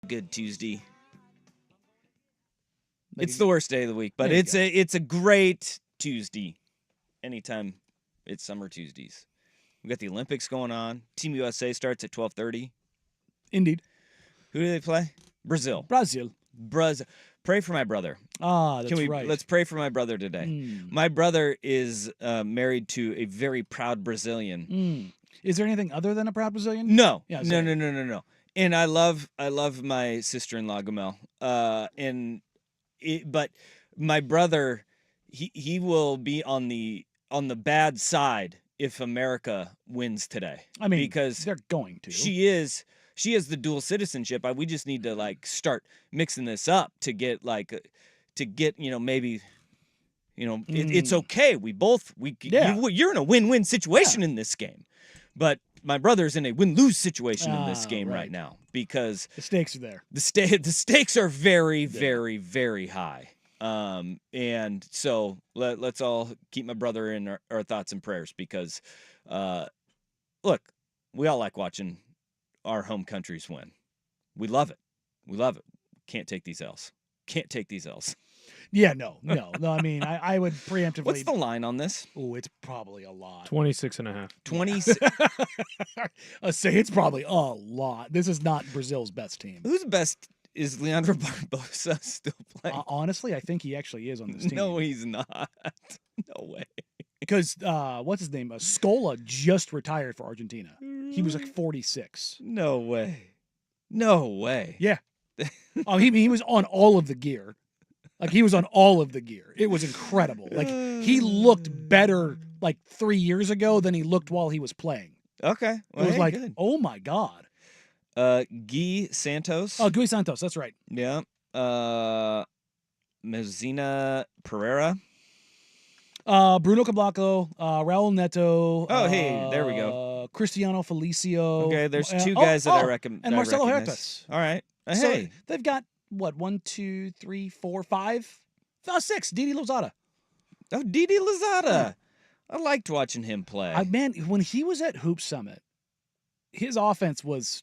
good Tuesday. Like, It's the worst day of the week, but There you it's a great Tuesday. Anytime it's summer Tuesdays. We got the Olympics going on. Team USA starts at 12:30. Indeed. Who do they play? Brazil. Brazil. Pray for my brother. Ah, that's right. Let's pray for my brother today. My brother is married to a very proud Brazilian. Is there anything other than a proud Brazilian? No. Yeah, No. And I love my sister-in-law Gamel. But my brother, he will be on the bad side if America wins today. I mean, because they're going to. She is the dual citizenship. We just need to start mixing this up to get maybe it's okay. You're in a win-win situation in this game, but my brother's in a win-lose situation in this game right now because the stakes are there. The stakes are very, very, very high. And so let's all keep my brother in our thoughts and prayers because, look, we all like watching our home countries win. We love it. Can't take these L's. Yeah, no. I mean, I would preemptively. What's the line on this? Oh, it's probably a lot. 26.5. 26. I say it's probably a lot. This is not Brazil's best team. Who's best? Is Leandro Barbosa still playing? Honestly, I think he actually is on this team. No, he's not. No way. Because what's his name? Scola just retired for Argentina. He was like 46. No way. Yeah. He was on all of the gear. He was on all of the gear. It was incredible. He looked better 3 years ago than he looked while he was playing. Okay. Well, it was good. Oh my God. Guy Santos. Oh, Guy Santos. That's right. Yeah. Mezina Pereira. Bruno Caboclo, Raul Neto. Oh, hey, there we go. Cristiano Felicio. Okay, there's two guys that I recommend. And Marcelo Huertas. All right. So Hey. they've got, 1, 2, 3, 4, 5? 6. Didi Lozada. Oh, Didi Lozada. I liked watching him play. Man, when he was at Hoop Summit, his offense was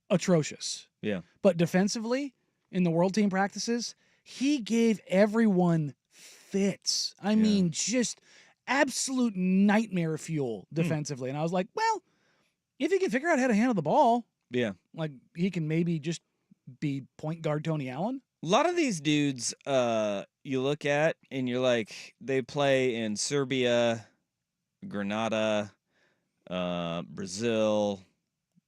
atrocious. Yeah. But defensively, in the world team practices, he gave everyone fits. I mean, just absolute nightmare fuel defensively. And I was like, well, if he can figure out how to handle the ball, he can maybe just be point guard Tony Allen. A lot of these dudes you look at and you're like, they play in Serbia, Grenada, Brazil.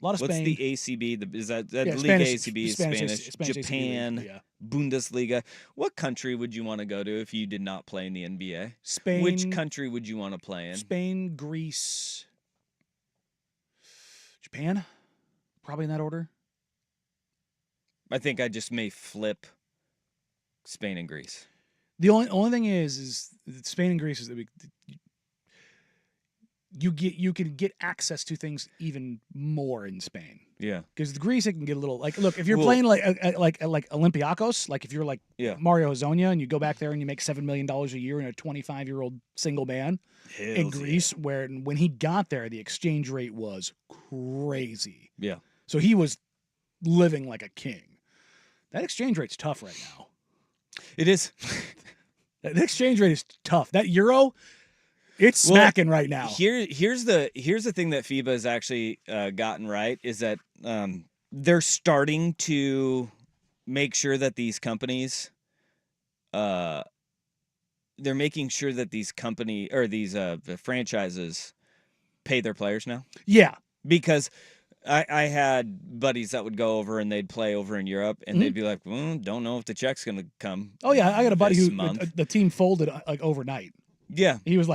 A lot of Spain. What's the ACB? Is that League Spanish, ACB is Spanish. Japan, ACB League, Bundesliga. What country would you want to go to if you did not play in the NBA? Spain. Which country would you want to play in? Spain, Greece, Japan. Probably in that order. I think I just may flip Spain and Greece. The only thing is Spain and Greece is that you can get access to things even more in Spain. Yeah, because the Greece it can get a little look if you're playing like Olympiacos, if you're Mario Hezonja and you go back there and you make $7 million a year in a 25-year-old single man in Greece, where when he got there the exchange rate was crazy. Yeah, so he was living like a king. That exchange rate's tough right now. It is. The exchange rate is tough. That euro, it's smacking right now. Here's the thing that FIBA has actually gotten right is that they're starting to make sure that these companies, they're making sure that these the franchises pay their players now. Yeah, because I had buddies that would go over and they'd play over in Europe and they'd be like, don't know if the check's going to come. Oh, yeah. I got a buddy who the team folded overnight. Yeah. He was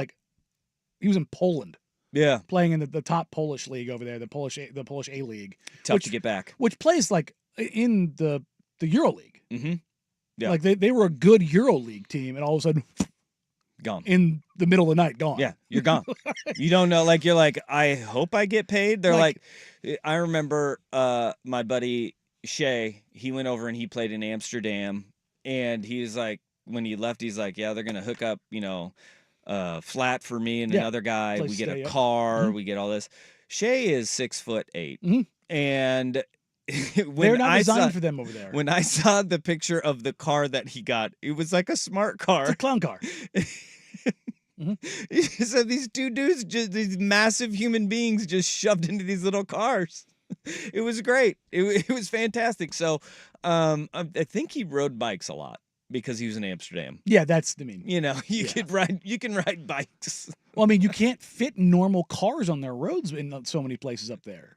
in Poland. Yeah. Playing in the top Polish league over there, the Polish A League. Tough to get back. Which plays in the Euro League. Mm-hmm. Yeah. They were a good Euro League team and all of a sudden gone in the middle of the night. Gone. Yeah, you're gone. You don't know. You're like, I hope I get paid. They're I remember my buddy Shay. He went over and he played in Amsterdam, and he's like, when he left, he's like, yeah, they're gonna hook up, flat for me and another guy. We get a car. We get all this. Shay is 6'8", and They're not designed for them over there. When I saw the picture of the car that he got, it was like a smart car. It's a clown car. So these two dudes, just these massive human beings, just shoved into these little cars. It was great. It was fantastic. So, I think he rode bikes a lot because he was in Amsterdam. Yeah, that's I mean, you can ride bikes. Well, I mean, you can't fit normal cars on their roads in so many places up there.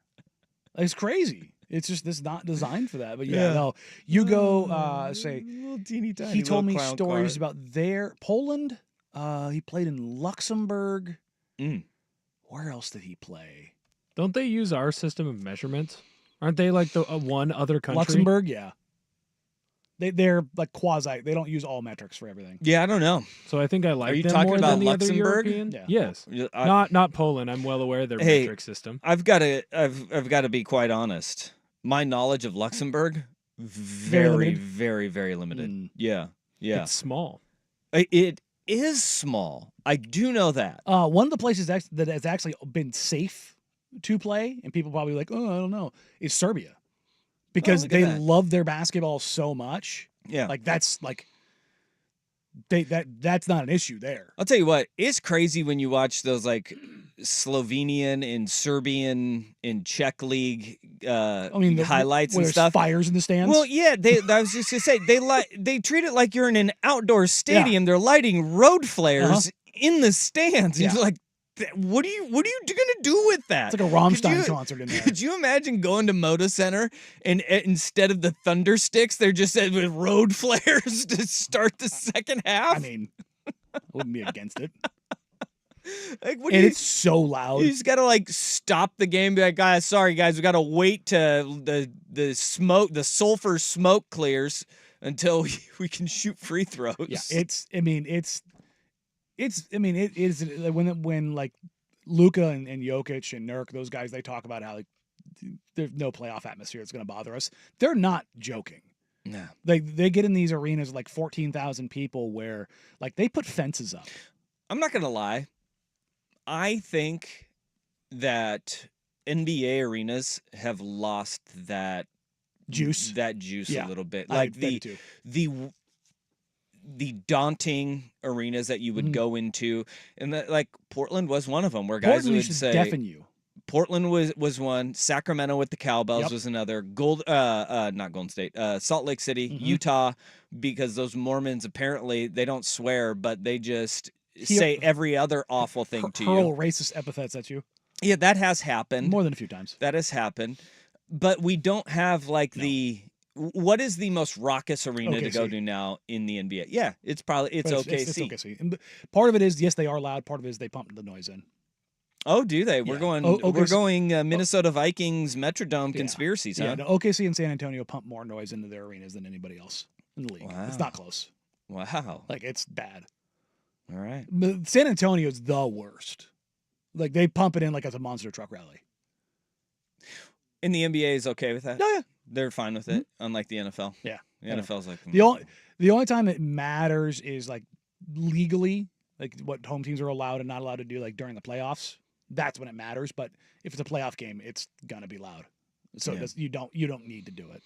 It's crazy. It's not designed for that. But yeah, no, you go say little teeny tiny. He told me clown stories car. about Poland. He played in Luxembourg. Mm. Where else did he play? Don't they use our system of measurements? Aren't they like the one other country? Luxembourg, yeah. They're like quasi. They don't use all metrics for everything. Yeah, I don't know. So I think I like you them talking more about than the Luxembourg? other European. Yeah. Yes, not Poland. I'm well aware of their metric system. I've got to be quite honest. My knowledge of Luxembourg very, very, very limited. Mm. Yeah. It's small. It is small. I do know that. One of the places that has actually been safe to play, and people probably like, oh, I don't know, is Serbia, because they love their basketball so much. Yeah, like that's like that's not an issue there. I'll tell you what, it's crazy when you watch those like Slovenian and Serbian and Czech league highlights and stuff. Fires in the stands. Well, yeah, I was just gonna say they treat it like you're in an outdoor stadium. Yeah. They're lighting road flares in the stands. Yeah. You're like, what are you gonna do with that? It's like a Rammstein concert in there. Could you imagine going to Moda Center and instead of the thunder sticks, they're just with road flares to start the second half? I mean, I wouldn't be against it. Like, it's so loud. You just gotta like stop the game. Be like, guys, sorry guys, we gotta wait till the sulfur smoke clears until we can shoot free throws. Yeah, it is when like Luka and Jokic and Nurk, those guys, they talk about how like there's no playoff atmosphere that's going to bother us. They're not joking. No, they get in these arenas like 14,000 people where like they put fences up. I'm not gonna lie. I think that NBA arenas have lost that juice a little bit. Like the daunting arenas that you would go into, and that like Portland was one of them, where guys would say deafen you. Portland was one. Sacramento with the Cowbells was another. Not Golden State. Salt Lake City, Utah, because those Mormons apparently they don't swear, but they just say every other awful thing to you. Hurl racist epithets at you. Yeah, that has happened more than a few times. That has happened, but we don't have like what is the most raucous arena to go to now in the NBA? Yeah, it's OKC. It's OKC. And part of it is yes, they are loud. Part of it is they pump the noise in. Oh, do they? Yeah. We're going Minnesota Vikings Metrodome conspiracies, huh? Yeah, no, OKC and San Antonio pump more noise into their arenas than anybody else in the league. Wow. It's not close. Wow. Like it's bad. All right. But San Antonio's the worst. Like they pump it in like as a monster truck rally. And the NBA is okay with that? Oh, yeah. They're fine with it, unlike the NFL. Yeah. The NFL's like the only time it matters is like legally, like what home teams are allowed and not allowed to do, like during the playoffs. That's when it matters. But if it's a playoff game, it's gonna be loud. So you don't need to do it.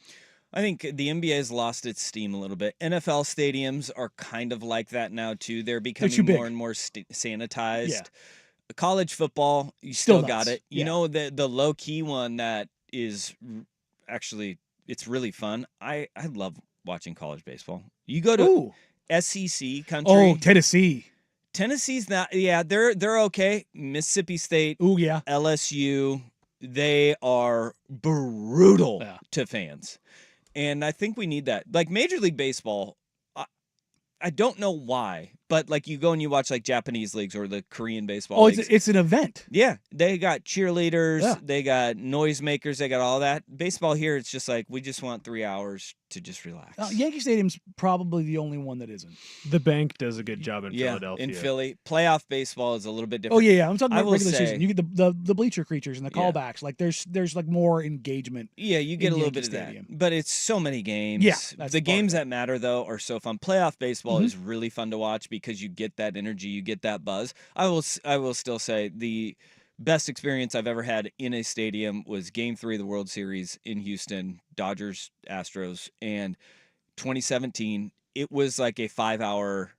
I think the NBA has lost its steam a little bit. NFL stadiums are kind of like that now too. They're becoming more and more sanitized. Yeah. College football, you still got it. You know, the low key one that is actually, it's really fun. I love watching college baseball. You go to SEC country. Oh, Tennessee. Tennessee's not. Yeah, they're okay. Mississippi State. Oh yeah. LSU. They are brutal to fans. And I think we need that. Like Major League Baseball, I don't know why, but like you go and you watch like Japanese leagues or the Korean baseball leagues. It's an event. Yeah. They got cheerleaders, they got noisemakers, they got all that. Baseball here, it's just like we just want 3 hours to just relax. Yankee Stadium's probably the only one that isn't. The Bank does a good job in Philadelphia. In Philly. Playoff baseball is a little bit different. Oh yeah. I'm talking about regular season. You get the bleacher creatures and the callbacks. Like there's like more engagement. Yeah, you get a little bit of that. But it's so many games. Yeah. The games that matter though are so fun. Playoff baseball is really fun to watch because you get that energy, you get that buzz. I will still say best experience I've ever had in a stadium was Game 3 of the World Series in Houston, Dodgers, Astros, and 2017. It was like a 5-hour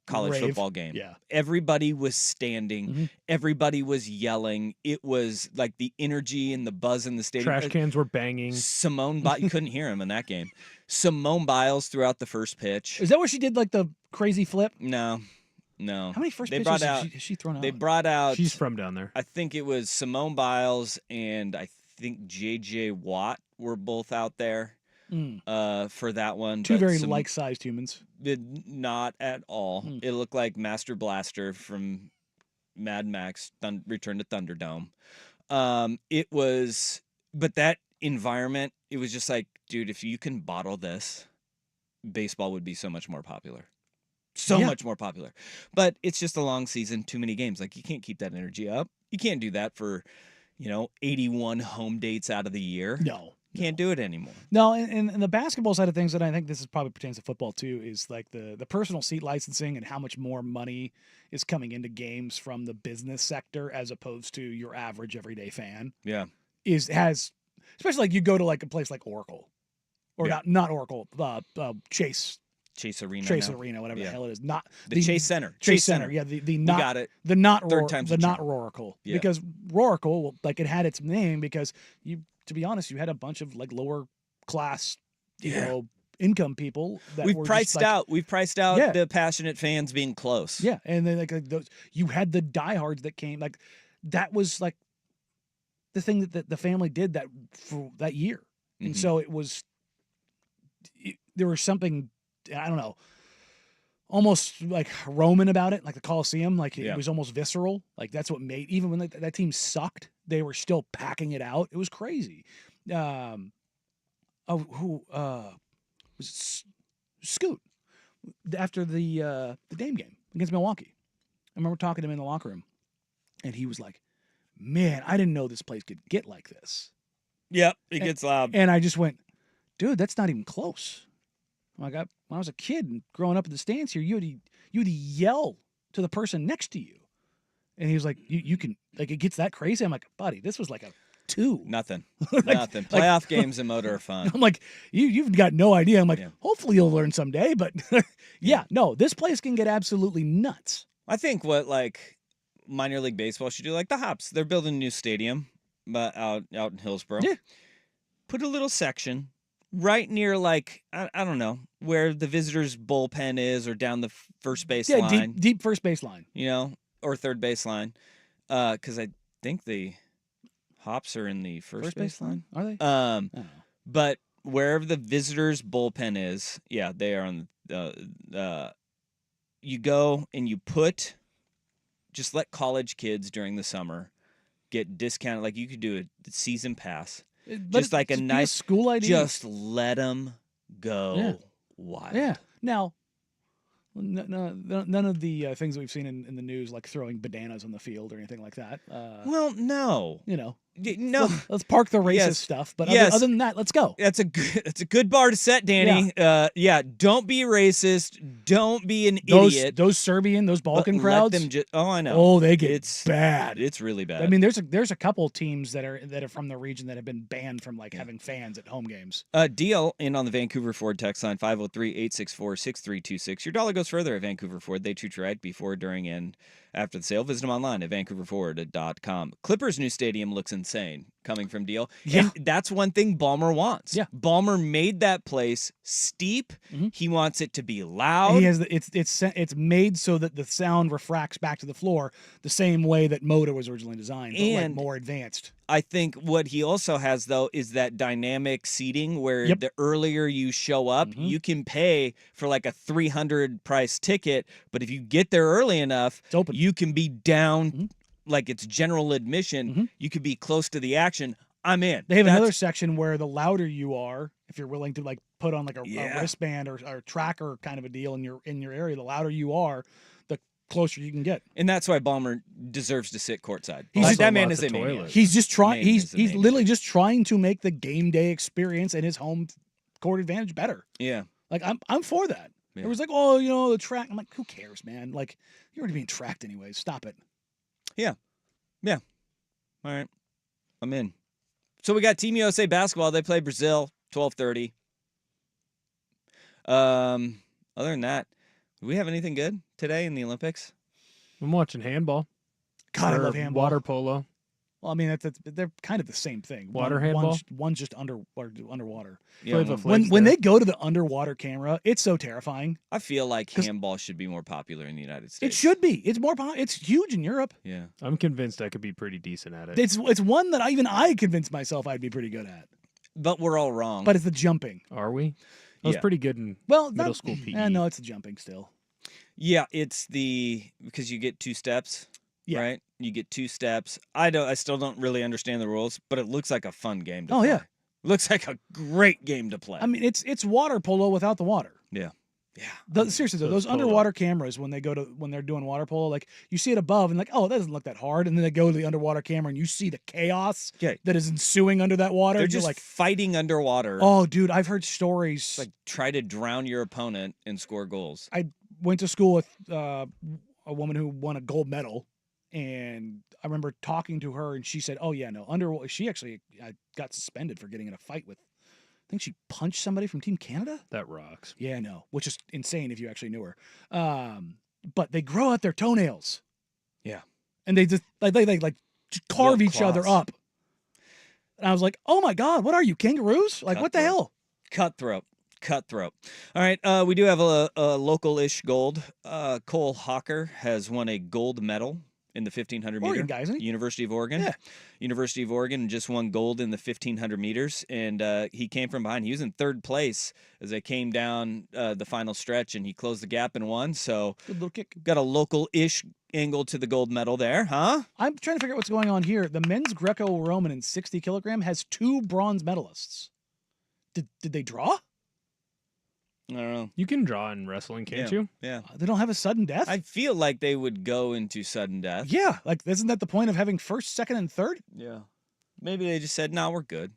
college Rave. football game. Yeah. Everybody was standing. Mhm. Everybody was yelling. It was like the energy and the buzz in the stadium. Trash cans were banging. Simone Biles, you couldn't hear him in that game. Simone Biles throughout the first pitch. Is that where she did like the crazy flip? No. How many first They pitches brought has out- she thrown out? They brought out, She's from down there. I think it was Simone Biles and I think J.J. Watt were both out there for that one. Two but very like-sized humans. Not at all. It looked like Master Blaster from Mad Max Return to Thunderdome. It was, but that environment, it was just like, dude, if you can bottle this, baseball would be so much more popular. So Yeah. much more popular. But it's just a long season, too many games. Like, you can't keep that energy up. You can't do that for, 81 home dates out of the year. No. Can't do it anymore. No, and the basketball side of things, and I think this is probably pertains to football too, is like the personal seat licensing and how much more money is coming into games from the business sector as opposed to your average everyday fan. Yeah. Especially like you go to like a place like Oracle, or Yeah. not Oracle, Chase Chase Arena. Arena, whatever Yeah. the hell it is, not The Chase Center. Chase Center. Yeah, the We not got it. the not Third time's the a not charm. Roracle. Yeah. Because Roracle, well, like it had its name because to be honest, you had a bunch of like lower class, income people that We've were priced just, like, out. We've priced out Yeah. the passionate fans being close. Yeah, and then like those, you had the diehards that came. Like that was like the thing that the family did that for that year, and Mhm. so there was something, I don't know, almost like Roman about it, like the Coliseum. Like Yeah. it was almost visceral. Like that's what made, even when that team sucked, they were still packing it out. It was crazy. Was Scoot after the Dame game against Milwaukee? I remember talking to him in the locker room, and he was like, "Man, I didn't know this place could get like this." Yep. It gets loud. And I just went, "Dude, that's not even close." Like when I was a kid and growing up in the stands here, you would yell to the person next to you, and he was like, "You can, like, it gets that crazy." I'm like, "Buddy, this was like a 2." Nothing. Like- Nothing. Playoff games and motor are fun. I'm like, you've got no idea. I'm like, Yeah. hopefully you'll learn someday. But no, this place can get absolutely nuts. I think what like minor league baseball should do, like the Hops, they're building a new stadium, but out in Hillsboro. Yeah. Put a little section right near like I don't know where the visitors' bullpen is, or down the first base Yeah, line, deep first base line. or third base line, because I think the Hops are in the first base line. Are they? Um, I don't know. But wherever the visitors' bullpen is, yeah, they are on you go and you just let college kids during the summer get discounted. Like you could do a season pass. Just like a be nice school idea. Just let them go Yeah. wild. Yeah. Now, none of the things that we've seen in the news, like throwing bananas on the field or anything like that. Well, no. No. Let's park the racist Yes. stuff. But Yes. other than that, let's go. That's a good bar to set, Danny. Yeah, don't be racist. Don't be an idiot. Those Serbian, those Balkan but crowds. Let them oh, I know. Oh, they get It's bad. It's really bad. I mean, there's a couple teams that are from the region that have been banned from like having fans at home games. Deal in on the Vancouver Ford text line 503-864-6326. Your dollar goes further at Vancouver Ford. They treat you right before, during, and after the sale. Visit them online at vancouverford.com. Clippers' new stadium looks insane coming from Deal. Yeah. And that's one thing Ballmer wants. Yeah. Ballmer made that place steep. Mhm. He wants it to be And loud. he has it's made so that the sound refracts back to the floor the same way that Moda was originally designed, but like And- more advanced. I think what he also has, though, is that dynamic seating where Yep. the earlier you show up, Mhm. you can pay for like a $300 price ticket. But if you get there early enough, It's open. you can be down Mhm. like it's general admission. Mhm. You could be close to the action. I'm in. They have That's- another section where the louder you are, if you're willing to like put on like a Yeah. wristband or tracker kind of a deal in your area, the louder you are, the closer you can get. and that's why Ballmer deserves to sit courtside. He's Like, just- that man lots is a of maniac. toilets. He's just trying. Man He's is a he's maniac. literally just trying to make the game day experience and his home court advantage better. Yeah. Like I'm for that. Yeah. It was like, oh, the track. I'm like, who cares, man? Like you're already being tracked anyways. Stop it. All right. I'm in. So we got Team USA basketball. They play Brazil, 12:30. Other than that, do we have anything good today in the Olympics? I'm watching handball. God, I or love handball. Water polo. Well, I mean, they're kind of the same thing. Water handball? One's just underwater. Yeah, Flava When Flav's when there. they go to the underwater camera, it's so terrifying. I feel like 'Cause- handball should be more popular in the United It States. should be. It's it's huge in Europe. Yeah. I'm convinced I could be pretty decent at it. It's one that I convinced myself I'd be pretty good at. But we're all wrong. But it's the jumping. Are we? I was Yeah. pretty good in Well, middle school PE. No, it's the jumping still. yeah, it's because you get 2 steps, Yeah. right? You get 2 steps. I still don't really understand the rules, but it looks like a fun game to Oh, play. yeah. Looks like a great game to play. I mean, it's water polo without the water. yeah. Seriously though, So those it's polo. underwater cameras when they're doing water polo, like you see it above and like, oh, that doesn't look that hard, and then they go to the underwater camera and you see the chaos Okay. that is ensuing under that water. They're and you're just like, fighting underwater. oh, dude, I've heard stories. It's like try to drown your opponent and score goals. I went to school with a woman who won a gold medal, and I remember talking to her, and she said, "Oh yeah, no, she actually got suspended for getting in a fight with. I think she punched somebody from Team Canada. That rocks. Yeah, no, which is insane if you actually knew her. But they grow out their toenails. Yeah. and they just like just carve Little each other claws. up. And I was like, "Oh my god, what are you, kangaroos? Like what the Cutthroat. hell?" Cutthroat. All right, we do have a local-ish gold. Cole Hawker has won a gold medal in the 1500 meter. Oregon guy, isn't he? University of Oregon. Yeah. University of Oregon just won gold in the 1500 meters, and he came from behind. He was in 3rd place as they came down the final stretch, and he closed the gap and won. So Good little kick. got a local-ish angle to the gold medal there, huh? I'm trying to figure out what's going on here. The men's Greco-Roman in 60 kilogram has 2 bronze medalists. Did they draw? I don't know. You can draw in wrestling, can't you? Yeah. They don't have a sudden death? I feel like they would go into sudden death. Yeah, like isn't that the point of having first, second, and third? Yeah. Maybe they just said, "No, we're good.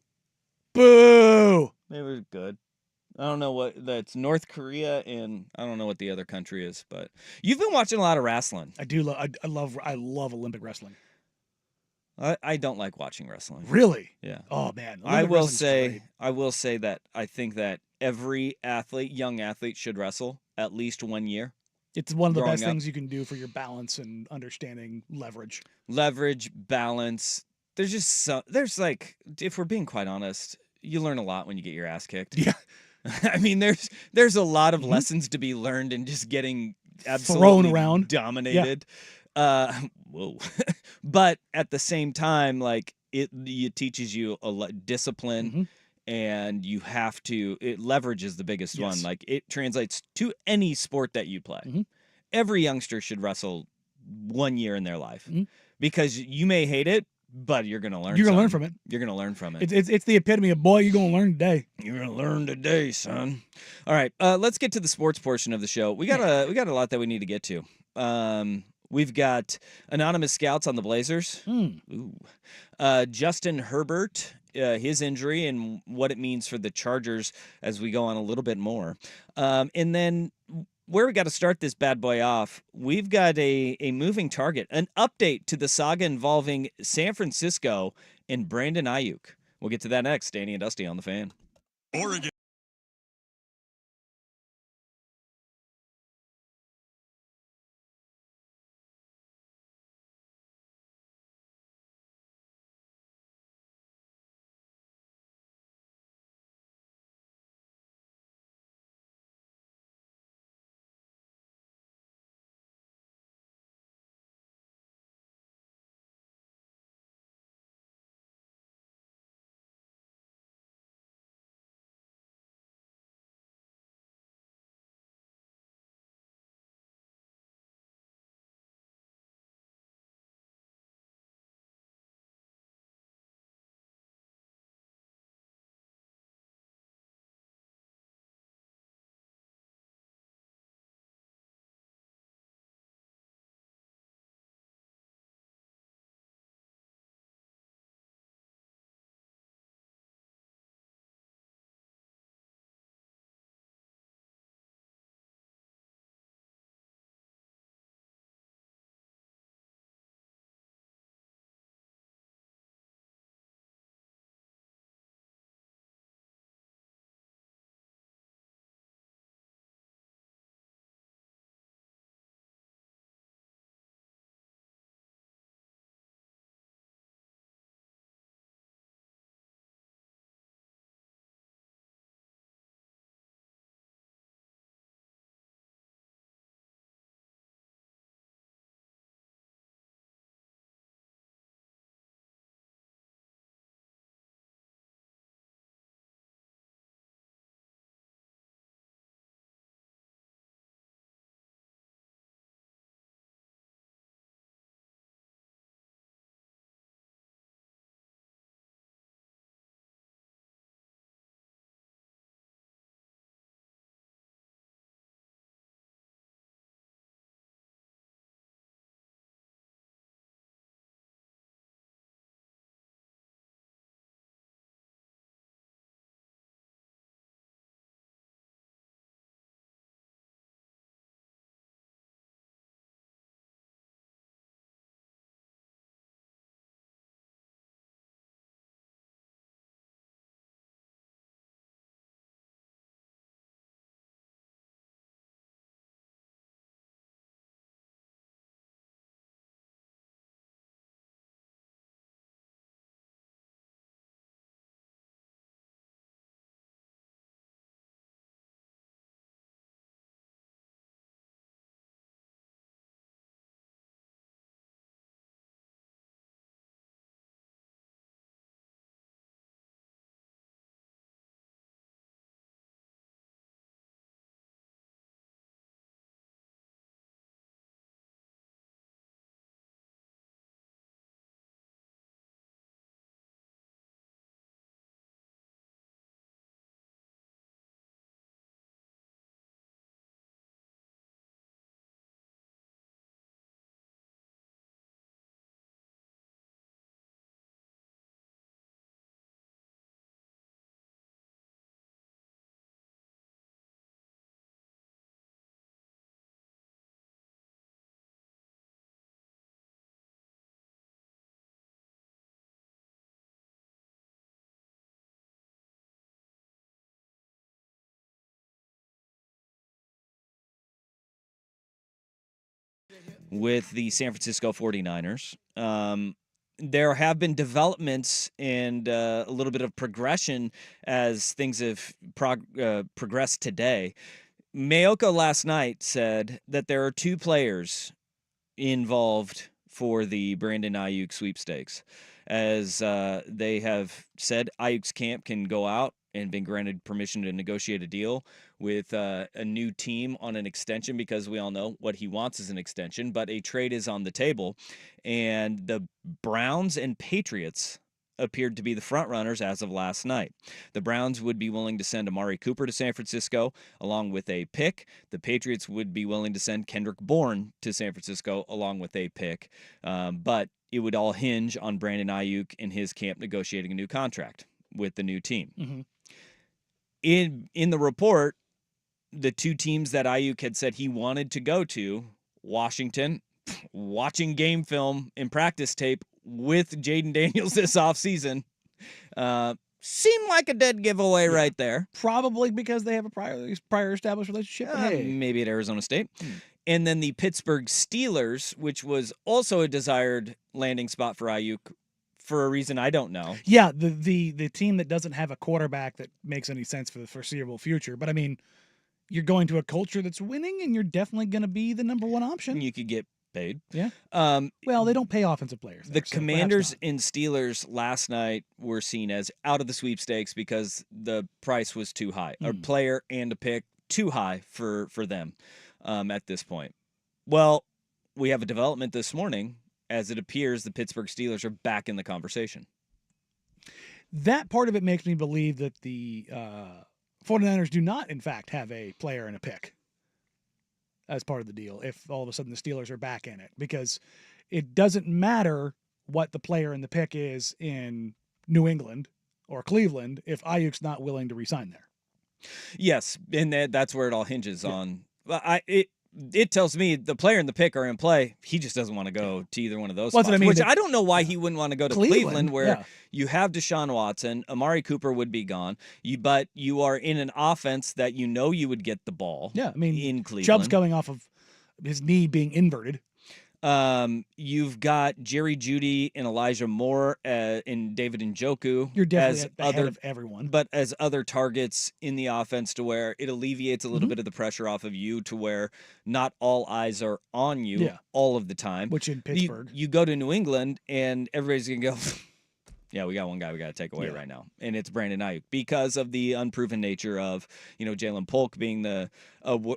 Boo! Maybe we're good." I don't know what that's North Korea, and I don't know what the other country is, but you've been watching a lot of wrestling. I do. I love Olympic wrestling. I don't like watching wrestling. Really? Yeah. Oh man. I Olympic will wrestling's say great. I will say that I think that every athlete, young athlete, should wrestle at least 1 year. It's one of the growing best up. things you can do for your balance and understanding leverage. Leverage, balance. There's just there's like, if we're being quite honest, you learn a lot when you get your ass kicked. Yeah. I mean, there's a lot of Mhm. lessons to be learned in just getting absolutely around. dominated. Whoa. But at the same time, like it teaches you a lot discipline. Mhm. And you have to, leverage is the biggest one. Yes. Like it translates to any sport that you play. Mhm. Every youngster should wrestle 1 year in their life Mhm. because you may hate it, but you're going to learn. You're gonna learn something. from it. You're going to learn from it. It's the epitome of boy. You're gonna learn today. You're going to learn today, son. All right. Let's get to the sports portion of the show. We got a lot that we need to get to. We've got anonymous scouts on the Blazers. Ooh. Justin Herbert, his injury and what it means for the Chargers as we go on a little bit more. And then where we got to start this bad boy off, we've got a moving target, an update to the saga involving San Francisco and Brandon Ayuk. We'll get to that next. Danny and Dusty on the Fan. Oregon. with the San Francisco 49ers. There have been developments and a little bit of progression as things have progressed today. Mayoko last night said that there are 2 players involved for the Brandon Ayuk sweepstakes. As they have said, Ayuk's camp can go out and been granted permission to negotiate a deal with a new team on an extension, because we all know what he wants is an extension, but a trade is on the table. And the Browns and Patriots appeared to be the front runners as of last night. The Browns would be willing to send Amari Cooper to San Francisco along with a pick. The Patriots would be willing to send Kendrick Bourne to San Francisco along with a pick. But it would all hinge on Brandon Ayuk and his camp negotiating a new contract with the new team. Mm-hmm. In the report, the 2 teams that Ayuk had said he wanted to go to, Washington, watching game film and practice tape with Jaden Daniels this offseason, seemed like a dead giveaway right there. Probably because they have a prior established relationship. Maybe at Arizona State. And then the Pittsburgh Steelers, which was also a desired landing spot for Ayuk for a reason I don't know. Yeah, the team that doesn't have a quarterback that makes any sense for the foreseeable future. But I mean, you're going to a culture that's winning, and you're definitely going to be the number 1 option. You could get paid. Yeah. Well, they don't pay offensive players. The Commanders and Steelers last night were seen as out of the sweepstakes because the price was too high. A player and a pick, too high for them at this point. Well, we have a development this morning. As it appears, the Pittsburgh Steelers are back in the conversation. That part of it makes me believe that the 49ers do not, in fact, have a player and a pick as part of the deal if all of a sudden the Steelers are back in it. Because it doesn't matter what the player and the pick is in New England or Cleveland if Ayuk's not willing to re-sign there. Yes, and that's where it all hinges on. It tells me the player and the pick are in play. He just doesn't want to go to either one of those spots, which I don't know why he wouldn't want to go to Cleveland where you have Deshaun Watson. Amari Cooper would be gone. But you are in an offense that you know you would get the ball. Yeah, I mean, in Cleveland. Chubb's coming off of his knee being inverted. You've got Jerry Jeudy and Elijah Moore and David Njoku. You're definitely ahead of everyone. But as other targets in the offense to where it alleviates a little bit of the pressure off of you to where not all eyes are on you all of the time. Which in Pittsburgh. You go to New England and everybody's going to go, yeah, we got one guy we got to take away right now, and it's Brandon Ayuk because of the unproven nature of, Jalen Polk being a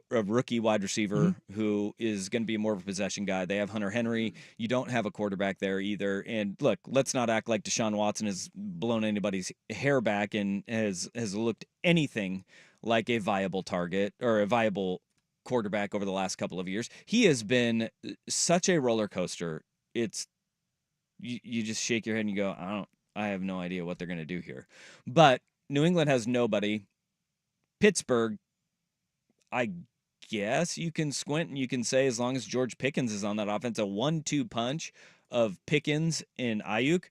rookie wide receiver who is going to be more of a possession guy. They have Hunter Henry. You don't have a quarterback there either. And look, let's not act like Deshaun Watson has blown anybody's hair back and has looked anything like a viable target or a viable quarterback over the last couple of years. He has been such a roller coaster. It's you just shake your head and you go, I have no idea what they're going to do here. But New England has nobody. Pittsburgh, I guess you can squint and you can say as long as George Pickens is on that offense, a 1-2 punch of Pickens and Ayuk,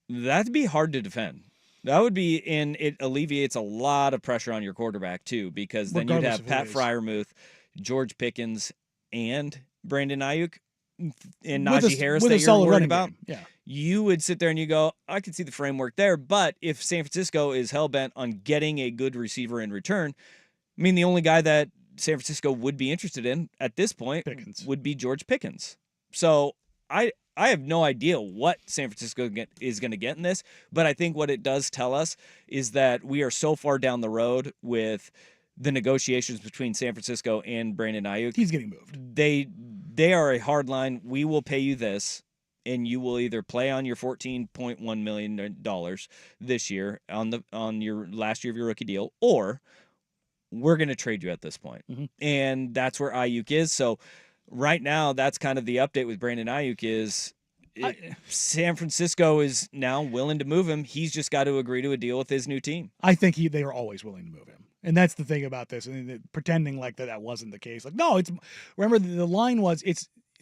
that'd be hard to defend. That would be, and it alleviates a lot of pressure on your quarterback too, because then you'd have Pat Freiermuth, George Pickens, and Brandon Ayuk. And Najee Harris that you're worried about, you would sit there and you go, I can see the framework there. But if San Francisco is hell-bent on getting a good receiver in return, I mean, the only guy that San Francisco would be interested in at this point would be George Pickens. So I have no idea what San Francisco is going to get in this, but I think what it does tell us is that we are so far down the road with the negotiations between San Francisco and Brandon Ayuk. He's getting moved. They are a hard line. We will pay you this, and you will either play on your $14.1 million this year on your last year of your rookie deal, or we're going to trade you at this point. And that's where Ayuk is. So right now, that's kind of the update with Brandon Ayuk is San Francisco is now willing to move him. He's just got to agree to a deal with his new team. I think they are always willing to move him. And that's the thing about this. I mean, pretending like that wasn't the case. Like, no, remember the line was,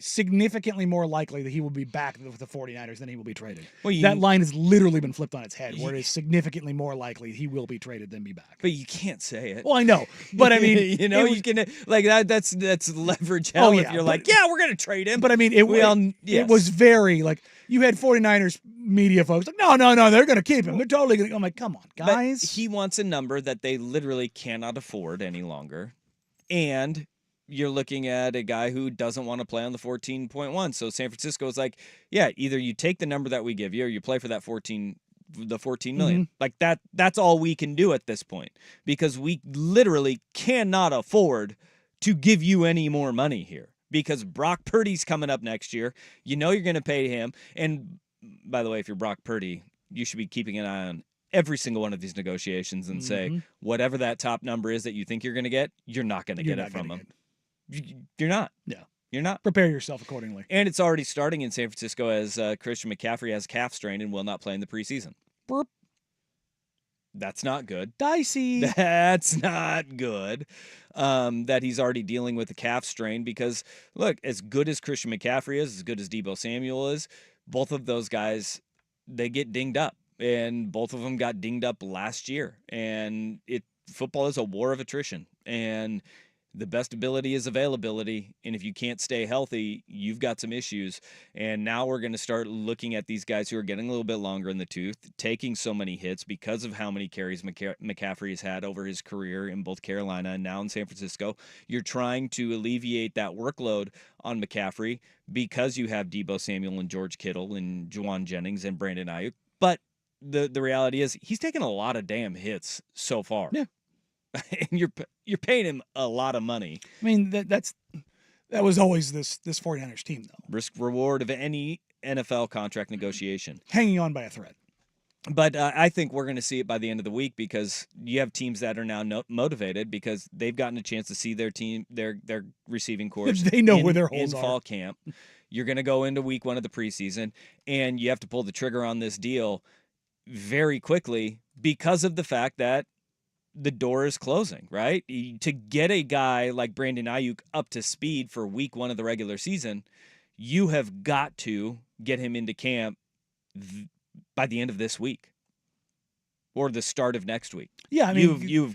significantly more likely that he will be back with the 49ers than he will be traded. Well, That line has literally been flipped on its head, where it is significantly more likely he will be traded than be back. But you can't say it. Well, I know, but I mean, you know, you can like that. That's leverage hell. If you're like, yeah, we're gonna trade him. But I mean, it was very like you had 49ers media folks like, no, they're gonna keep him. They're totally gonna. I'm like, come on, guys. But he wants a number that they literally cannot afford any longer, and you're looking at a guy who doesn't want to play on the 14.1. So San Francisco is like, yeah, either you take the number that we give you or you play for that 14 million. Like that's all we can do at this point, because we literally cannot afford to give you any more money here, because Brock Purdy's coming up next year. You know you're going to pay him. And by the way, if you're Brock Purdy, you should be keeping an eye on every single one of these negotiations and say, whatever that top number is that you think you're going to get, you're not going to get it from him. You're not. Yeah. You're not. Prepare yourself accordingly. And it's already starting in San Francisco as Christian McCaffrey has calf strain and will not play in the preseason. Burp. That's not good. Dicey. That's not good. That he's already dealing with the calf strain, because, look, as good as Christian McCaffrey is, as good as Deebo Samuel is, both of those guys, they get dinged up. And both of them got dinged up last year. And football is a war of attrition. And the best ability is availability, and if you can't stay healthy, you've got some issues. And now we're going to start looking at these guys who are getting a little bit longer in the tooth, taking so many hits because of how many carries McCaffrey has had over his career in both Carolina and now in San Francisco. You're trying to alleviate that workload on McCaffrey because you have Deebo Samuel and George Kittle and Juwan Jennings and Brandon Ayuk. But the reality is he's taken a lot of damn hits so far. Yeah. And you're paying him a lot of money. I mean, that was always this 49ers team, though. Risk reward of any NFL contract negotiation. Hanging on by a thread. But I think we're going to see it by the end of the week, because you have teams that are now motivated because they've gotten a chance to see their team, their receiving corps. They know where their holes in are. Fall camp. You're going to go into week 1 of the preseason, and you have to pull the trigger on this deal very quickly because of the fact that the door is closing, right? To get a guy like Brandon Ayuk up to speed for week 1 of the regular season, you have got to get him into camp by the end of this week or the start of next week. Yeah, I mean, you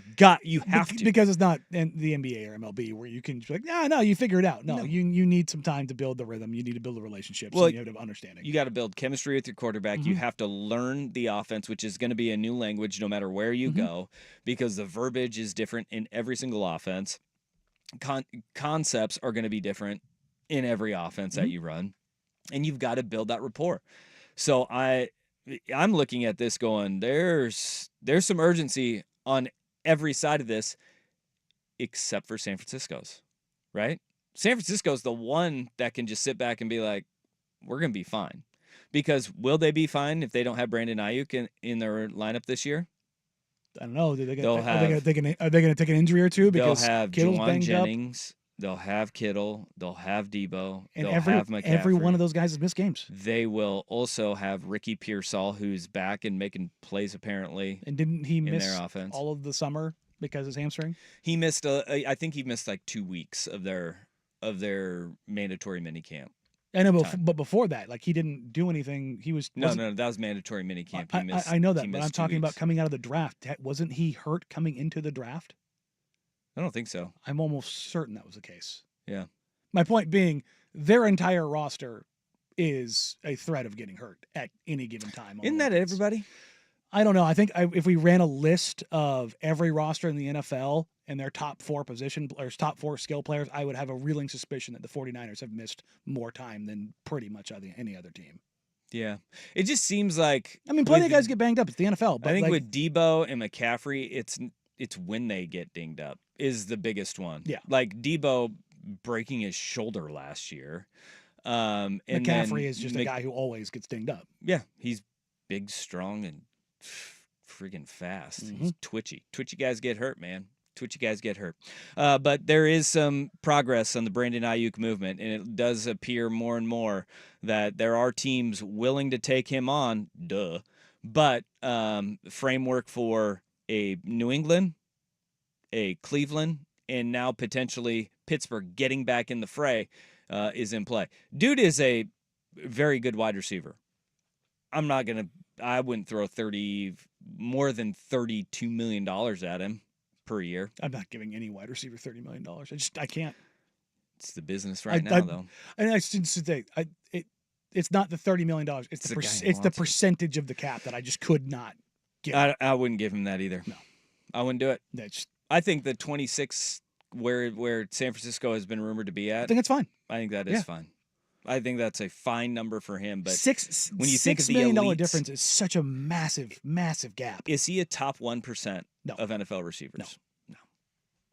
have to, because it's not in the NBA or MLB where you can be like, no, you figure it out. No, you need some time to build the rhythm. You need to build the relationships. Well, you have to have understanding. You got to build chemistry with your quarterback. You have to learn the offense, which is going to be a new language no matter where you go, because the verbiage is different in every single offense. Concepts are going to be different in every offense that you run, and you've got to build that rapport. So I'm looking at this going, there's some urgency on every side of this except for San Francisco's, right? San Francisco's the one that can just sit back and be like, we're going to be fine. Because will they be fine if they don't have Brandon Ayuk in their lineup this year? I don't know. Are they going to take an injury or two? Because they'll have Kittle's Juwan Jennings. They'll have Kittle. They'll have Debo. And they'll have McCaffrey. Every one of those guys has missed games. They will also have Ricky Pearsall, who's back and making plays apparently. And didn't he miss their offense all of the summer because of his hamstring? He missed. I think he missed like 2 weeks of their mandatory minicamp. I know, but before that, like, he didn't do anything. He was no, that was mandatory minicamp. I know that, but I'm talking about coming out of the draft. Wasn't he hurt coming into the draft? I don't think so. I'm almost certain that was the case. Yeah. My point being, their entire roster is a threat of getting hurt at any given time. Isn't that everybody? I don't know. I think if we ran a list of every roster in the NFL and their top 4 position players, top 4 skill players, I would have a reeling suspicion that the 49ers have missed more time than pretty much any other team. Yeah. It just seems like, I mean, plenty of guys get banged up. It's the NFL. But I think with Debo and McCaffrey, it's when they get dinged up is the biggest one. Yeah. Like Debo breaking his shoulder last year. And McCaffrey is just a guy who always gets dinged up. Yeah. He's big, strong, and friggin' fast. He's twitchy. Twitchy guys get hurt, man. Twitchy guys get hurt. But there is some progress on the Brandon Ayuk movement, and it does appear more and more that there are teams willing to take him on. Duh. But framework for a New England, a Cleveland, and now potentially Pittsburgh getting back in the fray. is in play. Dude is a very good wide receiver. I wouldn't throw more than $32 million at him per year. I'm not giving any wide receiver $30 million. I can't. It's the business now, though. And I should say, it's not the $30 million. It's the percentage of the cap that I just could not give. I wouldn't give him that either. No, I wouldn't do it. I think the 26 where San Francisco has been rumored to be at. I think it's fine. I think that is fine. I think that's a fine number for him. But when you think of the $6 million difference is such a massive, massive gap. Is he a top 1% of NFL receivers?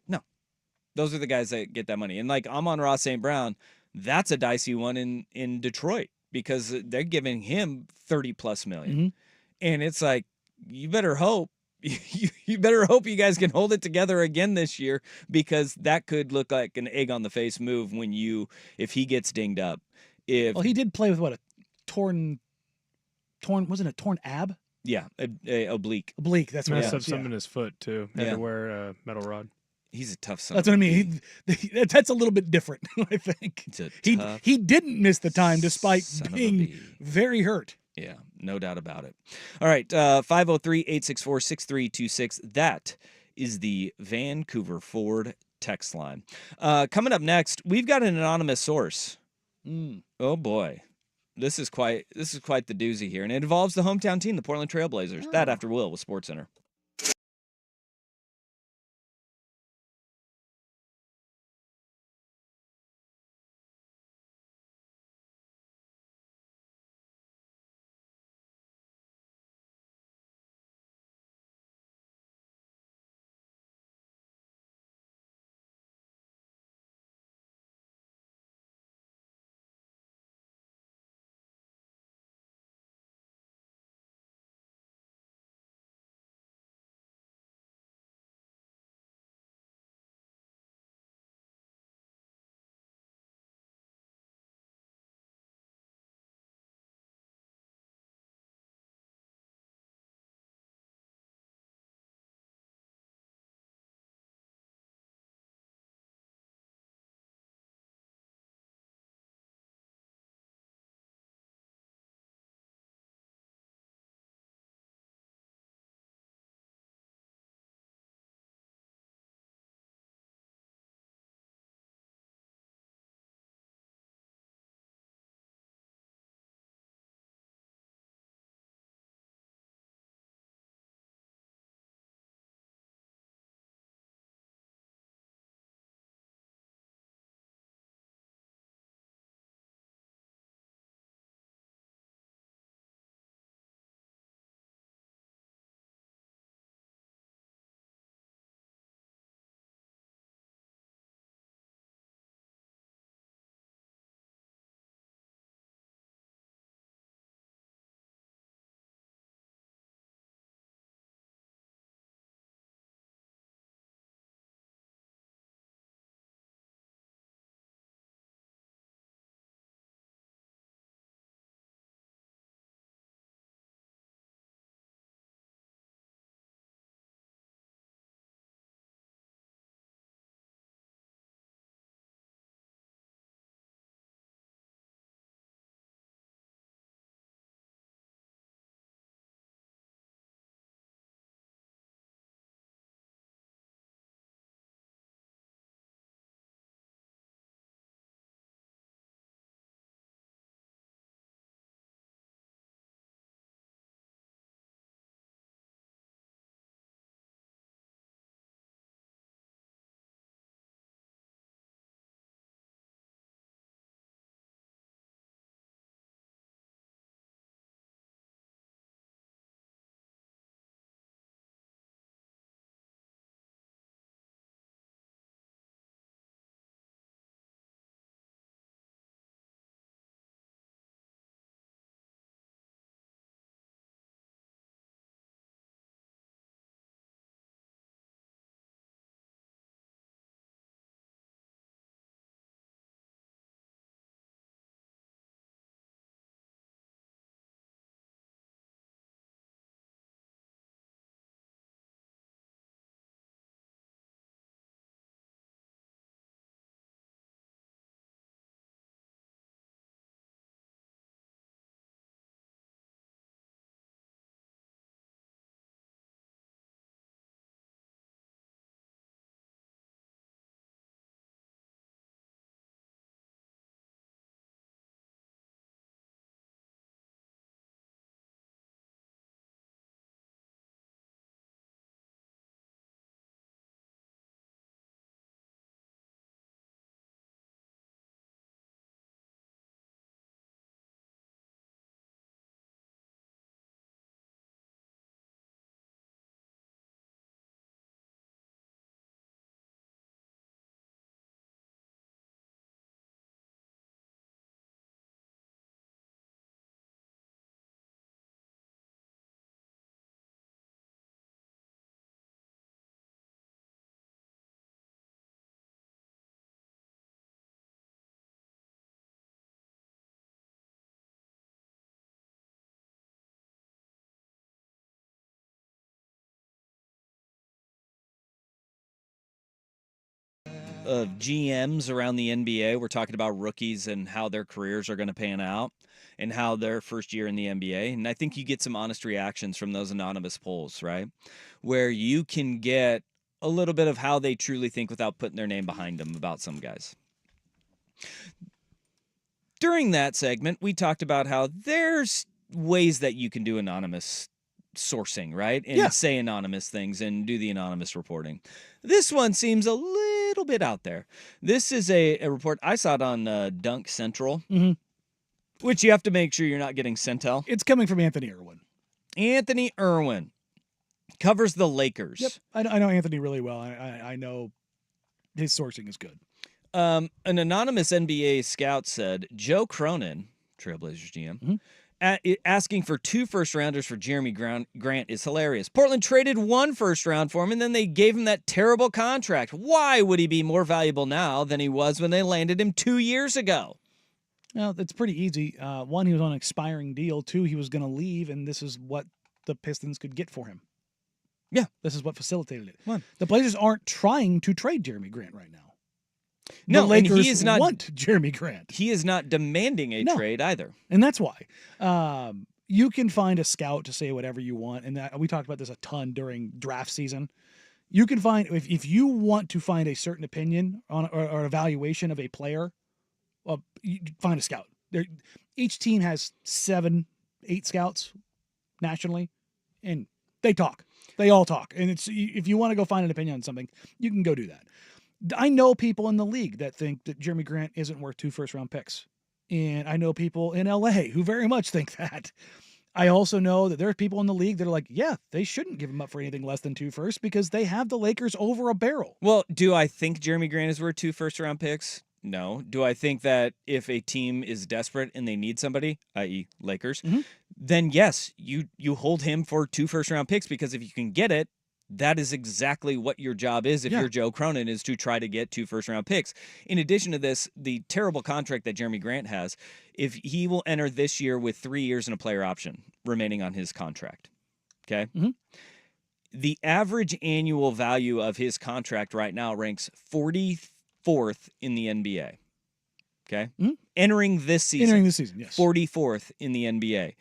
No. Those are the guys that get that money. And like Amon-Ra St. Brown, that's a dicey one in Detroit because they're giving him $30+ million. Mm-hmm. And it's like, you better hope. You better hope you guys can hold it together again this year, because that could look like an egg on the face move if he gets dinged up. Well, he did play with a torn wasn't it a torn ab? Yeah, a oblique. Oblique, that's what it messed up was. something in his foot too. Had to wear a metal rod. He's a tough son. That's what I mean. That's a little bit different, I think. He didn't miss the time despite being very hurt. Yeah, no doubt about it. All right, 503-864-6326. That is the Vancouver Ford text line. Coming up next, we've got an anonymous source. Oh boy, this is quite the doozy here, and it involves the hometown team, the Portland Trail Blazers. That after Will with SportsCenter. GMs around the NBA were talking about rookies and how their careers are going to pan out and how their first year in the NBA. And I think you get some honest reactions from those anonymous polls, right? Where you can get a little bit of how they truly think without putting their name behind them about some guys. During that segment, we talked about how there's ways that you can do anonymous sourcing, right? And say anonymous things and do the anonymous reporting. This one seems a little bit out there. This is a report. I saw it on Dunk Central, which you have to make sure you're not getting Centel. It's coming from Anthony Irwin. Anthony Irwin covers the Lakers. Yep, I know Anthony really well. I know his sourcing is good. An anonymous NBA scout said Joe Cronin, Trailblazers GM, asking for 2 first-rounders for Jeremy Grant is hilarious. Portland traded 1 first-round for him, and then they gave him that terrible contract. Why would he be more valuable now than he was when they landed him 2 years ago? Well, it's pretty easy. 1, he was on an expiring deal. 2, he was going to leave, and this is what the Pistons could get for him. Yeah. This is what facilitated it. 1. The Blazers aren't trying to trade Jeremy Grant right now. No, the Lakers and he is not want Jeremy Grant. He is not demanding a trade either. And that's why. You can find a scout to say whatever you want. And we talked about this a ton during draft season. You can find, if you want to find a certain opinion on or evaluation of a player, you find a scout. Each team has 7, 8 scouts nationally, and they talk. They all talk. And if you want to go find an opinion on something, you can go do that. I know people in the league that think that Jeremy Grant isn't worth 2 first-round picks. And I know people in LA who very much think that. I also know that there are people in the league that are like, yeah, they shouldn't give him up for anything less than 2 firsts because they have the Lakers over a barrel. Well, do I think Jeremy Grant is worth 2 first-round picks? No. Do I think that if a team is desperate and they need somebody, i.e. Lakers, then yes, you hold him for 2 first-round picks because if you can get it, that is exactly what your job is if you're Joe Cronin, is to try to get 2 first-round picks. In addition to this, the terrible contract that Jeremy Grant has, if he will enter this year with 3 years and a player option remaining on his contract, okay? The average annual value of his contract right now ranks 44th in the NBA, okay? Entering this season, yes. 44th in the NBA.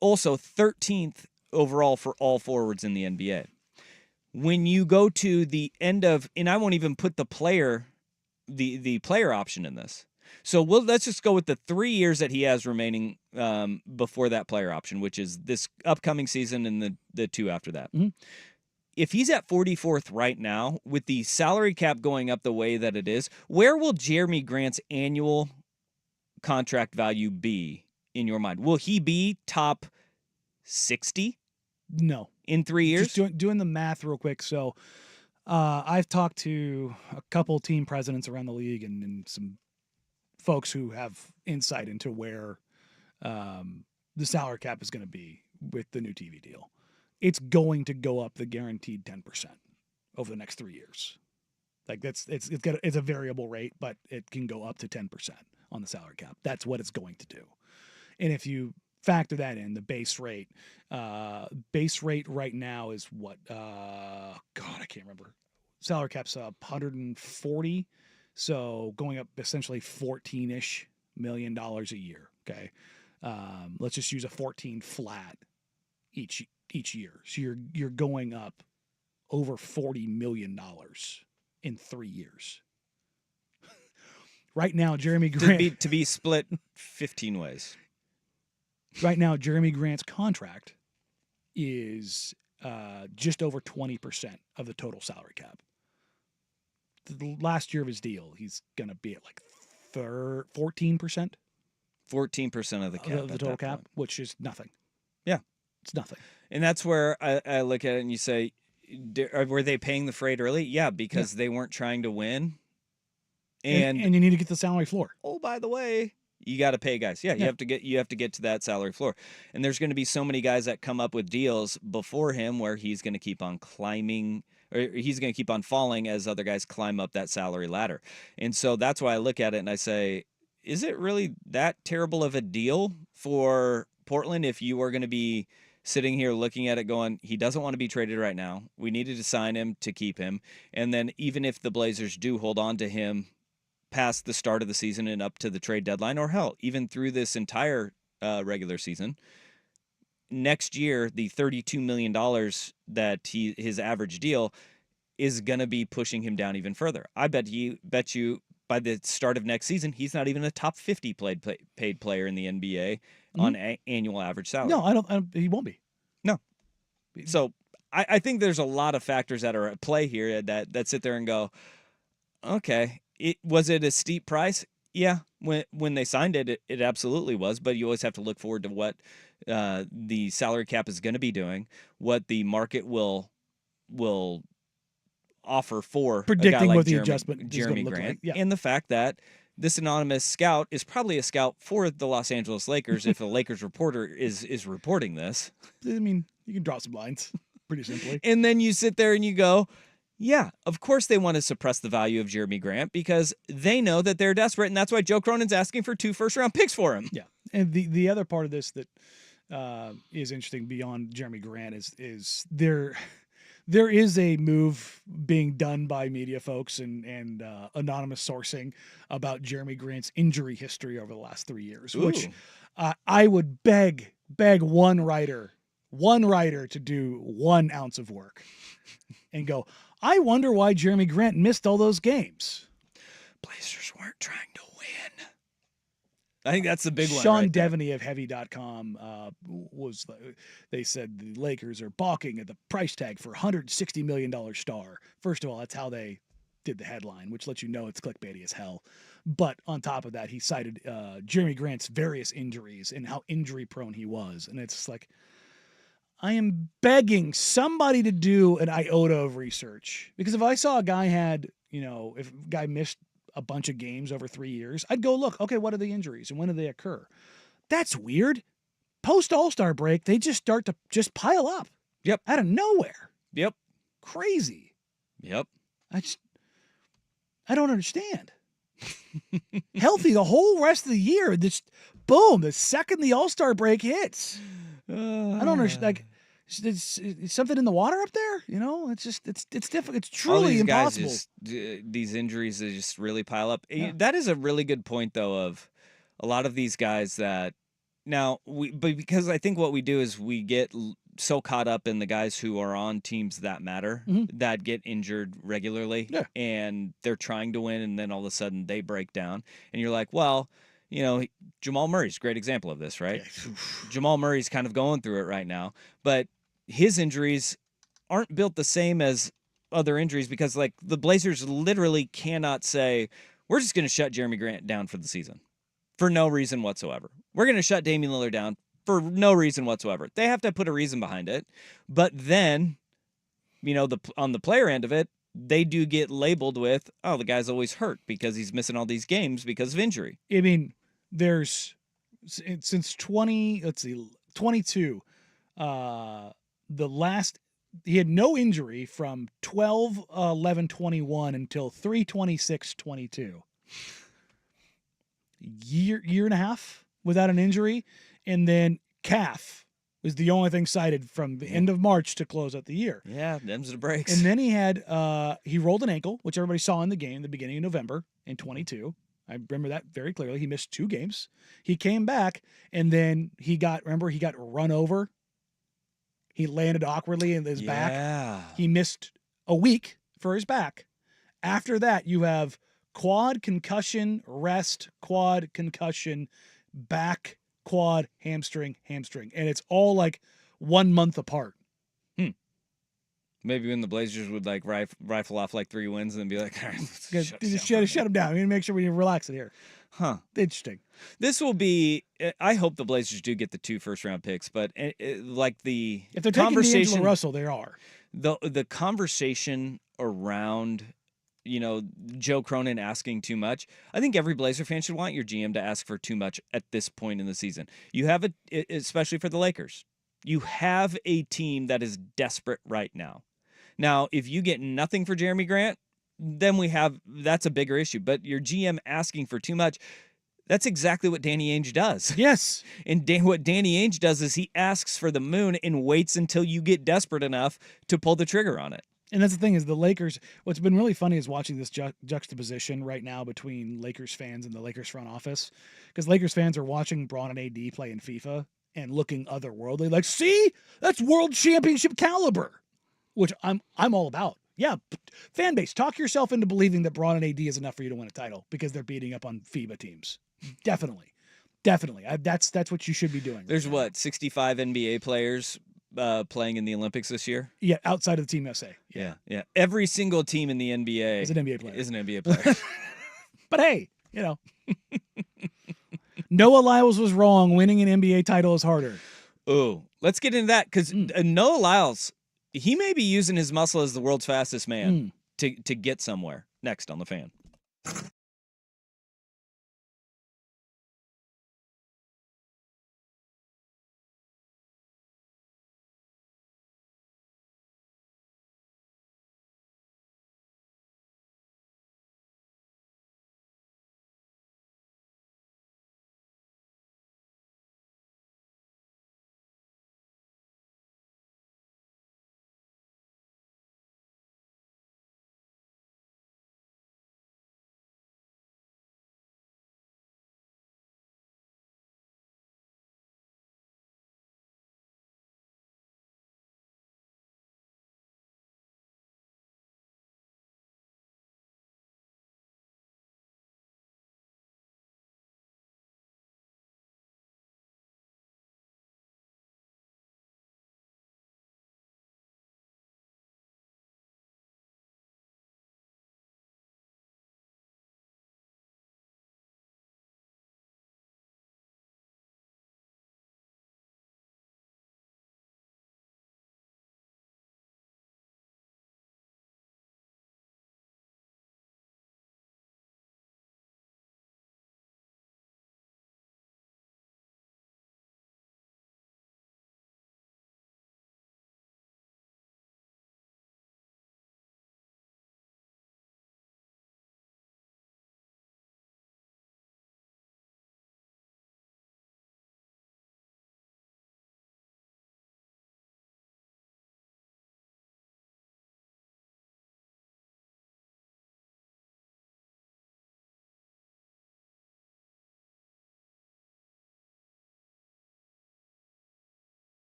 Also 13th overall for all forwards in the NBA. When you go to the end of, and I won't even put the player option in this. So let's just go with the 3 years that he has remaining before that player option, which is this upcoming season and the 2 after that. If he's at 44th right now, with the salary cap going up the way that it is, where will Jeremy Grant's annual contract value be in your mind? Will he be top 60? No. In 3 years? Just doing the math real quick. So I've talked to a couple team presidents around the league and some folks who have insight into where the salary cap is going to be with the new TV deal. It's going to go up the guaranteed 10% over the next 3 years. Like it's a variable rate, but it can go up to 10% on the salary cap. That's what it's going to do. And if you factor that in, the base rate right now is what? God, I can't remember. Salary cap's up 140, so going up essentially $14-ish million a year. Okay, let's just use a 14 flat each year. So you're going up over $40 million in 3 years. Right now, Jeremy Grant to be split 15 ways. Right now, Jeremy Grant's contract is just over 20% of the total salary cap. The last year of his deal, he's going to be at like 14%. 14% of the cap. Of the total cap, which is nothing. Yeah. It's nothing. And that's where I look at it and you say, were they paying the freight early? Yeah, because they weren't trying to win. And you need to get the salary floor. Oh, by the way, you got to pay guys. Yeah, you have to get to that salary floor. And there's going to be so many guys that come up with deals before him where he's going to keep on climbing, or he's going to keep on falling as other guys climb up that salary ladder. And so that's why I look at it and I say, is it really that terrible of a deal for Portland if you are going to be sitting here looking at it going, he doesn't want to be traded right now. We needed to sign him to keep him. And then even if the Blazers do hold on to him past the start of the season and up to the trade deadline, or hell, even through this entire regular season, next year, the $32 million that his average deal is going to be pushing him down even further. I bet you by the start of next season, he's not even a top 50 paid player in the NBA on annual average salary. No, I don't. He won't be. No. So I think there's a lot of factors that are at play here that sit there and go, okay, was it a steep price? Yeah, when they signed it, it absolutely was. But you always have to look forward to what the salary cap is going to be doing, what the market will offer for predicting a guy like what the adjustment Jeremy is look Grant, like. Yeah. and the fact that this anonymous scout is probably a scout for the Los Angeles Lakers if a Lakers reporter is reporting this. I mean, you can draw some lines pretty simply. And then you sit there and you go, yeah, of course they want to suppress the value of Jeremy Grant because they know that they're desperate, and that's why Joe Cronin's asking for 2 first-round picks for him. Yeah, and the other part of this that is interesting beyond Jeremy Grant is there is a move being done by media folks and anonymous sourcing about Jeremy Grant's injury history over the last 3 years, which I would beg one writer to do 1 ounce of work and go, I wonder why Jeremy Grant missed all those games. Blazers weren't trying to win. I think that's the big one. Sean right there. Devaney of Heavy.com they said the Lakers are balking at the price tag for $160 million star. First of all, that's how they did the headline, which lets you know it's clickbaity as hell. But on top of that, he cited Jeremy Grant's various injuries and how injury prone he was. And it's just like, I am begging somebody to do an iota of research, because if I saw a guy if a guy missed a bunch of games over 3 years, I'd go look, okay, what are the injuries and when do they occur? That's weird. Post All-Star break, they just start to just pile up. Yep. Out of nowhere. Yep. Crazy. Yep. I don't understand. Healthy the whole rest of the year. Just boom, the second the All-Star break hits. I don't understand. Like, is something in the water up there? It's just it's difficult. It's truly impossible. These injuries they just really pile up. Yeah. That is a really good point, though, of a lot of these guys that now but because I think what we do is we get so caught up in the guys who are on teams that matter that get injured regularly, and they're trying to win, and then all of a sudden they break down, and you're like, well. Jamal Murray's a great example of this, right? Yeah. Jamal Murray's kind of going through it right now, but his injuries aren't built the same as other injuries because, like, the Blazers literally cannot say, we're just going to shut Jeremy Grant down for the season for no reason whatsoever. We're going to shut Damian Lillard down for no reason whatsoever. They have to put a reason behind it, but then, on the player end of it, they do get labeled with, oh, the guy's always hurt because he's missing all these games because of injury. I mean, there's since 22, the last he had no injury from 12/11/21 until 3/26/22. Year and a half without an injury, and then calf was the only thing cited from the end of March to close out the year. Yeah, them's the breaks. And then he had he rolled an ankle, which everybody saw in the game the beginning of November in 22. I remember that very clearly. He missed 2 games. He came back, and then he got run over. He landed awkwardly in his back. He missed a week for his back. After that, you have quad concussion, rest, quad concussion, back, quad, hamstring, hamstring. And it's all like 1 month apart. Maybe when the Blazers would like rifle off like 3 wins and then be like, all right, let's shut him down. We need to make sure we relax it here. Huh. Interesting. This will be, I hope the Blazers do get the 2 first-round picks, but like the if they're conversation, taking D'Angelo Russell, they are. The conversation around, Joe Cronin asking too much. I think every Blazer fan should want your GM to ask for too much at this point in the season. You have especially for the Lakers, you have a team that is desperate right now. Now, if you get nothing for Jeremy Grant, then that's a bigger issue. But your GM asking for too much, That's exactly what Danny Ainge does. Yes. And what Danny Ainge does is he asks for the moon and waits until you get desperate enough to pull the trigger on it. And that's the thing is the Lakers, what's been really funny is watching this juxtaposition right now between Lakers fans and the Lakers front office. Because Lakers fans are watching Braun and AD play in FIFA and looking otherworldly. Like, see? That's world championship caliber. Which I'm all about. Yeah, fan base, talk yourself into believing that Braun and AD is enough for you to win a title because they're beating up on FIBA teams. Definitely. That's what you should be doing. There's what, 65 NBA players playing in the Olympics this year? Yeah, outside of the Team USA. Yeah. Every single team in the NBA is an NBA player. But hey, Noah Lyles was wrong. Winning an NBA title is harder. Oh, let's get into that because Noah Lyles, he may be using his muscle as the world's fastest man to get somewhere. Next on The Fan.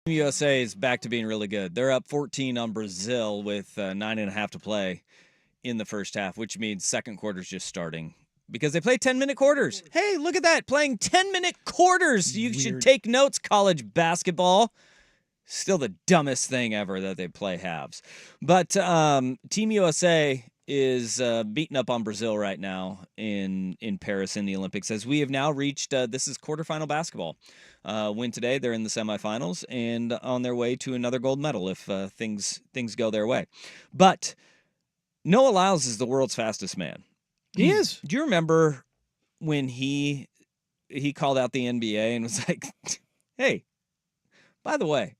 USA is back to being really good. They're up 14 on Brazil with 9.5 to play in the first half, which means second quarter's just starting. because they play 10-minute quarters. Hey, look at that, playing 10-minute quarters. You should Weird. take notes, college basketball. Still the dumbest thing ever that they play halves. But Team USA is beating up on Brazil right now in Paris in the Olympics, as we have now reached, this is quarterfinal basketball. Win today, they're in the semifinals and on their way to another gold medal if things go their way. But Noah Lyles is the world's fastest man. He is. Do you remember when he called out the NBA and was like, hey, by the way,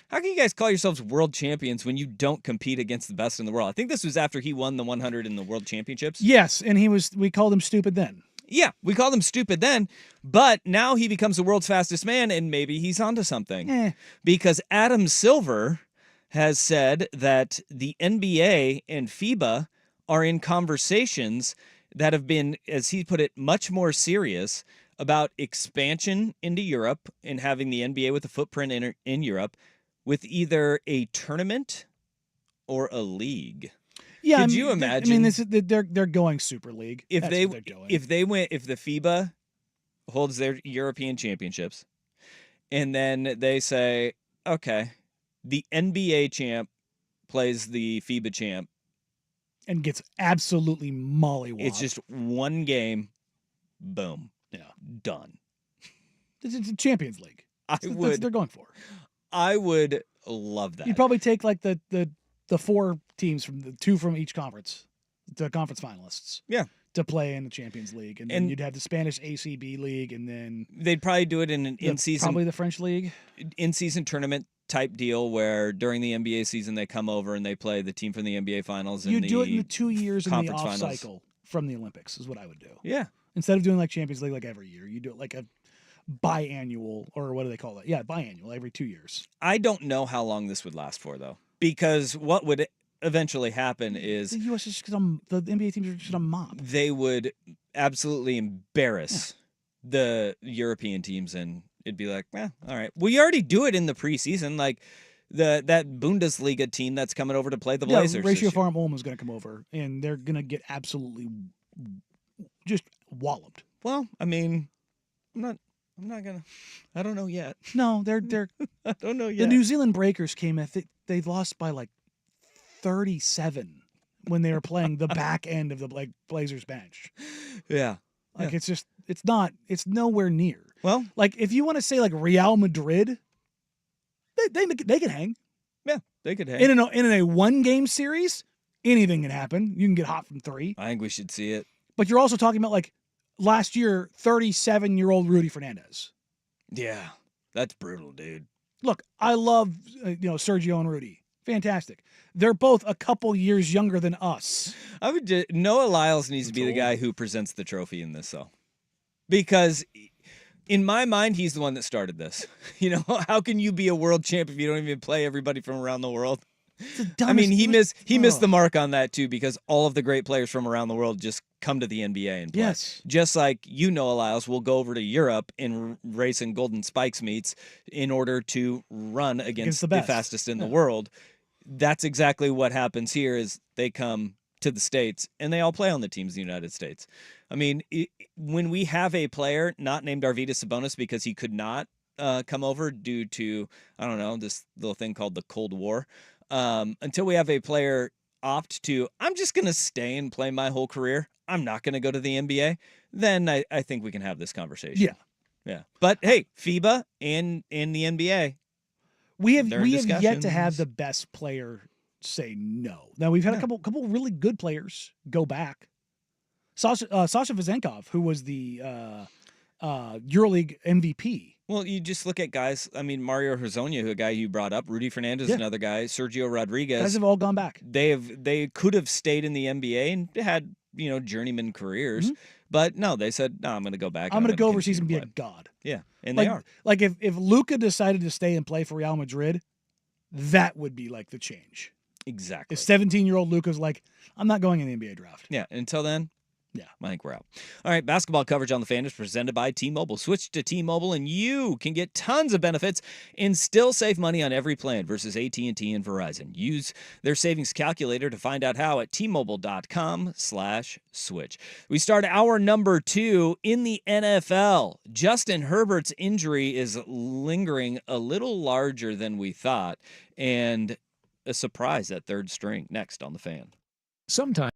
how can you guys call yourselves world champions when you don't compete against the best in the world? I think this was after he won the 100 in the world championships. Yes, and we called him stupid then. Yeah, we called him stupid then, but now he becomes the world's fastest man, and maybe he's onto something. Because Adam Silver has said that the NBA and FIBA are in conversations that have been, as he put it, much more serious about expansion into Europe and having the NBA with a footprint in Europe, with either a tournament or a league. Yeah, Could you imagine? I mean, they're going Super League. If That's they what they're doing. if the FIBA holds their European championships, and then they say, okay, the NBA champ plays the FIBA champ, and gets absolutely mollywopped. it's just one game, boom, done. It's a Champions League. That's what they're going for. I would love that. You'd probably take like the 4 teams from the 2 from each conference, the conference finalists. Yeah. To play in the Champions League, and then you'd have the Spanish ACB League, and then they'd probably do it in an in-season, probably the French League, in-season tournament type deal where during the NBA season they come over and they play the team from the NBA finals. You do it in the 2 years in the conference off finals. cycle from the Olympics is what I would do. Yeah. Instead of doing like Champions League like every year, you do it like a biannual, or what do they call it? Yeah, biannual, every 2 years. I don't know how long this would last for, though, because what would eventually happen is The U.S. is just gonna, the NBA teams are just gonna mop. they would absolutely embarrass the European teams, and it'd be like, all right. We already do it in the preseason, like that Bundesliga team that's coming over to play the Blazers. Ratio Farm Ulm is gonna come over, and they're gonna get absolutely just walloped. Well, I mean, I'm not gonna. I don't know yet. No, they're I don't know the yet. New Zealand Breakers came in. They lost by like 37 when they were playing the back end of the Blazers bench. Yeah. Like it's nowhere near. Well, Like if you want to say like Real Madrid, they can hang. yeah, they could hang. In a 1-game series, anything can happen. You can get hot from 3. I think we should see it. But you're also talking about like last year, 37-year-old Rudy Fernandez. Yeah, that's brutal, dude. Look, I love Sergio and Rudy. Fantastic. They're both a couple years younger than us. Noah Lyles needs to be the old. guy who presents the trophy in this, though, because in my mind, he's the one that started this. How can you be a world champ if you don't even play everybody from around the world? I mean, he missed the mark on that too, because all of the great players from around the world just come to the NBA and play. Yes. Just like Noah Lyles will go over to Europe and race in Golden Spikes meets in order to run against the fastest in the world. That's exactly what happens here. Is they come to the States and they all play on the teams in the United States. I mean, when we have a player not named Arvydas Sabonis because he could not come over due to, I don't know, this little thing called the Cold War. Until we have a player opt to, I'm just going to stay and play my whole career, I'm not going to go to the NBA, then I think we can have this conversation. Yeah. Yeah. But hey, FIBA and the NBA, we have they're in yet to have discussions. the best player say no. Now we've had a couple really good players go back. Sasha Vezenkov, who was the EuroLeague MVP. Well, you just look at guys. I mean, Mario Hezonja, a guy you brought up, Rudy Fernandez, another guy, Sergio Rodriguez. Guys have all gone back. They could have stayed in the NBA and had journeyman careers, but no, they said, no, I'm going to go back. I'm going to go continue overseas and to be play. a god. Yeah, and Like, they are. Like if Luka decided to stay and play for Real Madrid, that would be like the change. Exactly. If 17-year-old Luka's like, I'm not going in the NBA draft. Yeah, until then, Yeah. I think we're out. All right, basketball coverage on the Fan is presented by T-Mobile. Switch to T-Mobile and you can get tons of benefits and still save money on every plan versus AT&T and Verizon. Use their savings calculator to find out how at T-Mobile.com/switch. We start hour number 2 in the NFL. Justin Herbert's injury is lingering a little larger than we thought, and a surprise at third string. Next on the Fan. Sometimes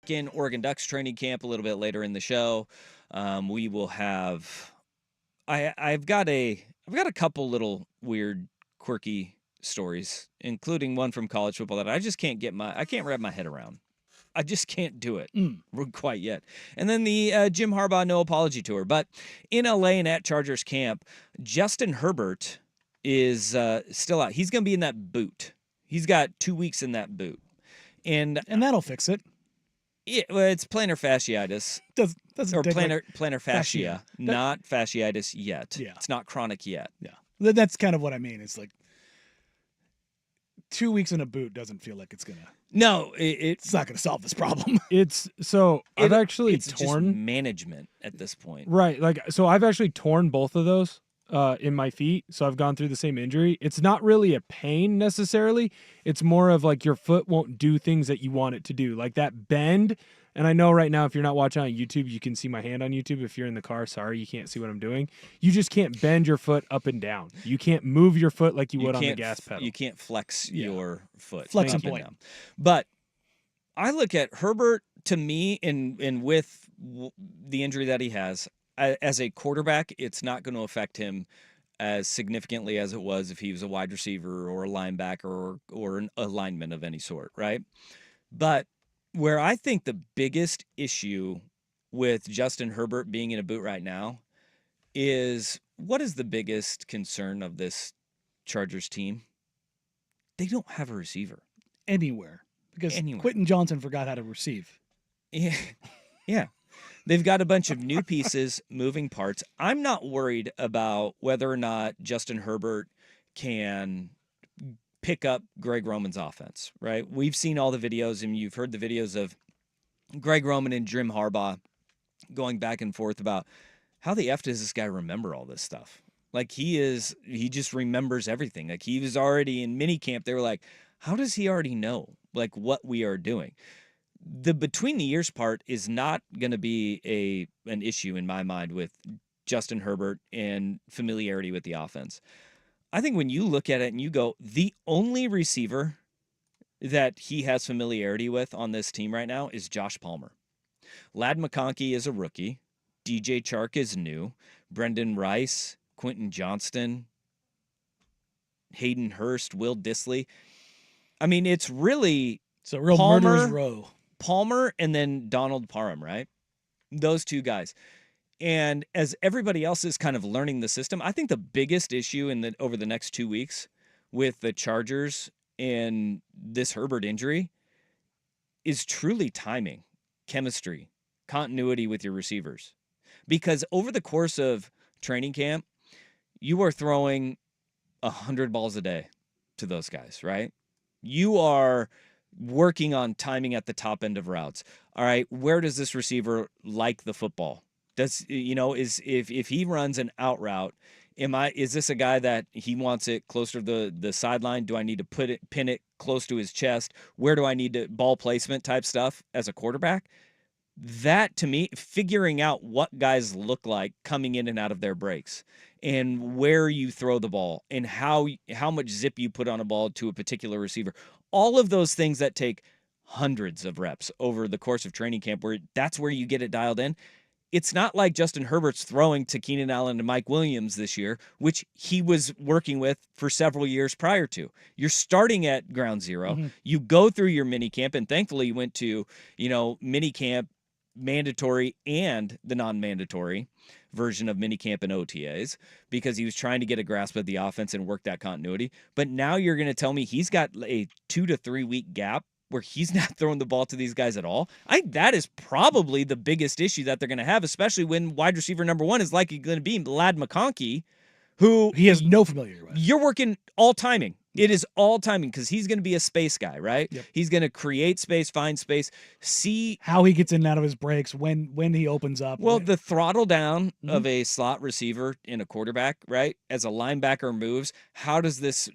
In Oregon Ducks training camp a little bit later in the show. We will have I've got a couple little weird, quirky stories, including one from college football that I just can't wrap my head around. I just can't do it quite yet. And then the Jim Harbaugh no apology tour. But in LA and at Chargers camp, Justin Herbert is still out. He's going to be in that boot. He's got 2 weeks in that boot. And that'll fix it. Yeah, well, it's plantar fasciitis. Doesn't or take, plantar fascia, not fasciitis yet. Yeah. It's not chronic yet. Yeah. That's kind of what I mean. It's like 2 weeks in a boot doesn't feel like it's going to. No, it's not going to solve this problem. I've actually it's torn just management at this point. Right. So I've actually torn both of those in my feet. So I've gone through the same injury. It's not really a pain necessarily. It's more of like your foot won't do things that you want it to do. Like that bend. And I know right now, if you're not watching on YouTube, you can see my hand on YouTube. If you're in the car, sorry, you can't see what I'm doing. You just can't bend your foot up and down. You can't move your foot like you would on the gas pedal. You can't flex your foot. Flex up and down. But I look at Herbert, to me, and with the injury that he has, as a quarterback, it's not going to affect him as significantly as it was if he was a wide receiver or a linebacker or a lineman of any sort, right? But where I think the biggest issue with Justin Herbert being in a boot right now is, what is the biggest concern of this Chargers team? They don't have a receiver. Anywhere. Because Quentin Johnson forgot how to receive. Yeah. They've got a bunch of new pieces, moving parts. I'm not worried about whether or not Justin Herbert can pick up Greg Roman's offense, right? We've seen all the videos, and you've heard the videos of Greg Roman and Jim Harbaugh going back and forth about how the F does this guy remember all this stuff? Like he just remembers everything. Like he was already in minicamp. They were like, how does he already know like what we are doing? The between the years part is not going to be an issue in my mind with Justin Herbert and familiarity with the offense. I think when you look at it and you go, the only receiver that he has familiarity with on this team right now is Josh Palmer. Ladd McConkey is a rookie. DJ Chark is new. Brendan Rice, Quentin Johnston, Hayden Hurst, Will Dissly. I mean, it's really a real murderer's row. Palmer and then Donald Parham, right? Those two guys. And as everybody else is kind of learning the system, I think the biggest issue over the next 2 weeks with the Chargers and this Herbert injury is truly timing, chemistry, continuity with your receivers. Because over the course of training camp, you are throwing 100 balls a day to those guys, right? You are working on timing at the top end of routes. All right, where does this receiver like the football? Does if he runs an out route, is this a guy that he wants it closer to the sideline? Do I need to pin it close to his chest? Where do I need to ball placement type stuff as a quarterback? That to me, figuring out what guys look like coming in and out of their breaks and where you throw the ball and how much zip you put on a ball to a particular receiver. All of those things that take hundreds of reps over the course of training camp, where that's where you get it dialed in. It's not like Justin Herbert's throwing to Keenan Allen and Mike Williams this year, which he was working with for several years prior to. You're starting at ground zero. Mm-hmm. You go through your mini camp, and thankfully you went to, mini camp, mandatory and the non-mandatory version of minicamp and OTAs, because he was trying to get a grasp of the offense and work that continuity. But now you're going to tell me he's got a 2 to 3 week gap where he's not throwing the ball to these guys at all? I think that is probably the biggest issue that they're going to have, especially when wide receiver number 1 is likely going to be Ladd McConkey, who he has no familiarity with. You're working all timing. It is all timing because he's going to be a space guy, right? Yep. He's going to create space, find space, see how he gets in and out of his breaks, when he opens up. Well, the throttle down of a slot receiver in a quarterback, right? As a linebacker moves, how does this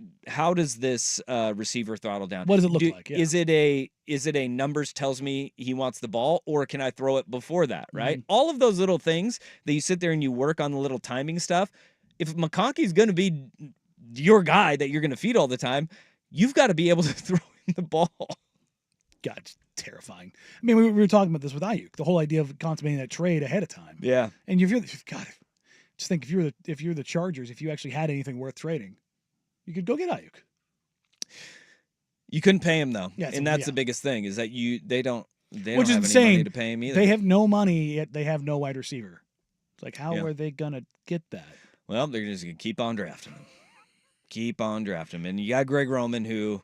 receiver throttle down? What does it look like? Yeah. Is it a numbers tells me he wants the ball, or can I throw it before that, right? Mm-hmm. All of those little things that you sit there and you work on the little timing stuff. If McConkey's going to be your guy that you're going to feed all the time, you've got to be able to throw in the ball. God, it's terrifying. I mean, we were talking about this with Ayuk, the whole idea of consummating that trade ahead of time. Yeah. And you've got Just think if you're the Chargers, if you actually had anything worth trading, you could go get Ayuk. You couldn't pay him though, Yeah, and that's the biggest thing is that they don't Which is have insane. any money to pay him either. They have no money yet they have no wide receiver. It's like how Yeah. are they gonna get that? Well, they're just gonna keep on drafting him. And you got Greg Roman who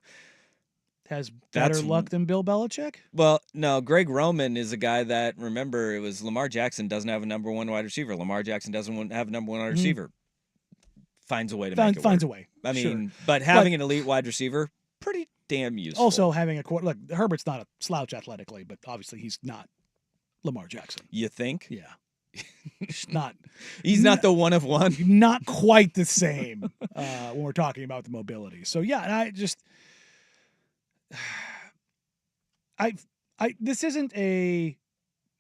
Has better luck than Bill Belichick? Well, no, Greg Roman is a guy that, remember, it was Lamar Jackson doesn't have a number one wide receiver. Lamar Jackson doesn't have a number one wide receiver. Finds a way to make it finds work. a way. I mean, Sure. but having an elite wide receiver, pretty damn useful. Also having look, Herbert's not a slouch athletically, but obviously he's not Lamar Jackson. You think? Yeah. He's not. He's not the one of one. Not quite the same when we're talking about the mobility. So yeah, and I just this isn't a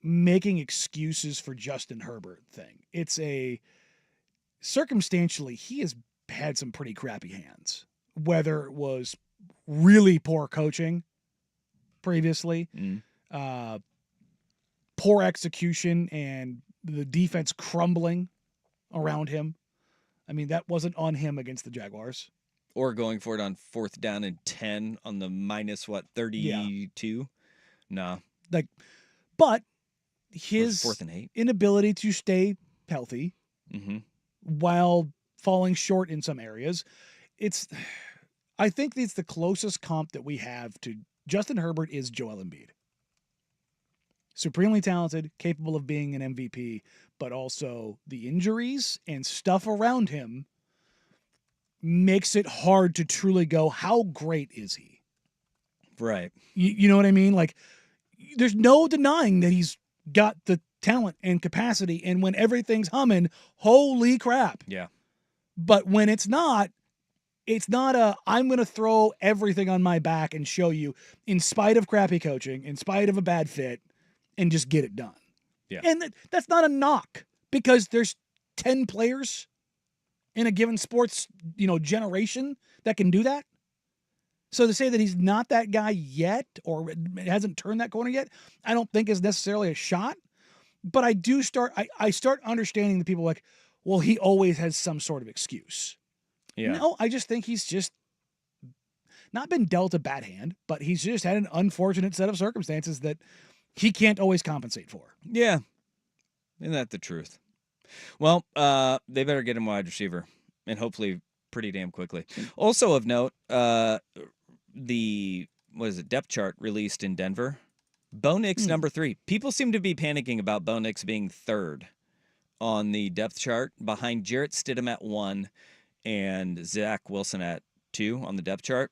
making excuses for Justin Herbert thing. It's a circumstantially he has had some pretty crappy hands. Whether it was really poor coaching previously, poor execution, and the defense crumbling around him. I mean, that wasn't on him against the Jaguars. Or going for it on 4th down and 10 on the minus, 32? Yeah. No. But his 4th and 8? inability to stay healthy while falling short in some areas, I think it's the closest comp that we have to Justin Herbert is Joel Embiid. Supremely talented, capable of being an MVP, but also the injuries and stuff around him makes it hard to truly go, how great is he? Right. You know what I mean? Like, there's no denying that he's got the talent and capacity, and when everything's humming, holy crap. Yeah. But when it's not I'm going to throw everything on my back and show you, in spite of crappy coaching, in spite of a bad fit, and just get it done. Yeah. And that's not a knock, because there's 10 players in a given sports, generation that can do that. So to say that he's not that guy yet, or hasn't turned that corner yet, I don't think is necessarily a shot. But I do I start understanding the people like, well, he always has some sort of excuse. Yeah. No, I just think he's just not been dealt a bad hand, but he's just had an unfortunate set of circumstances that he can't always compensate for. Yeah. Isn't that the truth? Well, they better get him wide receiver, and hopefully pretty damn quickly. Also of note, the depth chart released in Denver. Bo Nix number 3. People seem to be panicking about Bo Nix being 3rd on the depth chart, behind Jarrett Stidham at 1 and Zach Wilson at 2 on the depth chart.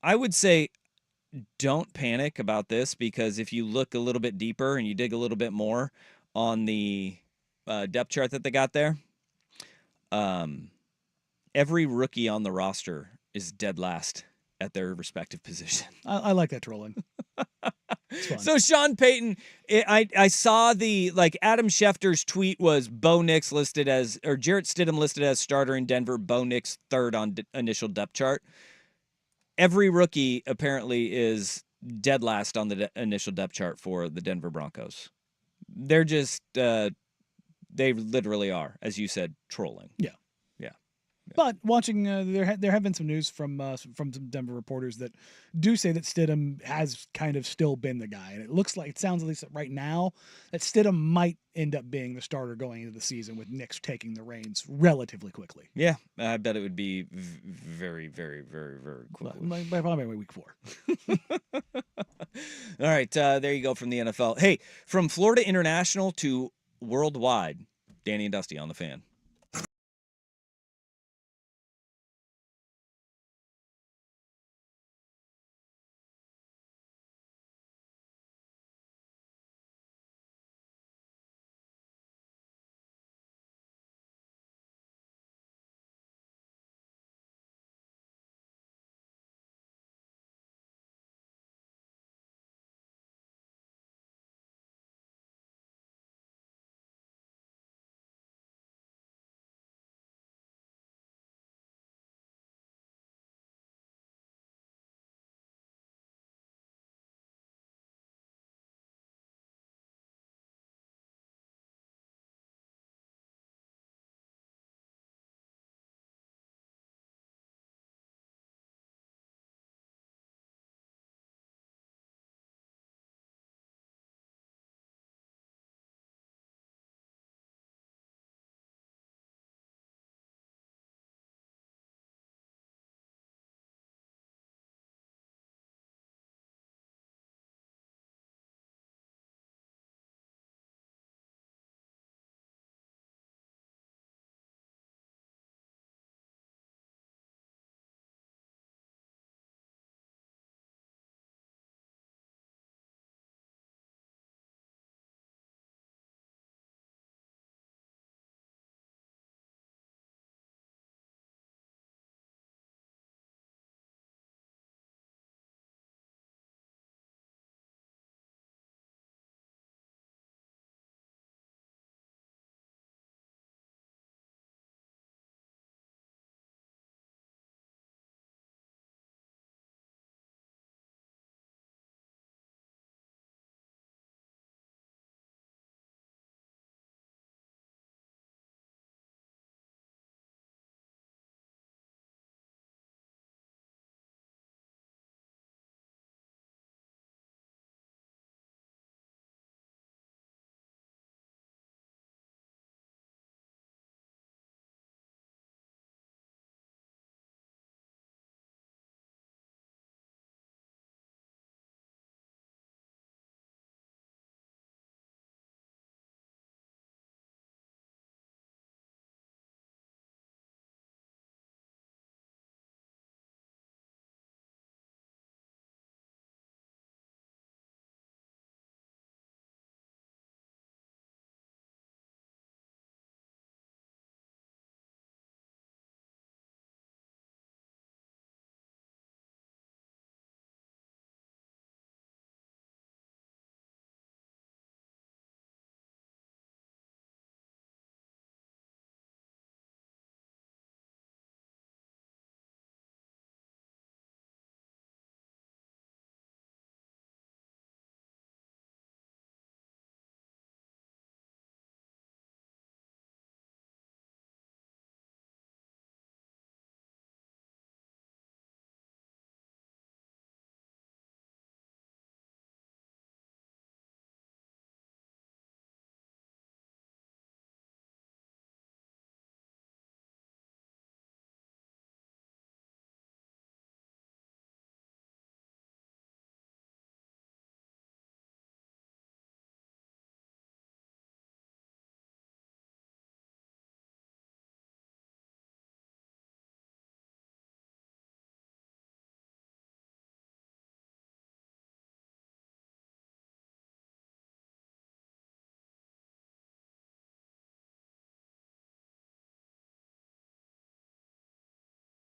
I would say don't panic about this, because if you look a little bit deeper and you dig a little bit more on the depth chart that they got there, every rookie on the roster is dead last at their respective position. I like that trolling. So Sean Payton, I saw Adam Schefter's tweet was Bo Nix listed as, or Jarrett Stidham listed as starter in Denver, Bo Nix 3rd on initial depth chart. Every rookie apparently is dead last on the initial depth chart for the Denver Broncos. They're just, they literally are, as you said, trolling. Yeah. But watching, there have been some news from some Denver reporters that do say that Stidham has kind of still been the guy, and it sounds at least right now that Stidham might end up being the starter going into the season, with Nix taking the reins relatively quickly. Yeah, I bet it would be very, very, very, very quickly. By week 4. All right, there you go from the NFL. Hey, from Florida International to worldwide, Danny and Dusty on the Fan.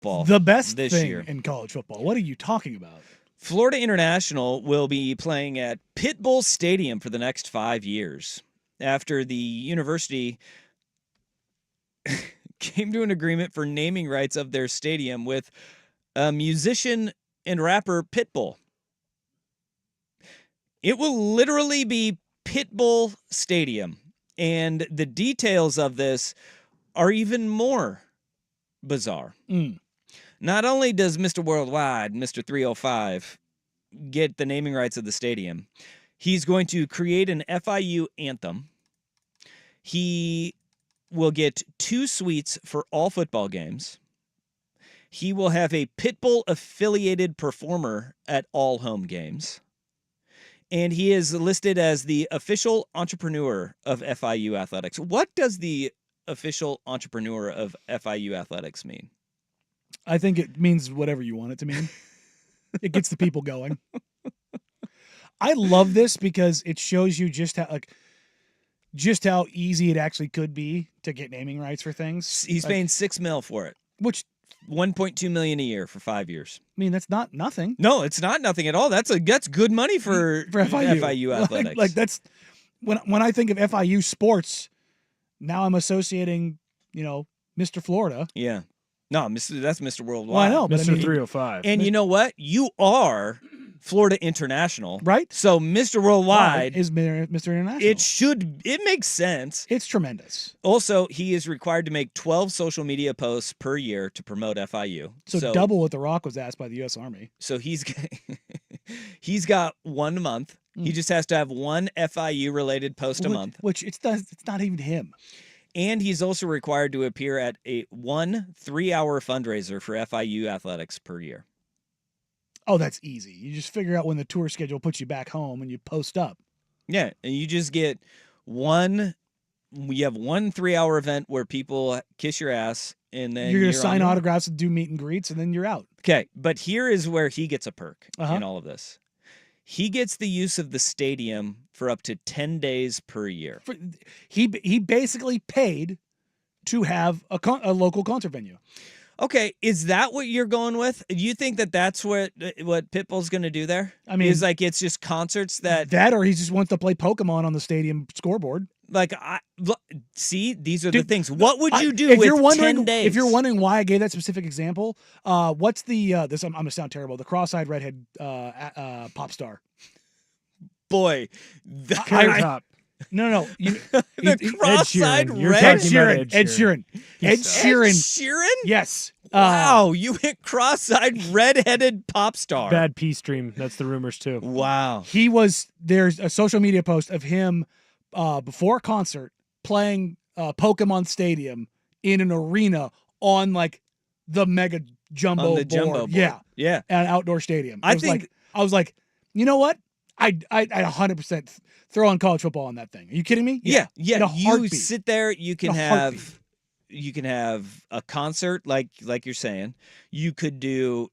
football. The best this thing year. in college football. What are you talking about? Florida International will be playing at Pit Bull Stadium for the next 5 years after the university came to an agreement for naming rights of their stadium with musician and rapper Pitbull. It will literally be Pitbull Stadium, and the details of this are even more bizarre. Not only does Mr. Worldwide, Mr. 305, get the naming rights of the stadium, he's going to create an FIU anthem. He will get 2 suites for all football games. He will have a Pitbull affiliated performer at all home games. And he is listed as the official entrepreneur of FIU Athletics. What does the official entrepreneur of FIU Athletics mean? I think it means whatever you want it to mean. It gets the people going. I love this because it shows you just how easy it actually could be to get naming rights for things. He's paying $6 million for it, which $1.2 million a year for 5 years. I mean, that's not nothing. No, it's not nothing at all. That's good money for FIU Athletics. Like that's when I think of FIU sports, now I'm associating, Mr. Florida. Yeah. No, that's Mr. Worldwide. Well, I know, but Mr. 305. And you know what? You are Florida International, right? So Mr. Worldwide is Mr. International. It makes sense. It's tremendous. Also, he is required to make 12 social media posts per year to promote FIU. So double what The Rock was asked by the U.S. Army. So he's got 1 month. He just has to have one FIU related post a month. Which it's not even him. And he's also required to appear at a 1 3-hour fundraiser for FIU Athletics per year. Oh, that's easy. You just figure out when the tour schedule puts you back home and you post up. Yeah, and you just get we have 1 3-hour event where people kiss your ass, and then you're going to sign autographs and do meet and greets, and then you're out. Okay, but here is where he gets a perk in all of this. He gets the use of the stadium for up to 10 days per year. He basically paid to have a local concert venue. Okay, is that what you're going with? Do you think that's what Pitbull's going to do there? I mean, it's just concerts that or he just wants to play Pokemon on the stadium scoreboard. See, these are the things. What would you do if with you're wondering, 10 days? If you're wondering why I gave that specific example, what's the this? I'm gonna sound terrible. The cross-eyed redhead pop star. Boy, Carrot Top. No. The cross-eyed Ed Sheeran. Ed Sheeran. Yes. Wow, you hit cross-eyed redheaded pop star. Bad Peace Dream. That's the rumors too. Wow. There's a social media post of him before a concert playing Pokemon Stadium in an arena on like the mega jumbo board. Yeah. At an outdoor stadium. I was like, you know what? I'd 100% throw on college football on that thing. Are you kidding me? Yeah. You sit there. You can have a concert like you're saying. You could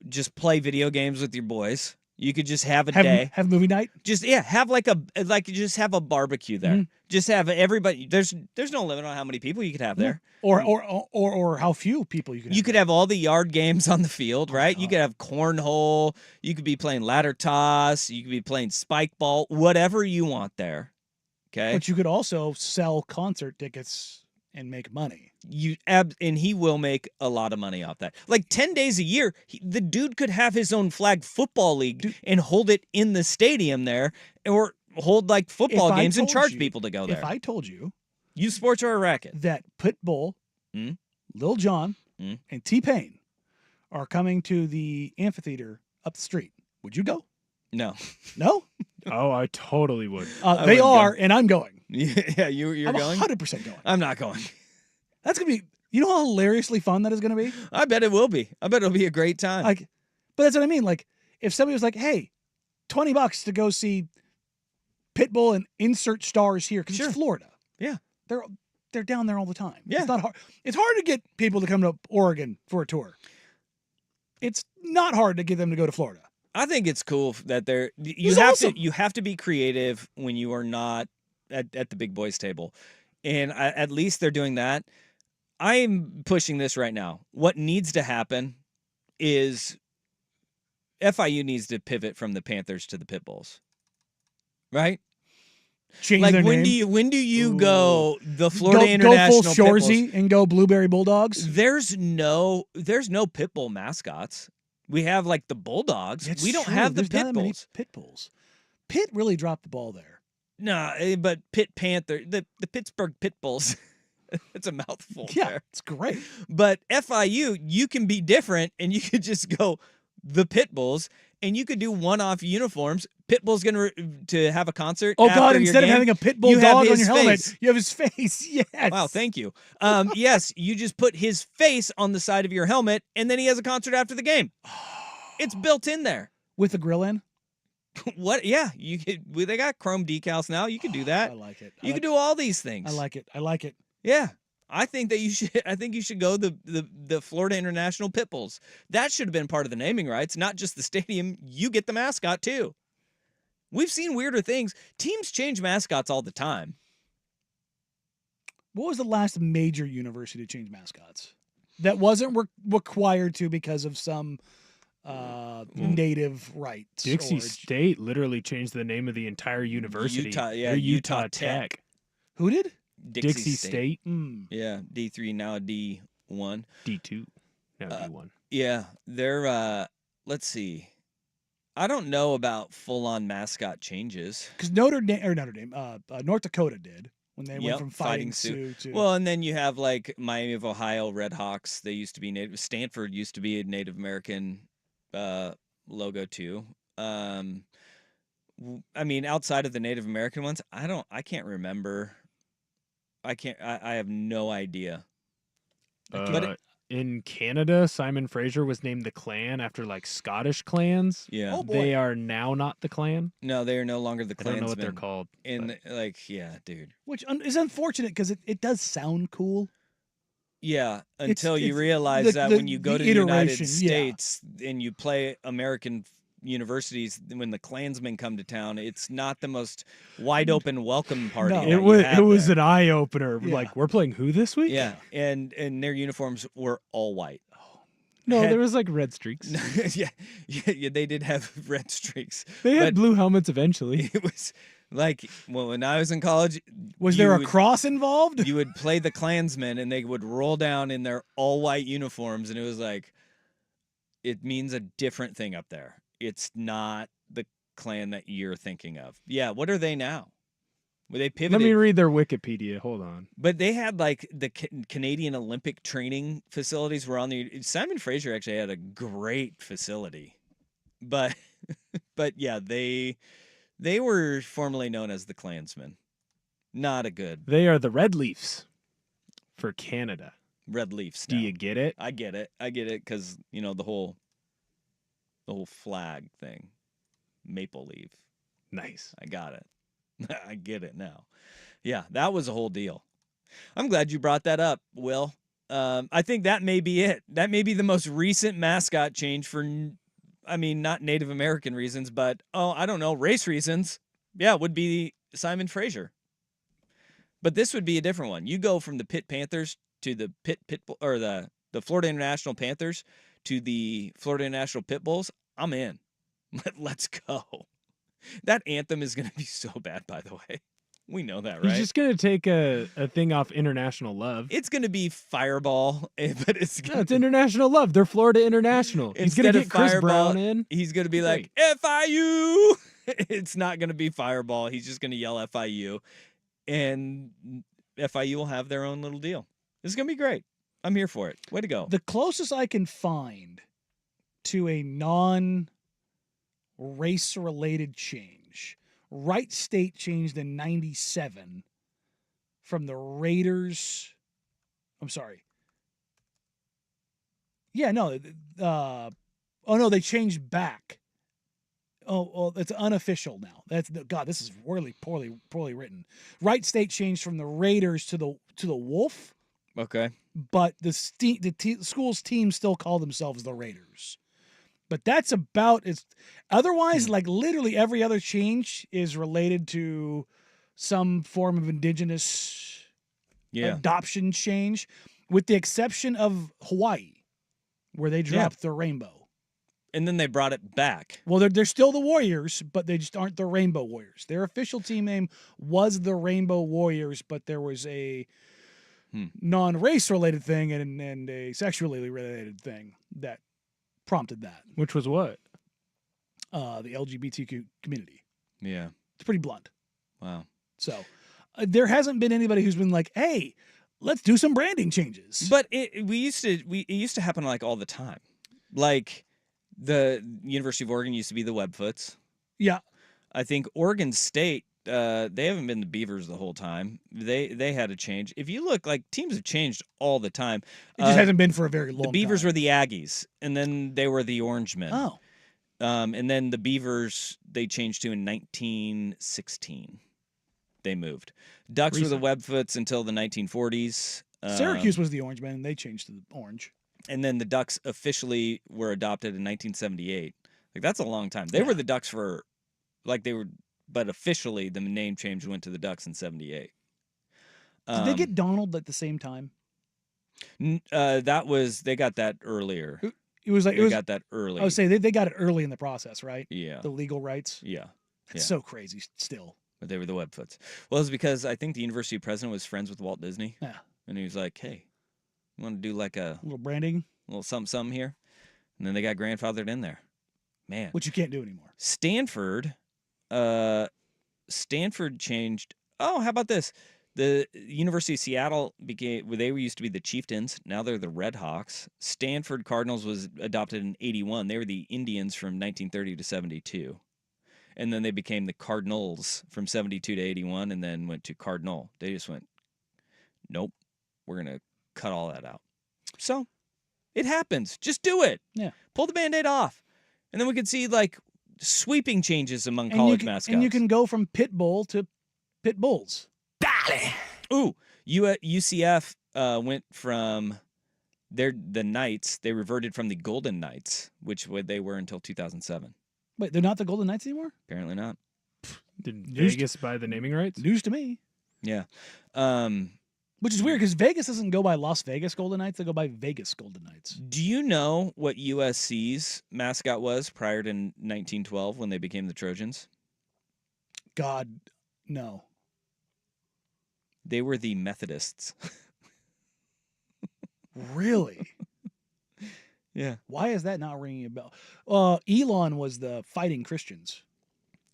just play video games with your boys. You could just have a day. Have movie night. Just have just have a barbecue there. Mm-hmm. Just have everybody. There's no limit on how many people you could have there, or how few people you could. You could have all the yard games on the field, right? You could have cornhole. You could be playing ladder toss. You could be playing spike ball. Whatever you want there. Okay. But you could also sell concert tickets and make money. And he will make a lot of money off that. Like 10 days a year, the dude could have his own flag football league and hold it in the stadium there, or hold like football games and charge people to go there. If I told you, Youth Sports are a racket, that Pitbull, Lil Jon, and T-Pain are coming to the amphitheater up the street, would you go? No. No? Oh, I totally would. They are, and I'm going. Yeah, you're going? 100% going. I'm not going. That's going to be, you know how hilariously fun that is going to be? I bet it will be. I bet it'll be a great time. But that's what I mean. Like, if somebody was like, hey, $20 to go see Pitbull and insert stars here, because it's Florida. Yeah. They're down there all the time. Yeah. It's not hard. It's hard to get people to come to Oregon for a tour. It's not hard to get them to go to Florida. I think it's cool that you have to be creative when you are not at the big boys table. And at least they're doing that. I'm pushing this right now. What needs to happen is FIU needs to pivot from the Panthers to the Pit Bulls, right? Change Like their when name. do you go the Florida International go full Pit Bulls? Shoresy and go Blueberry Bulldogs? There's no Pit Bull mascots. We have like the Bulldogs. It's we don't true. have the There's not Pit that many Bulls. Pit Bulls. Pitt really dropped the ball there. No, but Pitt Panther, the Pittsburgh Pit Bulls. It's a mouthful there. It's great. But FIU, you can be different and you could just go the Pit Bulls and you could do one-off uniforms. Pit Bull's going to have a concert. Oh, after God, your instead of game, having a Pit Bull you have dog on his your helmet, face. you have his face. Yes. Wow, thank you. Yes, you just put his face on the side of your helmet and then he has a concert after the game. It's built in there. With the grill in? What? Yeah, they got chrome decals now. You can do that. I like it. You can do all these things. I like it. I like it. Yeah. I think that you should. I think you should go the Florida International Pit Bulls. That should have been part of the naming rights, not just the stadium. You get the mascot too. We've seen weirder things. Teams change mascots all the time. What was the last major university to change mascots? That wasn't required to because of some native rights. Dixie State literally changed the name of the entire university. They're Utah Tech. Who did? Dixie State. Yeah, D3 now D1. D2 now D1. Yeah, they're let's see. I don't know about full-on mascot changes. Because North Dakota did when they went from Fighting Sioux to. Well, and then you have like Miami of Ohio Redhawks. They used to be native. Stanford used to be a Native American logo too. I mean, outside of the Native American ones, I can't remember. I have no idea. But in Canada, Simon Fraser was named the Clan after like Scottish clans. Yeah. Oh, boy. They are now not the Clan. No, they are no longer the I Klansmen. don't know what they're called. And yeah, dude. Which is unfortunate because it does sound cool. Yeah, until you it's realize that when you go to the United iteration, States and you play American universities, when the Klansmen come to town, it's not the most wide open welcome party. No. that It you was have an eye opener. Yeah. Like, we're playing who this week? there. Yeah, and their uniforms were all white. No, Had- there was like red streaks. yeah, they did have red streaks. They had but blue helmets eventually. It was like, well, when I was in college, Was you there a would- cross involved? You would play the Klansmen, and they would roll down in their all white uniforms, and it was like, it means a different thing up there. It's not the clan that you're thinking of. Yeah, what are they now? Well, they pivoted. Let me read their Wikipedia. Hold on. But they had like the Canadian Olympic training facilities were on the. Simon Fraser actually had a great facility, but yeah, they were formerly known as the Klansmen. Not a good They are the Red Leafs for Canada. Red Leafs. Do now. you get it? I get it because the whole flag thing, maple leaf. Nice. I got it. I get it now. Yeah, that was a whole deal. I'm glad you brought that up, Will. I think that may be it. That may be the most recent mascot change for, not Native American reasons, but, I don't know, race reasons. Yeah, would be Simon Fraser. But this would be a different one. You go from the Pitt Panthers to the the Florida International Panthers to the Florida International Pit Bulls. I'm in. Let's go. That anthem is going to be so bad, by the way. We know that, right? He's just going to take a thing off International Love. It's going to be Fireball, but it's No, it's International Love. They're Florida International. He's going Instead to of get Chris Fireball, Brown in. He's going to be like, FIU! It's not going to be Fireball. He's just going to yell FIU. And FIU will have their own little deal. This is going to be great. I'm here for it. Way to go. The closest I can find to a non-race related change, Wright State changed in 97 from the Raiders. I'm sorry. Yeah, no. No, they changed back. Oh, it's unofficial now. God, this is really poorly written. Wright State changed from the Raiders to the Wolf. Okay. But the school's team still call themselves the Raiders. But that's about it. Otherwise, like literally every other change is related to some form of indigenous adoption change, with the exception of Hawaii, where they dropped the rainbow. And then they brought it back. Well, they're still the Warriors, but they just aren't the Rainbow Warriors. Their official team name was the Rainbow Warriors, but there was a non-race related thing and a sexually related thing that prompted that. Which was what? The LGBTQ community. Yeah. It's pretty blunt. Wow. So there hasn't been anybody who's been like, hey, let's do some branding changes. But it used to happen like all the time. Like the University of Oregon used to be the Webfoots. Yeah. I think Oregon State, they haven't been the Beavers the whole time. They had a change. If you look, like, teams have changed all the time. It just hasn't been for a very long time. The Beavers were the Aggies, and then they were the Orangemen. Oh. And then the Beavers, they changed to in 1916. They moved. Ducks were the Webfoots until the 1940s. Syracuse was the Orangemen, and they changed to the Orange. And then the Ducks officially were adopted in 1978. Like, that's a long time. They were the Ducks for, like, they were, but officially the name change went to the Ducks in 78. Did they get Donald at the same time? That was, they got that earlier. It was like, they got that early. I would say they got it early in the process, right? Yeah. The legal rights. Yeah. It's so crazy still. But they were the Webfoots. Well, it's because I think the university president was friends with Walt Disney. Yeah. And he was like, hey, you want to do like a little branding? A little something here? And then they got grandfathered in there. Man. Which you can't do anymore. Stanford changed. Oh, how about this? The University of Seattle they used to be the Chieftains. Now they're the Red Hawks. Stanford Cardinals was adopted in 81. They were the Indians from 1930 to 72. And then they became the Cardinals from 72 to 81 and then went to Cardinal. They just went, nope, we're going to cut all that out. So it happens. Just do it. Yeah. Pull the Band-Aid off. And then we could see like sweeping changes among college mascots. And you can go from Pit Bull to Pit Bulls. Dale. Ooh, UCF went from the Knights. They reverted from the Golden Knights, which they were until 2007. Wait, they're not the Golden Knights anymore? Apparently not. Did Vegas buy the naming rights? News to me. Yeah. Which is weird because Vegas doesn't go by Las Vegas Golden Knights. They go by Vegas Golden Knights. Do you know what USC's mascot was prior to 1912 when they became the Trojans? God, no. They were the Methodists. Really? Yeah. Why is that not ringing a bell? Elon was the Fighting Christians.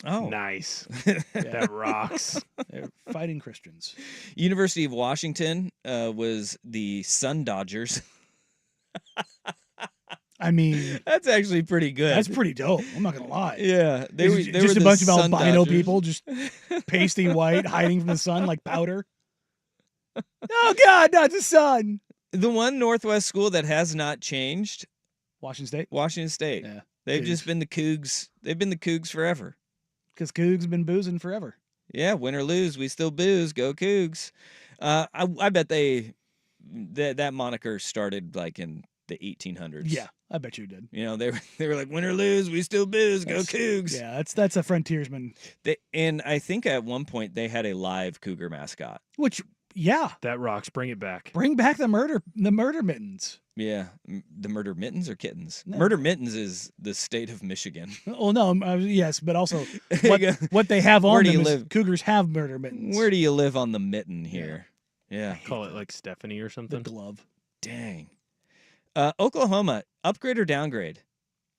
Oh, nice. That rocks. They're Fighting Christians. University of Washington was the Sun Dodgers. I mean, that's actually pretty good. That's pretty dope. I'm not gonna lie. Yeah, they were just a bunch of albino people, just pasty white, hiding from the sun like powder. Oh God, not the sun. The one Northwest school that has not changed, Washington State. Washington State. Yeah, they've just been the Cougs. They've been the Cougs forever. Because Cougs have been boozing forever. Yeah, win or lose, we still booze. Go Cougs. I bet that moniker started like in the 1800s. Yeah, I bet you did. You know, they were like, win or lose, we still booze. Go Cougs. Yeah, that's a frontiersman. And I think at one point they had a live cougar mascot. Which, yeah, that rocks. Bring it back. Bring back the murder mittens. Yeah, the murder mittens or kittens. No. Murder mittens is the state of Michigan. Oh no, yes, but also what they have on them is Cougars have murder mittens. Where do you live on the mitten here? Yeah. Call it like Stephanie or something. The glove. Dang. Oklahoma, upgrade or downgrade?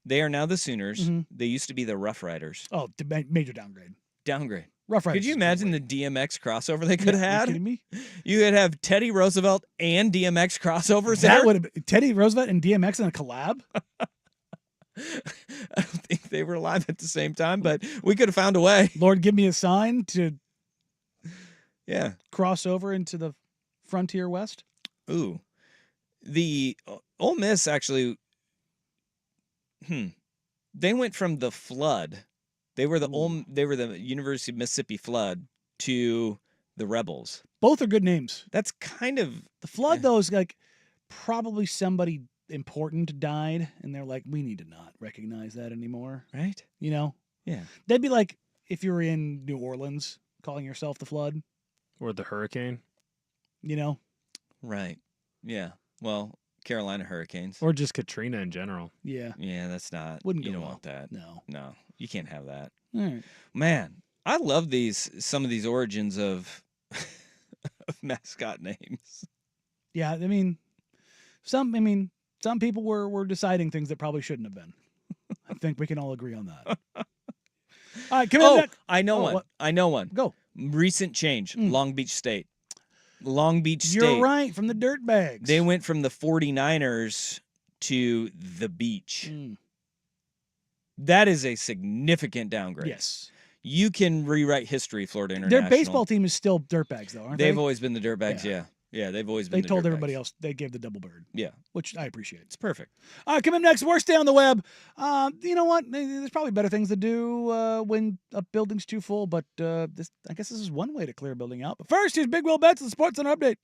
They are now the Sooners. Mm-hmm. They used to be the Rough Riders. Oh, major downgrade. Downgrade. Rough Riders. Could you imagine the DMX crossover they could have had? Are you kidding me? You could have Teddy Roosevelt and DMX crossovers. That would have been Teddy Roosevelt and DMX in a collab. I don't think they were alive at the same time, but we could have found a way. Lord, give me a sign to cross over into the frontier west. Ooh. The Ole Miss actually they went from the Flood. They were the University of Mississippi Flood to the Rebels. Both are good names. That's kind of the Flood though is like probably somebody important died and they're like, we need to not recognize that anymore. Right? You know? Yeah. That'd be like if you were in New Orleans calling yourself the Flood. Or the Hurricane. You know? Right. Yeah. Well, Carolina Hurricanes. Or just Katrina in general. Yeah. Yeah, that's not. Wouldn't you go don't well. want that. No. You can't have that. All right. Man, I love some of these origins of mascot names. Yeah, I mean, some people were deciding things that probably shouldn't have been. I think we can all agree on that. All right, come in. I know one. What? I know one. Go. Recent change. Long Beach State. Long Beach State. You're right, from the Dirtbags. They went from the 49ers to the Beach. That is a significant downgrade. Yes. You can rewrite history, Florida International. Their baseball team is still Dirtbags, though, aren't they? They've always been the Dirtbags, yeah. Yeah, they've always been They the told Dirtbags. everybody else they gave the double bird. Yeah. Which I appreciate. It's perfect. All right, coming up next, worst day on the web. You know what? There's probably better things to do when a building's too full, but I guess this is one way to clear a building out. But first, here's Big Will Betts, the Sports Center Update.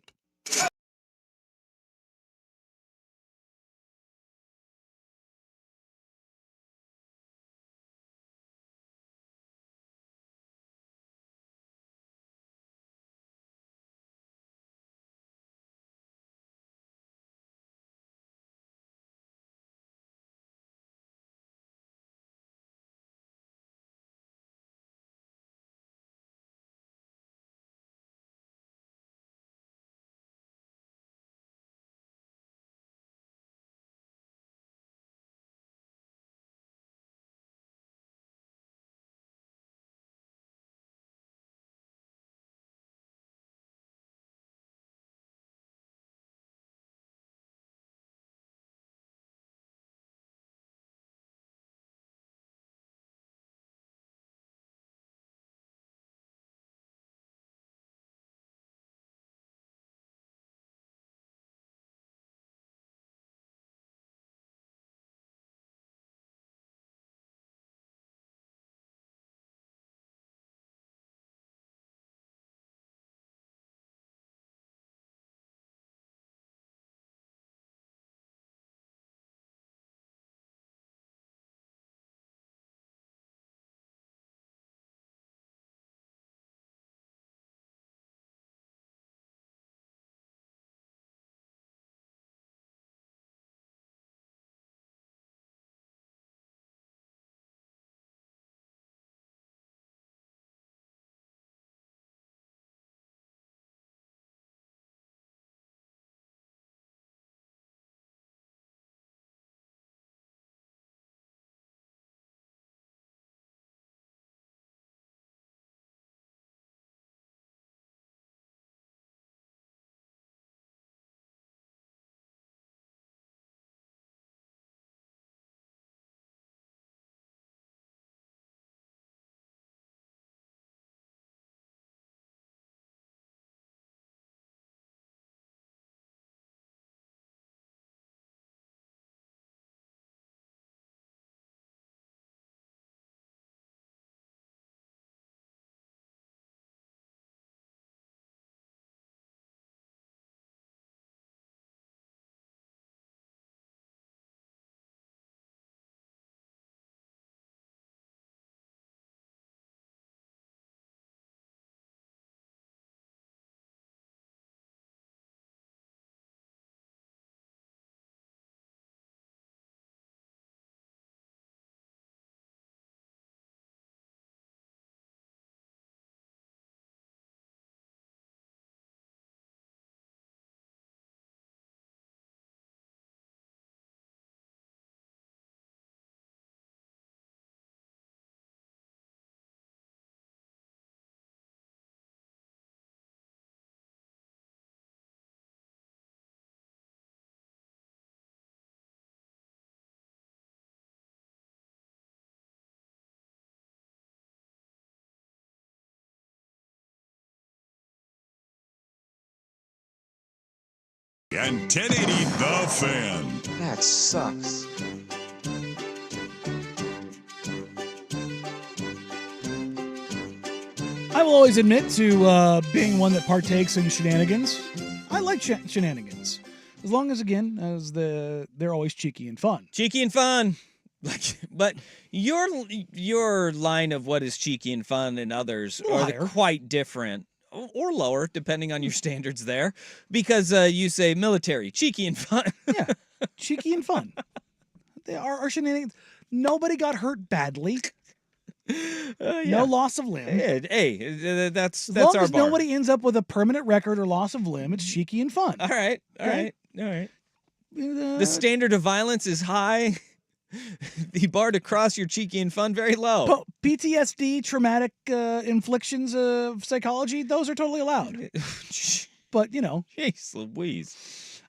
And 1080 The Fan. That sucks. I will always admit to being one that partakes in shenanigans. I like shenanigans, as long as they're always cheeky and fun. Cheeky and fun. But your line of what is cheeky and fun and others are higher. quite different or lower, depending on your standards there, because you say military, cheeky and fun. Yeah, cheeky and fun. They are our shenanigans. Nobody got hurt badly. No loss of limb. Hey, that's As long our as bar. nobody ends up with a permanent record or loss of limb, it's cheeky and fun. All right. Okay. The standard of violence is high. The bar to cross your cheeky and fun very low. PTSD, traumatic inflictions of psychology, those are totally allowed. But, Jeez Louise.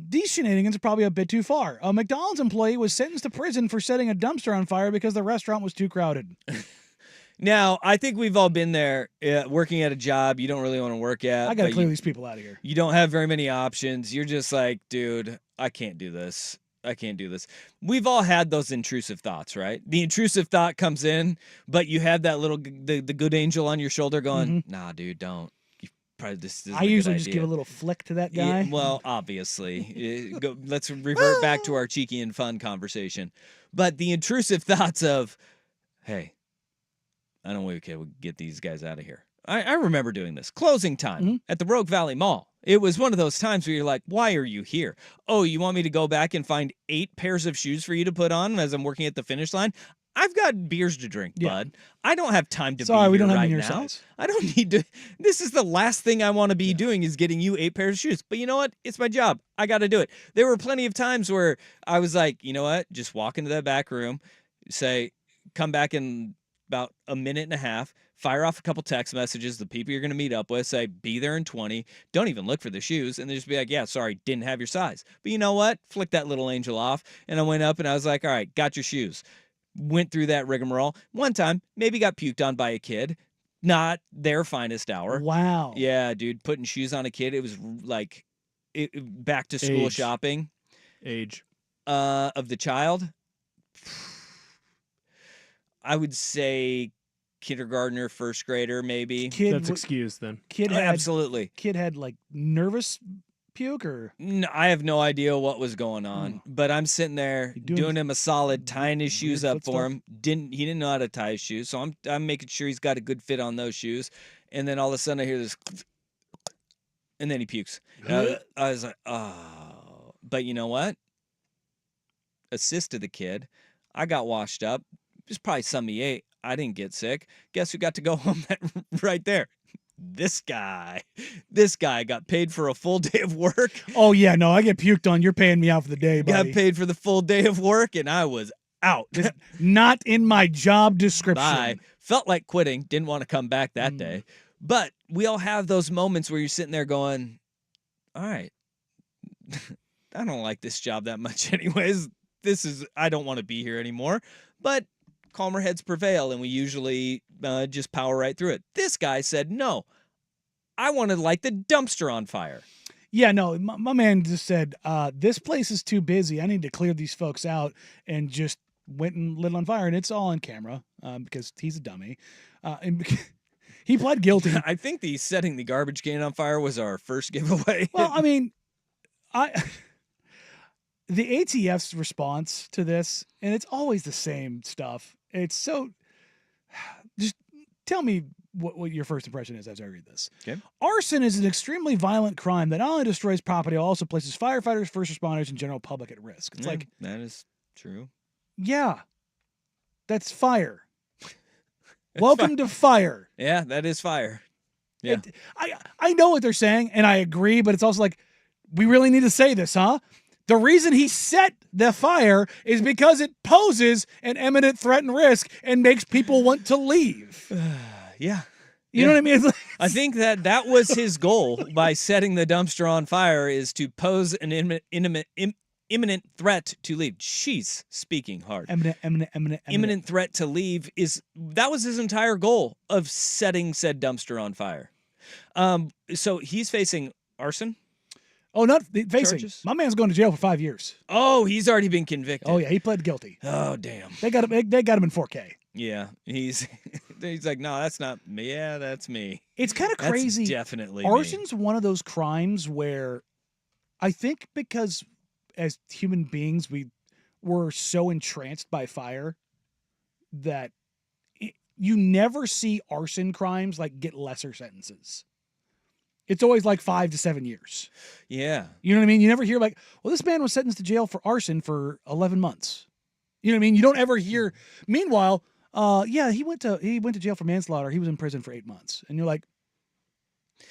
These shenanigans are probably a bit too far. A McDonald's employee was sentenced to prison for setting a dumpster on fire because the restaurant was too crowded. Now, I think we've all been there, working at a job you don't really want to work at. I got to clear these people out of here. You don't have very many options. You're just like, dude, I can't do this. I can't do this. We've all had those intrusive thoughts, right? The intrusive thought comes in, but you have that little the good angel on your shoulder going, nah, dude, don't. This is I usually just give a little flick to that guy. Yeah, well, obviously. Let's revert back to our cheeky and fun conversation. But the intrusive thoughts of, hey, I don't think we can get these guys out of here. I remember doing this. Closing time at the Rogue Valley Mall. It was one of those times where you're like, why are you here? Oh, you want me to go back and find 8 pairs of shoes for you to put on as I'm working at the finish line? I've got beers to drink, bud. I don't have time to be here we don't have right any your now. size. I don't need to. This is the last thing I want to be doing is getting you 8 pairs of shoes. But you know what? It's my job. I got to do it. There were plenty of times where I was like, you know what? Just walk into that back room, say, come back in about a minute and a half, fire off a couple text messages, the people you're going to meet up with, say, be there in 20, don't even look for the shoes, and they just be like, yeah, sorry, didn't have your size. But you know what? Flick that little angel off, and I went up and I was like, all right, got your shoes. Went through that rigmarole. One time, maybe got puked on by a kid. Not their finest hour. Wow. Yeah, dude, putting shoes on a kid, it was like back to school Age. shopping. Age. Of the child, I would say kindergartner, first grader, maybe. That's excused then. Absolutely. Kid had like nervous puke or No, I have no idea what was going on, but I'm sitting there doing him a solid, tying his shoes up for him. He didn't know how to tie his shoes, so I'm making sure he's got a good fit on those shoes. And then all of a sudden I hear this, and then he pukes. I was like, oh. But you know what? Assist to the kid. I got washed up. It was probably something he ate. I didn't get sick. Guess who got to go home right there? This guy got paid for a full day of work. Oh, yeah, no, I get puked on. You're paying me out for the day, buddy. Got paid for the full day of work, and I was out. Not in my job description. Bye. Felt like quitting. Didn't want to come back that day. But we all have those moments where you're sitting there going, all right, I don't like this job that much anyways. I don't want to be here anymore. But calmer heads prevail, and we usually just power right through it. This guy said, no, I want to light the dumpster on fire. Yeah, no, my man just said, this place is too busy. I need to clear these folks out, and just went and lit it on fire. And it's all on camera because he's a dummy. And he pled guilty. I think the setting the garbage can on fire was our first giveaway. Well, I mean, the ATF's response to this, and it's always the same stuff. It's so. Just tell me what your first impression is as I read this. Okay. Arson is an extremely violent crime that not only destroys property, but also places firefighters, first responders, and general public at risk. It's like that is true. Yeah, that's fire. Welcome to fire. Yeah, that is fire. Yeah, I know what they're saying, and I agree, but it's also like, we really need to say this, huh? The reason he set the fire is because it poses an imminent threat and risk and makes people want to leave. Yeah. You know what I mean? I think that was his goal by setting the dumpster on fire, is to pose an imminent threat to leave. Jeez, speaking hard. Imminent threat to leave that was his entire goal of setting said dumpster on fire. So he's facing arson. Oh, not facing. Charges? My man's going to jail for 5 years. Oh, he's already been convicted. Oh yeah, he pled guilty. Oh damn. They got him in 4K. Yeah, he's like, no, that's not me. Yeah, that's me. It's kind of crazy. That's definitely Arson's me. one of those crimes where I think because as human beings we were so entranced by fire that you never see arson crimes like get lesser sentences. It's always like 5 to 7 years. Yeah. You know what I mean? You never hear like, well, this man was sentenced to jail for arson for 11 months. You know what I mean? You don't ever hear. Meanwhile, yeah, he went to jail for manslaughter. He was in prison for 8 months, and you're like,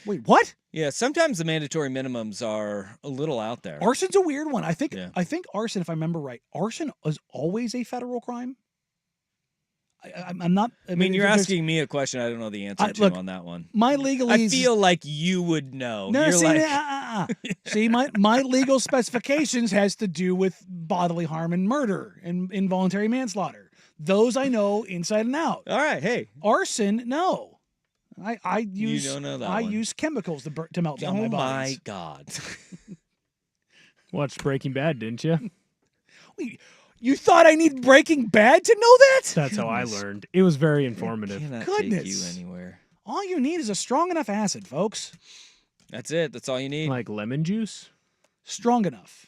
wait, what? Yeah. Sometimes the mandatory minimums are a little out there. Arson's a weird one. I think Yeah. arson, if I remember right, arson is always a federal crime. I'm not. I mean, you're there's- asking me a question I don't know the answer to look, on that one. my legalese. I feel like you would know. No, You're see, like, see, my legal specifications has to do with bodily harm and murder and involuntary manslaughter. Those I know inside and out. all right, hey. Arson, no. I use don't know that I one. use chemicals to melt down Oh my my bodies. God. Watched Breaking Bad, didn't you? Wait, you thought I need Breaking Bad to know that? That's how I Goodness. learned. It was very informative. Cannot take you Goodness. anywhere. All you need is a strong enough acid, folks. That's it. That's all you need. Like lemon juice. Strong enough.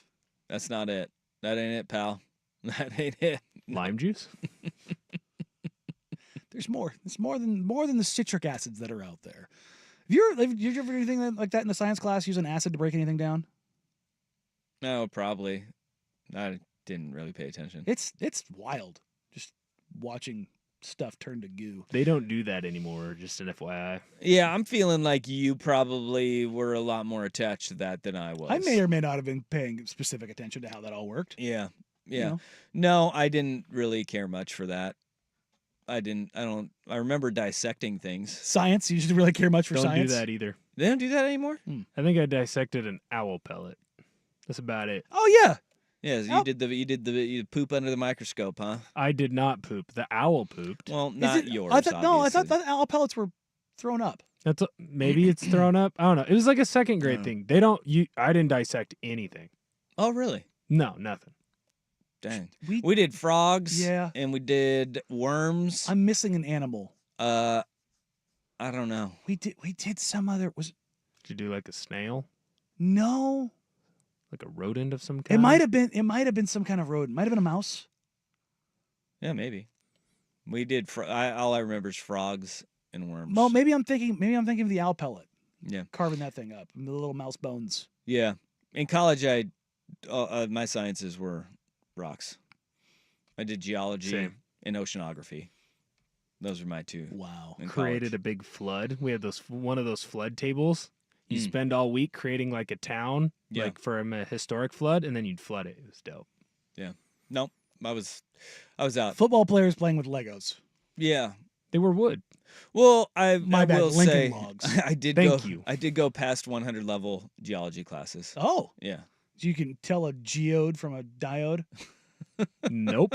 That's not it. That ain't it, pal. That ain't it. Lime juice. There's more. It's more than the citric acids that are out there. Did you ever do anything like that in the science class? Use an acid to break anything down? No, probably. I didn't really pay attention. It's wild. Just watching stuff turn to goo. They don't do that anymore. Just an FYI. Yeah, I'm feeling like you probably were a lot more attached to that than I was. I may or may not have been paying specific attention to how that all worked. Yeah. Yeah. know? No, I didn't really care much for that. I remember dissecting things. Science, you should really care much for Don't science. do that either. They don't do that anymore? I think I dissected an owl pellet. That's about it. Oh yeah. Yeah, Oh. you poop under the microscope, huh? I did not poop. The owl pooped. Well, Is not it- yours. I thought obviously. that owl pellets were thrown up. That's maybe it's thrown up. I don't know. It was like a second grade Oh. thing. I didn't dissect anything. Oh, really? No, nothing. Dang. We We did frogs. Yeah. And we did worms. I'm missing an animal. I don't know. We did some other Did you do like a snail? no. Like a rodent of some kind? It might have been some kind of rodent. Might have been a mouse. Yeah, maybe. We did. All I remember is frogs and worms. Well, maybe I'm thinking of the owl pellet. Yeah. Carving that thing up, the little mouse bones. Yeah. In college, my sciences were rocks. I did geology Same. and oceanography. Those were my two. Wow. in Created college. a big flood. We had one of those flood tables. You Mm. spend all week creating like a town, Yeah. like from a historic flood, and then you'd flood it. It was dope. Nope. I was out. Football players playing with Legos. Yeah. They were wood. Well, My I bad, will Lincoln say logs. I did Thank go. you. I did go past 100 level geology classes. Oh, Yeah. so you can tell a geode from a diode. Nope.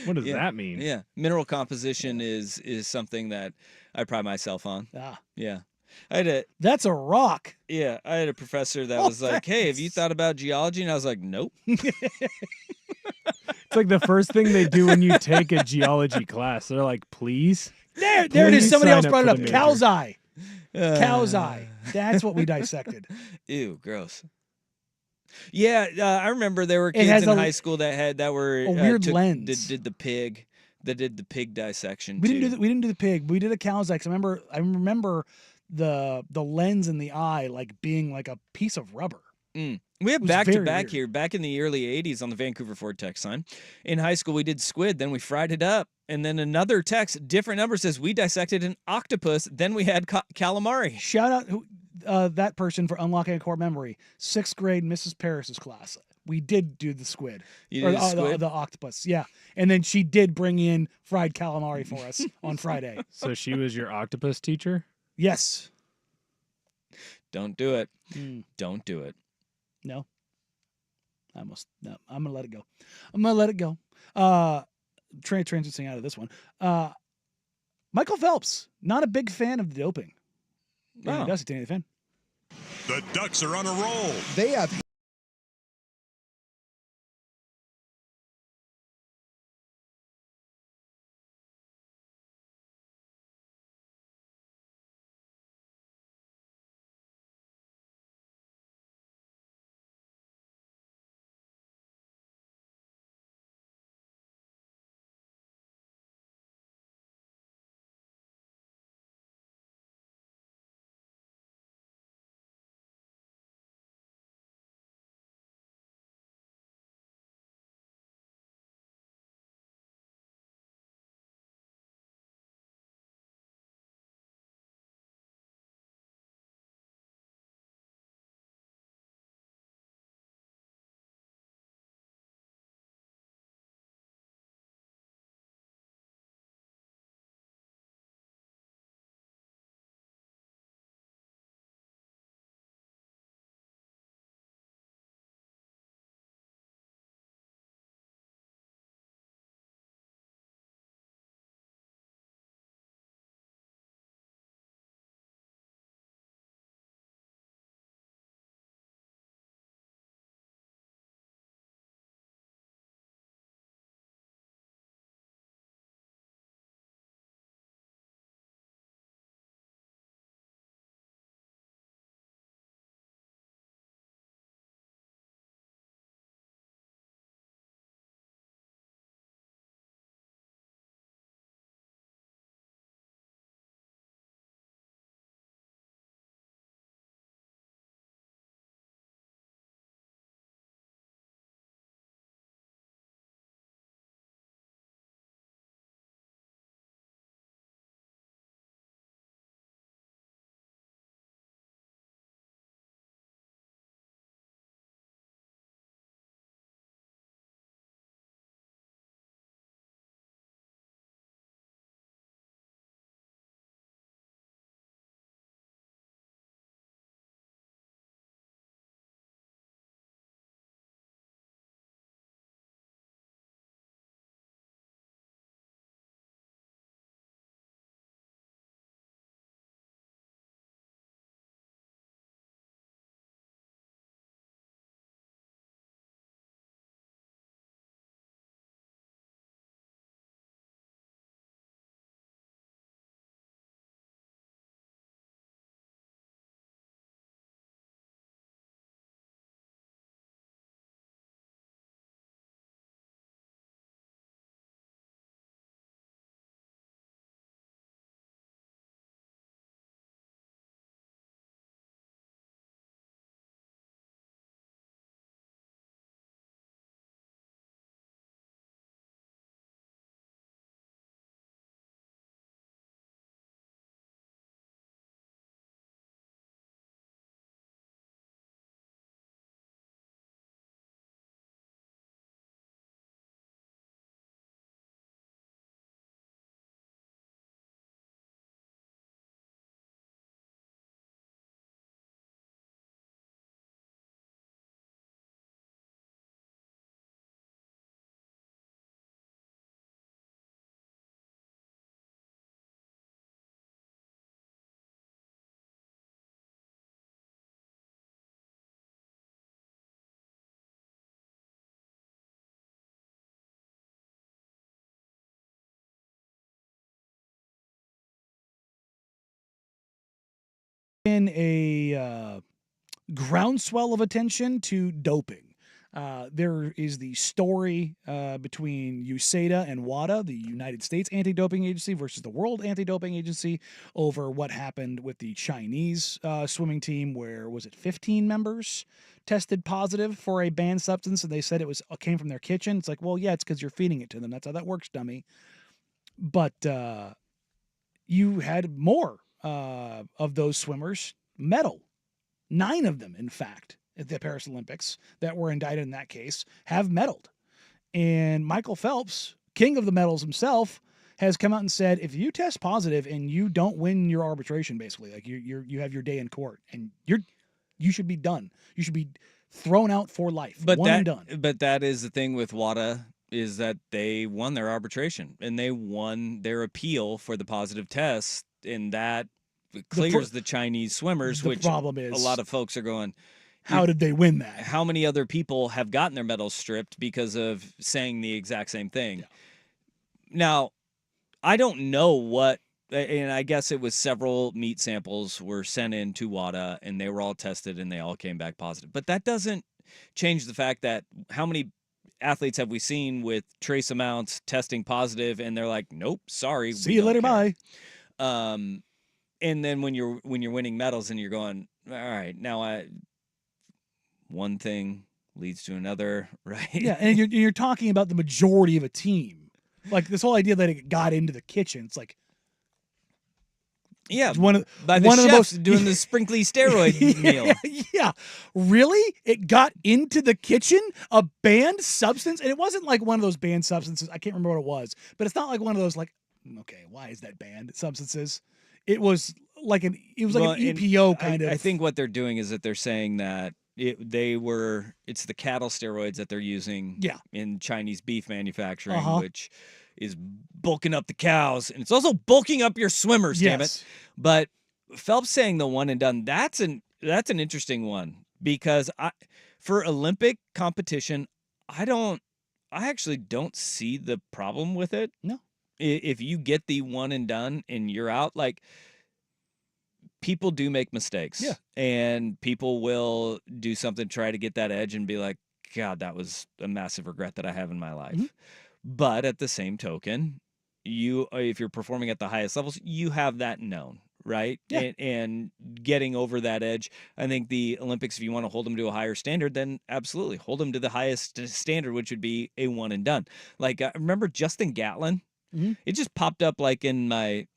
What does Yeah. that mean? Yeah. Mineral composition is something that I pride myself on. Ah, Yeah. I had that's a rock. a professor that Oh, was like, "Hey, have you thanks. thought about geology?" And I was like, "Nope." It's like the first thing they do when you take a geology class. They're like, please. There it is. Please Somebody sign else up brought it for up. the major. Cow's eye. Cow's eye. That's what we dissected. Ew, gross. Yeah, I remember there were It kids has in a- high school that were a weird took- lens. Did the pig dissection We too. didn't do the pig. But we did a cow's eye. 'Cause I remember the lens in the eye like being like a piece of rubber. We have was back to very back weird. here. Back in the early '80s on the Vancouver Ford text line, in high school we did squid. Then we fried it up, and then another text, different number, says we dissected an octopus. Then we had calamari. Shout out that person for unlocking a core memory. 6th grade Mrs. Paris's class. We did do the squid. You Or did squid. the octopus. Yeah. And then she did bring in fried calamari for us on Friday. So she was your octopus teacher? Yes. Don't do it. Mm, Don't do it. no. I'm gonna let it go. I'm gonna let it go. Transitioning out of this one. Michael Phelps, not a big fan of the doping. Wow. Dusty, any fan? The Ducks are on a roll. They have been a groundswell of attention to doping. There is the story between USADA and WADA, the United States Anti-Doping Agency, versus the World Anti-Doping Agency, over what happened with the Chinese swimming team, where was it 15 members tested positive for a banned substance, and they said it came from their kitchen. It's like, well, yeah, it's because you're feeding it to them. That's how that works, dummy. But you had more of those swimmers medal. 9 of them, in fact, at the Paris Olympics that were indicted in that case have medaled. And Michael Phelps, king of the medals himself, has come out and said, if you test positive and you don't win your arbitration, basically, like you have your day in court, and you should be done. You should be thrown out for life. And done. But that is the thing with WADA, is that they won their arbitration and they won their appeal for the positive test, and that clears the Chinese swimmers, which problem is, a lot of folks are going, how did they win that? How many other people have gotten their medals stripped because of saying the exact same thing? Yeah. Now, I don't know what, and I guess it was several meat samples were sent in to WADA and they were all tested and they all came back positive. But that doesn't change the fact that how many athletes have we seen with trace amounts testing positive and they're like, nope, sorry. See you later, bye. And then when you're winning medals and you're going, all right, now one thing leads to another, right? Yeah, and you're talking about the majority of a team. Like this whole idea that it got into the kitchen. It's like, yeah, one of the chefs doing the sprinkly steroid meal. Yeah, really? It got into the kitchen? A banned substance? And it wasn't like one of those banned substances. I can't remember what it was, but it's not like one of those like, okay, why is that banned substances? It was like an EPO kind of. I think what they're doing is that they're saying that it's the cattle steroids that they're using in Chinese beef manufacturing, which is bulking up the cows, and it's also bulking up your swimmers, damn it. But Phelps saying the one and done, that's an interesting one, because for Olympic competition, I actually don't see the problem with it. No. If you get the one and done and you're out, like, people do make mistakes. Yeah. And people will do something, try to get that edge and be like, God, that was a massive regret that I have in my life. Mm-hmm. But at the same token, if you're performing at the highest levels, you have that known, right? Yeah. And getting over that edge, I think the Olympics, if you want to hold them to a higher standard, then absolutely hold them to the highest standard, which would be a one and done. Like, I remember Justin Gatlin. Mm-hmm. It just popped up like in my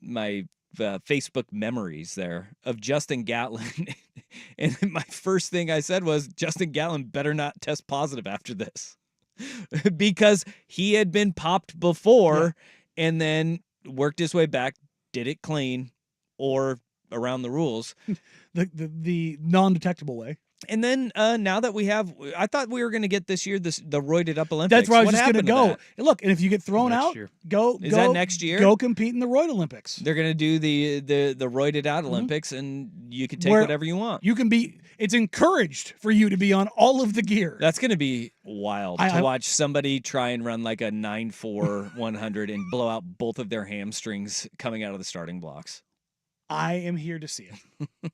Facebook memories there of Justin Gatlin. And my first thing I said was, Justin Gatlin better not test positive after this. Because he had been popped before and then worked his way back, did it clean or around the rules. the non-detectable way. And then now that I thought we were going to get this year the roided up Olympics. That's where I was just going to go. Look, and if you get thrown out, go. Is that next year? Go compete in the roid Olympics. They're going to do the roided out Olympics, and you can take whatever you want. You can be. It's encouraged for you to be on all of the gear. That's going to be wild to watch somebody try and run like a 9.4 100 and blow out both of their hamstrings coming out of the starting blocks. I am here to see it.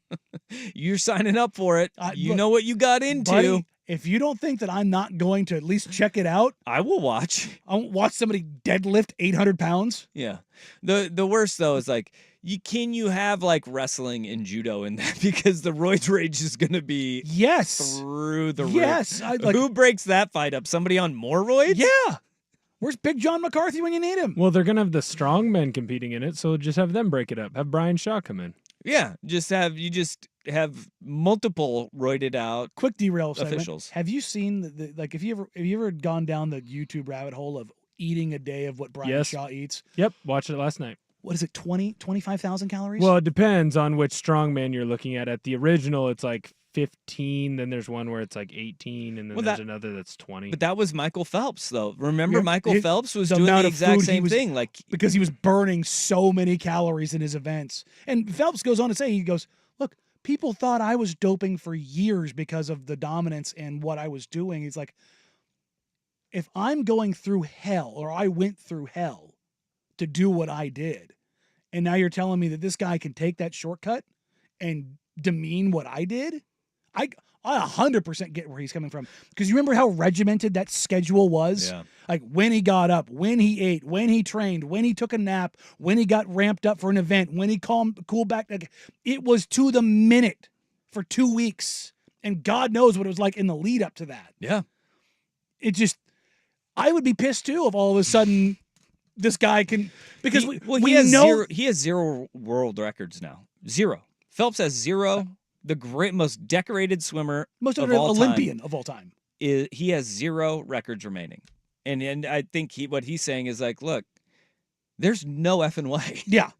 You're signing up for it. You know what you got into. Buddy, if you don't think that I'm not going to at least check it out, I will watch. I'll watch somebody deadlift 800 pounds. Yeah. The worst, though, is like, you have like wrestling and judo in that, because the roids rage is going to be through the roof. Yes. Who breaks that fight up? Somebody on more roids? Yeah. Where's Big John McCarthy when you need him? Well, they're going to have the strong men competing in it, so just have them break it up. Have Brian Shaw come in. Yeah, just have multiple roided out quick derail officials. Segment. Have you seen have you ever gone down the YouTube rabbit hole of eating a day of what Brian Shaw eats? Yep, watched it last night. What is it, 25,000 calories? Well, it depends on which strongman you're looking at. At the original, it's like 15, then there's one where it's like 18, and then there's another that's 20. But that was Michael Phelps, though. Remember, Michael Phelps was doing the exact same thing. Like, because he was burning so many calories in his events. And Phelps goes on to say, he goes, look, people thought I was doping for years because of the dominance and what I was doing. He's like, if I'm going through hell, or I went through hell to do what I did, and now you're telling me that this guy can take that shortcut and demean what I did. I 100% get where he's coming from, because you remember how regimented that schedule was? Yeah. Like when he got up, when he ate, when he trained, when he took a nap, when he got ramped up for an event, when he cooled back. Like, it was to the minute for 2 weeks. And God knows what it was like in the lead up to that. Yeah. It just, I would be pissed too if all of a sudden this guy can, because he has zero world records now. Zero. Phelps has zero. The most decorated swimmer, most of all Olympian time, of all time. He has zero records remaining. And I think what he's saying is like, look, there's no effing way. Yeah.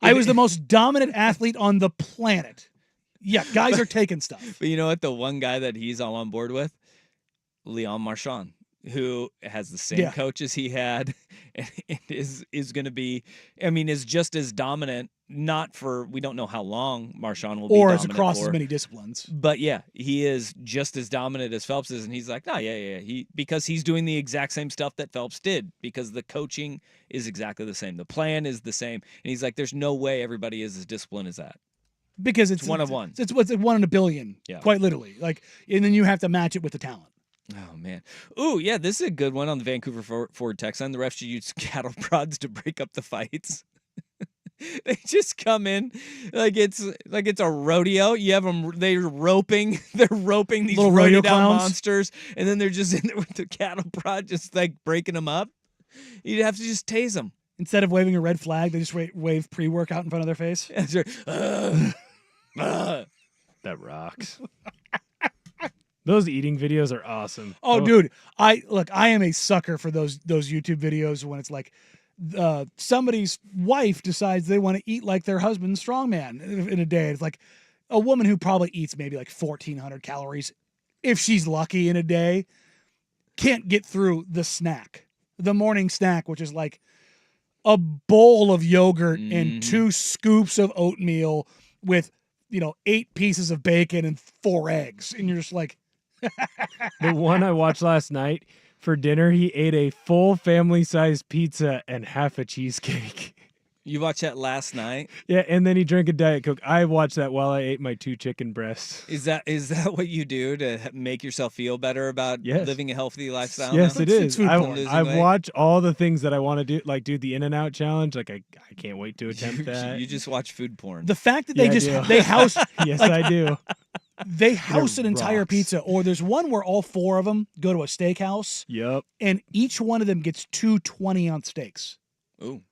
I was the most dominant athlete on the planet. Yeah, guys are taking stuff. But you know what? The one guy that he's all on board with, Leon Marchand, who has the same coach as he had, and is going to be, is just as dominant. Not for, we don't know how long Marchand will be or dominant as across for, as many disciplines. But yeah, he is just as dominant as Phelps is, and he's like, because he's doing the exact same stuff that Phelps did, because the coaching is exactly the same, the plan is the same, and he's like, there's no way everybody is as disciplined as that. Because it's one of one. It's 1 in a billion, quite literally. Like, and then you have to match it with the talent. Oh, man. Ooh, yeah, this is a good one on the Vancouver Ford text line. The refs should use cattle prods to break up the fights. They just come in like it's a rodeo. You have them, they're roping these little rodeo clowns, monsters, and then they're just in there with the cattle prod, just like breaking them up. You'd have to just tase them. Instead of waving a red flag, they just wave pre-workout in front of their face. That rocks. Those eating videos are awesome. Oh, dude, I am a sucker for those YouTube videos when it's like somebody's wife decides they want to eat like their husband's strongman in a day. It's like a woman who probably eats maybe like 1,400 calories, if she's lucky, in a day, can't get through the morning snack, which is like a bowl of yogurt and 2 scoops of oatmeal with 8 pieces of bacon and 4 eggs, and you're just like. The one I watched last night, for dinner, he ate a full family-sized pizza and half a cheesecake. You watched that last night? Yeah, and then he drank a Diet Coke. I watched that while I ate my 2 chicken breasts. Is that what you do to make yourself feel better about living a healthy lifestyle? Yes, now? it is. I've watched all the things that I want to do, like do the In-N-Out challenge. Like I can't wait to attempt that. You just watch food porn. The fact that they house. Yes, I do. They house an entire pizza, or there's one where all 4 of them go to a steakhouse. Yep. And each one of them gets 2 20-ounce steaks. Ooh.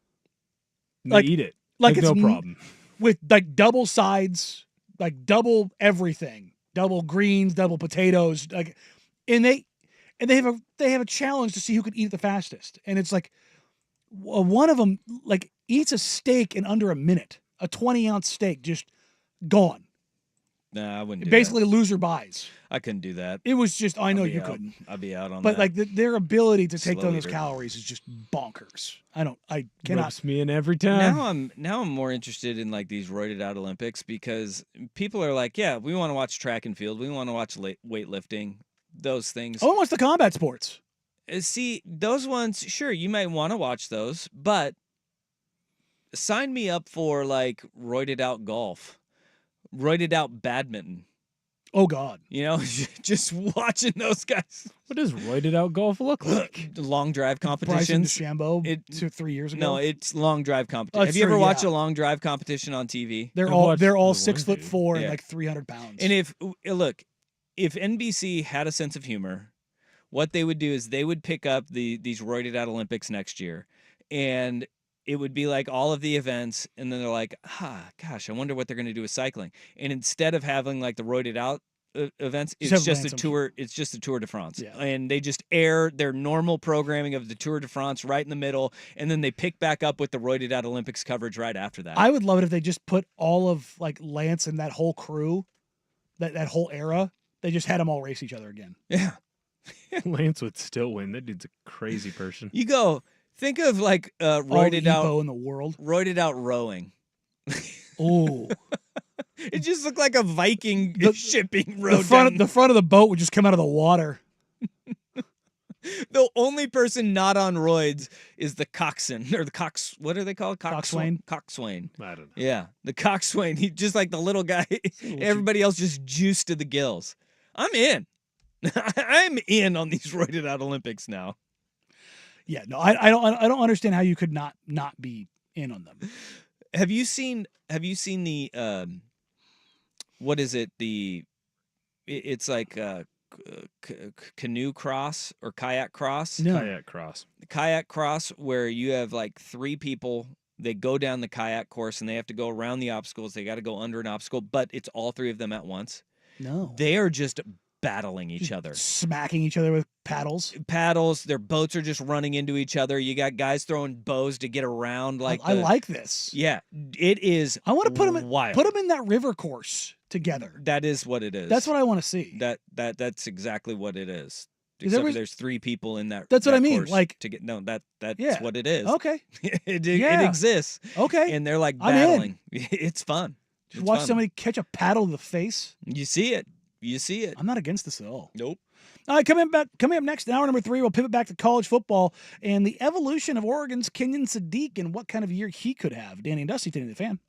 They eat it. Like it's no problem. With like double sides, like double everything, double greens, double potatoes, like, and they have a challenge to see who can eat it the fastest. And it's like one of them like eats a steak in under a minute, a 20-ounce steak, just gone. Nah, I wouldn't do Basically, that. loser buys. I couldn't do that. It was just, I know you couldn't. I'd be out on but that. But like their ability to take Slow down those eater. calories is just bonkers. I cannot. Rips me in every time. Now I'm more interested in like these roided out Olympics, because people are like, yeah, we want to watch track and field, we want to watch weightlifting, those things. Oh, what's the combat sports? See, those ones, sure, you might want to watch those, but sign me up for like roided out golf, roided out badminton. Oh, God. Just watching those guys. What does roided out golf look like? Long drive Bryson competitions. DeChambeau 3 years ago. No, it's long drive competition. Have you ever watched a long drive competition on TV? They're all 6'4" and like 300 pounds. And if NBC had a sense of humor, what they would do is they would pick up these roided out Olympics next year, and it would be like all of the events, and then they're like, gosh, I wonder what they're going to do with cycling. And instead of having like the roided out events, it's just a tour. It's just a Tour de France, and they just air their normal programming of the Tour de France right in the middle, and then they pick back up with the roided out Olympics coverage right after that. I would love it if they just put all of like Lance and that whole crew, that whole era, they just had them all race each other again. Yeah, Lance would still win. That dude's a crazy person. You go. Think of like roided out in the world. Roided out rowing. Oh, it just looked like a Viking shipping road. The front of the boat would just come out of the water. The only person not on roids is the coxswain or the cox. What are they called? Coxswain? Coxswain. I don't know. Yeah, the coxswain. He just like the little guy. Everybody else just juiced to the gills. I'm in. I'm in on these roided out Olympics now. Yeah, no, I don't understand how you could not be in on them. Have you seen the what is it? It's like canoe cross or kayak cross. No. Kayak cross. Kayak cross where you have like 3 people. They go down the kayak course and they have to go around the obstacles. They got to go under an obstacle, but it's all 3 of them at once. No. They are just battling each other. Smacking each other with paddles. Their boats are just running into each other. You got guys throwing bows to get around. I like this. Yeah, it is. I want to put them wild. in that river course together. That is what it is. That's what I want to see. That's exactly what it is. Is Except there for there's 3 people in that. That's what that I mean, course like- to get that's Yeah. what it is. Okay. It Yeah. exists, Okay. and they're like I'm in. battling. It's fun. Just It's watch fun. somebody catch a paddle to the face. You see it. You see it. I'm not against this at all. Nope. All right, coming up next, in hour number 3, we'll pivot back to college football and the evolution of Oregon's Kenyon Sadiq and what kind of year he could have. Danny and Dusty, Danny the Fan.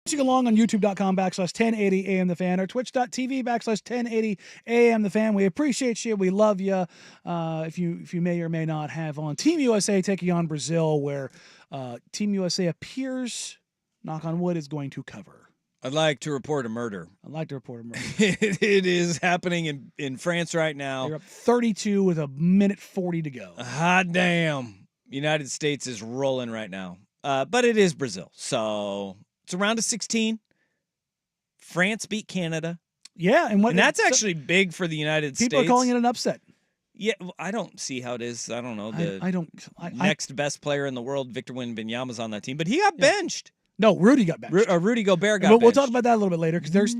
Watching along on youtube.com/1080 AM The Fan or twitch.tv/1080 AM The Fan. We appreciate you. We love you. If you may or may not have on Team USA taking on Brazil, where Team USA appears, knock on wood, is going to cover. I'd like to report a murder. It is happening in France right now. They're up 32 with a minute 40 to go. Hot damn. United States is rolling right now. But it is Brazil. So it's a round of 16. France beat Canada. Yeah, and that's actually big for the United States. People are calling it an upset. Yeah, I don't see how it is. I don't know. The next best player in the world, Victor Wembanyama's on that team, but he got benched. No, Rudy got benched. Rudy Gobert got benched. We'll talk about that a little bit later because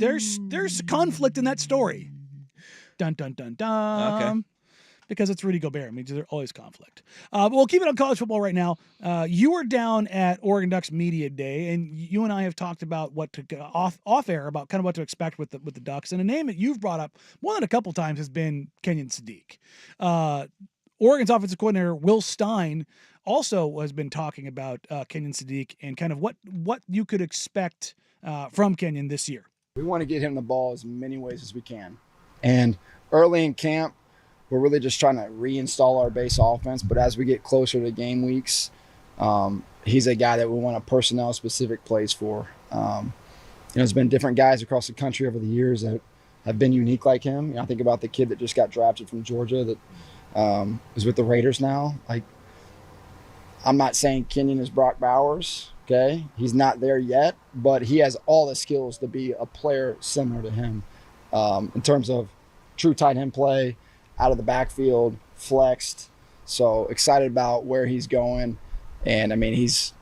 there's conflict in that story. Dun dun dun dun. Okay. Because it's Rudy Gobert. I mean, there's always conflict. But we'll keep it on college football right now. You were down at Oregon Ducks Media Day, and you and I have talked about what to off air about kind of what to expect with the Ducks. And a name that you've brought up more than a couple times has been Kenyon Sadiq. Oregon's offensive coordinator Will Stein also has been talking about Kenyon Sadiq and kind of what you could expect from Kenyon this year. We want to get him the ball as many ways as we can. And early in camp, we're really just trying to reinstall our base offense. But as we get closer to game weeks, he's a guy that we want a personnel-specific plays for. There's been different guys across the country over the years that have been unique like him. I think about the kid that just got drafted from Georgia that is with the Raiders now. Like, I'm not saying Kenyon is Brock Bowers, okay? He's not there yet, but he has all the skills to be a player similar to him in terms of true tight end play, out of the backfield, flexed. So excited about where he's going. And I mean, he's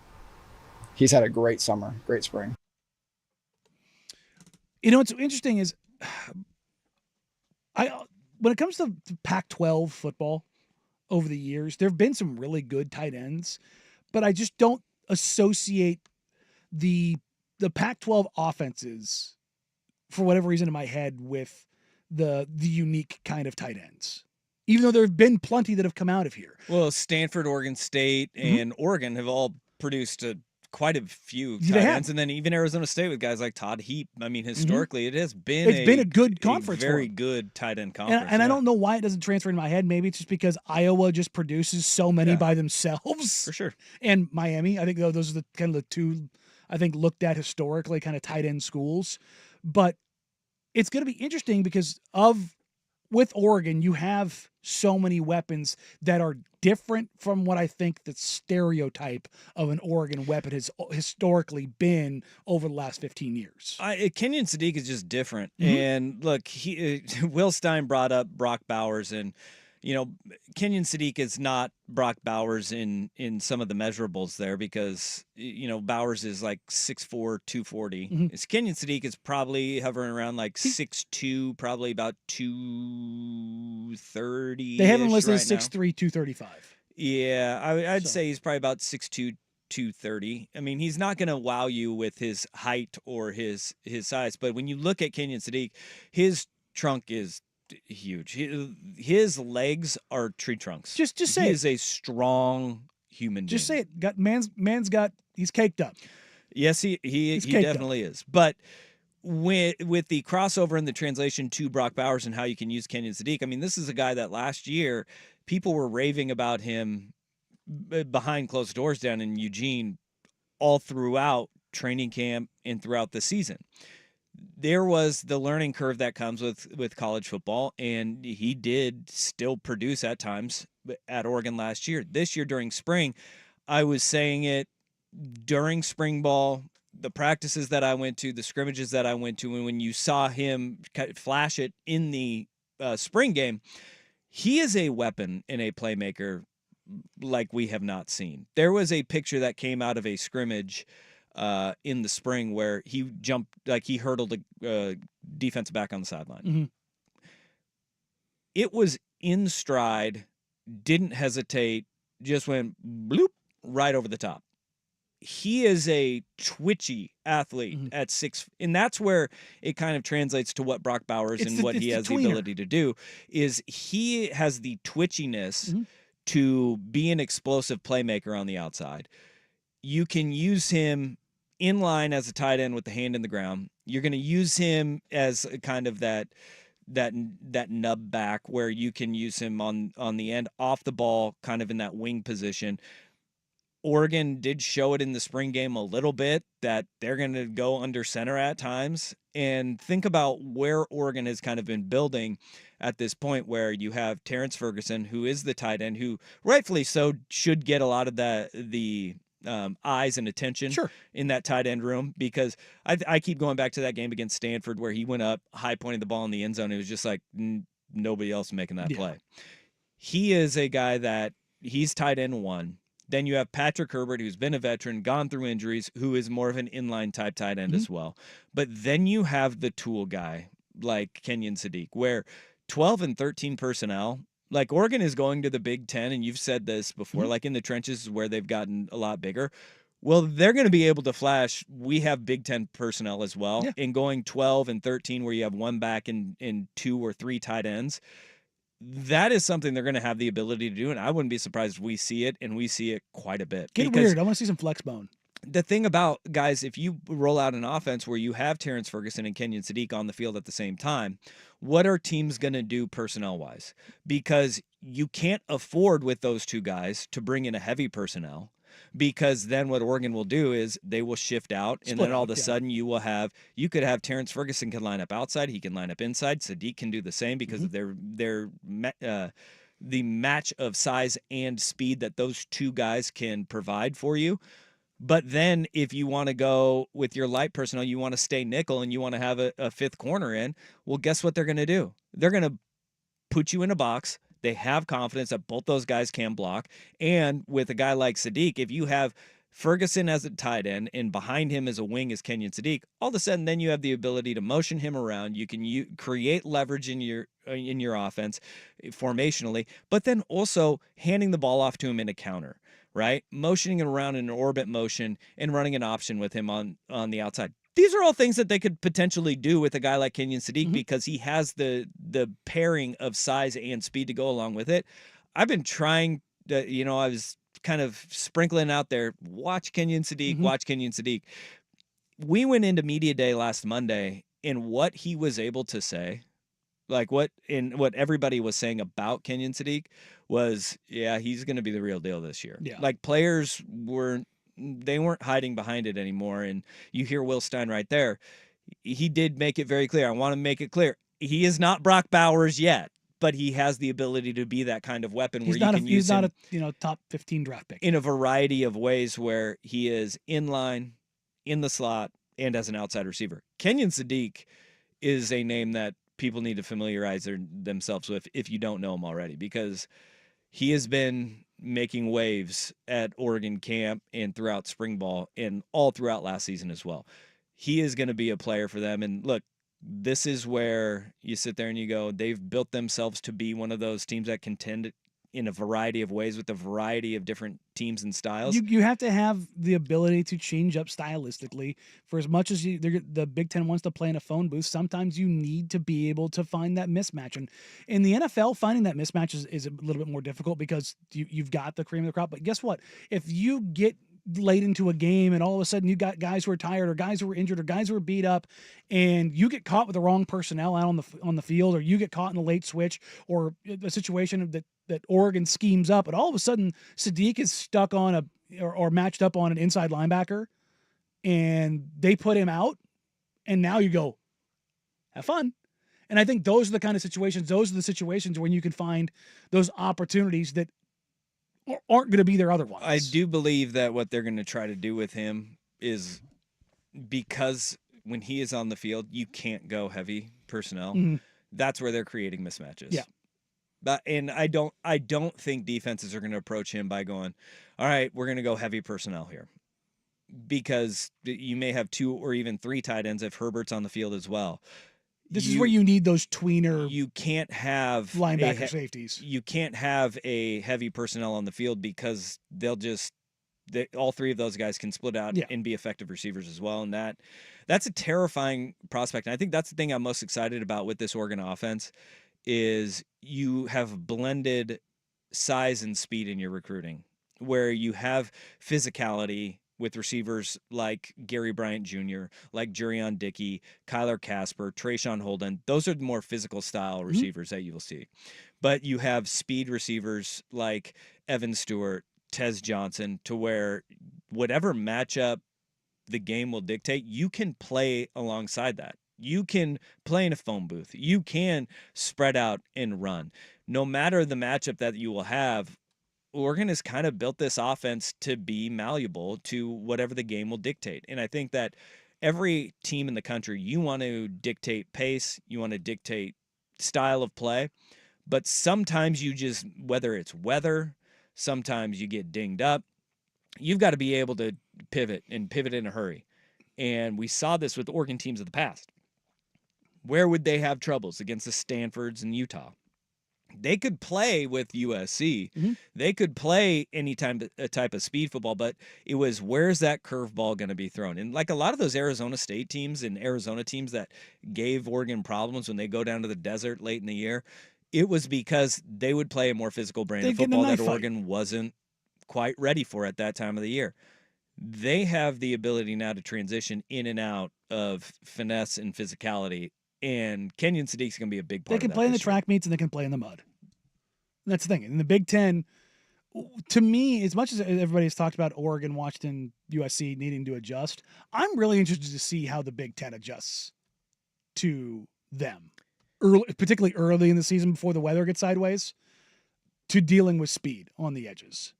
had a great summer, great spring. What's interesting is when it comes to Pac-12 football over the years, there have been some really good tight ends, but I just don't associate the Pac-12 offenses for whatever reason in my head with the unique kind of tight ends, even though there have been plenty that have come out of here. Well, Stanford, Oregon State, and Oregon have all produced quite a few tight ends, and then even Arizona State with guys like Todd Heap. I mean, historically, it's been a good conference, very good tight end conference. And I don't know why it doesn't transfer in my head. Maybe it's just because Iowa just produces so many by themselves, for sure. And Miami, I think those are the kind of the two I think looked at historically kind of tight end schools, but it's going to be interesting because with Oregon, you have so many weapons that are different from what I think the stereotype of an Oregon weapon has historically been over the last 15 years. Kenyon Sadiq is just different. And look, Will Stein brought up Brock Bowers, and Kenyon Sadiq is not Brock Bowers in some of the measurables there because, Bowers is like 6'4", 240. Kenyon Sadiq is probably hovering around like 6'2", probably about 230. They have him listed as 6'3", 235. Yeah, I'd say he's probably about 6'2", 230. I mean, he's not going to wow you with his height or his size, but when you look at Kenyon Sadiq, his trunk is huge. His legs are tree trunks. Just say he is a strong human being. Just say it. He's caked up. Yes, he definitely is. But with the crossover and the translation to Brock Bowers and how you can use Kenyon Sadiq, I mean, this is a guy that last year people were raving about him behind closed doors down in Eugene all throughout training camp and throughout the season. There was the learning curve that comes with college football, and he did still produce at times at Oregon last year. This year during spring, I was saying it during spring ball, the practices that I went to, the scrimmages that I went to, and when you saw him flash it in the spring game, he is a weapon and a playmaker like we have not seen. There was a picture that came out of a scrimmage in the spring where he jumped, like he hurdled a defensive back on the sideline. It was in stride, didn't hesitate, just went bloop right over the top. He is a twitchy athlete at 6, and that's where it kind of translates to what Brock Bowers and what he has the ability to do, is he has the twitchiness to be an explosive playmaker on the outside. You can use him in line as a tight end with the hand in the ground. You're going to use him as a kind of that nub back where you can use him on the end off the ball, kind of in that wing position. Oregon did show it in the spring game a little bit that they're going to go under center at times. And think about where Oregon has kind of been building at this point, where you have Terrence Ferguson, who is the tight end, who rightfully so should get a lot of the eyes and attention in that tight end room, because I keep going back to that game against Stanford where he went up high pointing the ball in the end zone. It was just like nobody else making that play. He is a guy that he's tight end 1. Then you have Patrick Herbert, who's been a veteran, gone through injuries, who is more of an inline type tight end as well. But then you have the tool guy like Kenyon Sadiq, where 12 and 13 personnel, like Oregon is going to the Big Ten, and you've said this before, like in the trenches is where they've gotten a lot bigger. Well, they're going to be able to flash. We have Big Ten personnel as well. In going 12 and 13, where you have one back and 2 or 3 tight ends, that is something they're going to have the ability to do, and I wouldn't be surprised if we see it, and we see it quite a bit. Get weird. I want to see some flex bone. The thing about, guys, if you roll out an offense where you have Terrence Ferguson and Kenyon Sadiq on the field at the same time, what are teams going to do personnel-wise? Because you can't afford with those 2 guys to bring in a heavy personnel, because then what Oregon will do is they will shift out, and then all of a sudden you could have Terrence Ferguson can line up outside, he can line up inside, Sadiq can do the same because of the match of size and speed that those 2 guys can provide for you. But then if you want to go with your light personnel, you want to stay nickel and you want to have a 5th corner in, well, guess what they're going to do? They're going to put you in a box. They have confidence that both those guys can block. And with a guy like Sadiq, if you have Ferguson as a tight end and behind him as a wing is Kenyon Sadiq, all of a sudden then you have the ability to motion him around. You can create leverage in your offense formationally, but then also handing the ball off to him in a counter, right? Motioning him around in an orbit motion and running an option with him on the outside. These are all things that they could potentially do with a guy like Kenyon Sadiq because he has the pairing of size and speed to go along with it. I've been trying to, I was kind of sprinkling out there, watch Kenyon Sadiq, watch Kenyon Sadiq. We went into media day last Monday, and what he was able to say, like what everybody was saying about Kenyon Sadiq was, yeah, he's going to be the real deal this year. Yeah. Like players weren't hiding behind it anymore. And you hear Will Stein right there. He did make it very clear. I want to make it clear. He is not Brock Bowers yet, but he has the ability to be that kind of weapon where you can use him. He's not a top 15 draft pick. In a variety of ways where he is in line, in the slot, and as an outside receiver. Kenyon Sadiq is a name that people need to familiarize themselves with if you don't know him already, because he has been making waves at Oregon camp and throughout spring ball and all throughout last season as well. He is going to be a player for them. And look, this is where you sit there and you go, they've built themselves to be one of those teams that contend in a variety of ways with a variety of different teams and styles. You have to have the ability to change up stylistically. For as much as the Big Ten wants to play in a phone booth, sometimes you need to be able to find that mismatch. And in the NFL, finding that mismatch is a little bit more difficult because you've got the cream of the crop. But guess what? If you get late into a game and all of a sudden you got guys who are tired or guys who are injured or guys who are beat up, and you get caught with the wrong personnel out on the field, or you get caught in a late switch or a situation that Oregon schemes up, and all of a sudden Sadiq is stuck on or matched up on an inside linebacker, and they put him out, and now you go, have fun. And I think those are the kind of situations. Those are the situations when you can find those opportunities that aren't going to be there otherwise. I do believe that what they're going to try to do with him is, because when he is on the field, you can't go heavy personnel. That's where they're creating mismatches. Yeah. And I don't think defenses are going to approach him by going, all right, we're going to go heavy personnel here, because you may have 2 or even 3 tight ends if Herbert's on the field as well. This is where you need those tweener. You can't have linebacker safeties. You can't have a heavy personnel on the field because all 3 of those guys can split out and be effective receivers as well. And that's a terrifying prospect. And I think that's the thing I'm most excited about with this Oregon offense is you have blended size and speed in your recruiting, where you have physicality with receivers like Gary Bryant Jr., like Jurion Dickey, Kyler Casper, Trayshawn Holden. Those are the more physical style receivers that you will see. But you have speed receivers like Evan Stewart, Tez Johnson, to where whatever matchup the game will dictate, you can play alongside that. You can play in a phone booth. You can spread out and run. No matter the matchup that you will have, Oregon has kind of built this offense to be malleable to whatever the game will dictate. And I think that every team in the country, you want to dictate pace, you want to dictate style of play, but sometimes you just, whether it's weather, sometimes you get dinged up, you've got to be able to pivot and pivot in a hurry. And we saw this with Oregon teams of the past. Where would they have troubles? Against the Stanfords and Utah. They could play with USC. They could play any type of speed football, but it was, where's that curveball going to be thrown? And like a lot of those Arizona State teams and Arizona teams that gave Oregon problems when they go down to the desert late in the year, it was because they would play a more physical brand of football that Oregon wasn't quite ready for at that time of the year. They have the ability now to transition in and out of finesse and physicality. And Kenyon Sadiq's going to be a big part of that. They can play in the track meets and they can play in the mud. And that's the thing. In the Big Ten, to me, as much as everybody's talked about Oregon, Washington, USC needing to adjust, I'm really interested to see how the Big Ten adjusts to them, particularly early in the season before the weather gets sideways, to dealing with speed on the edges.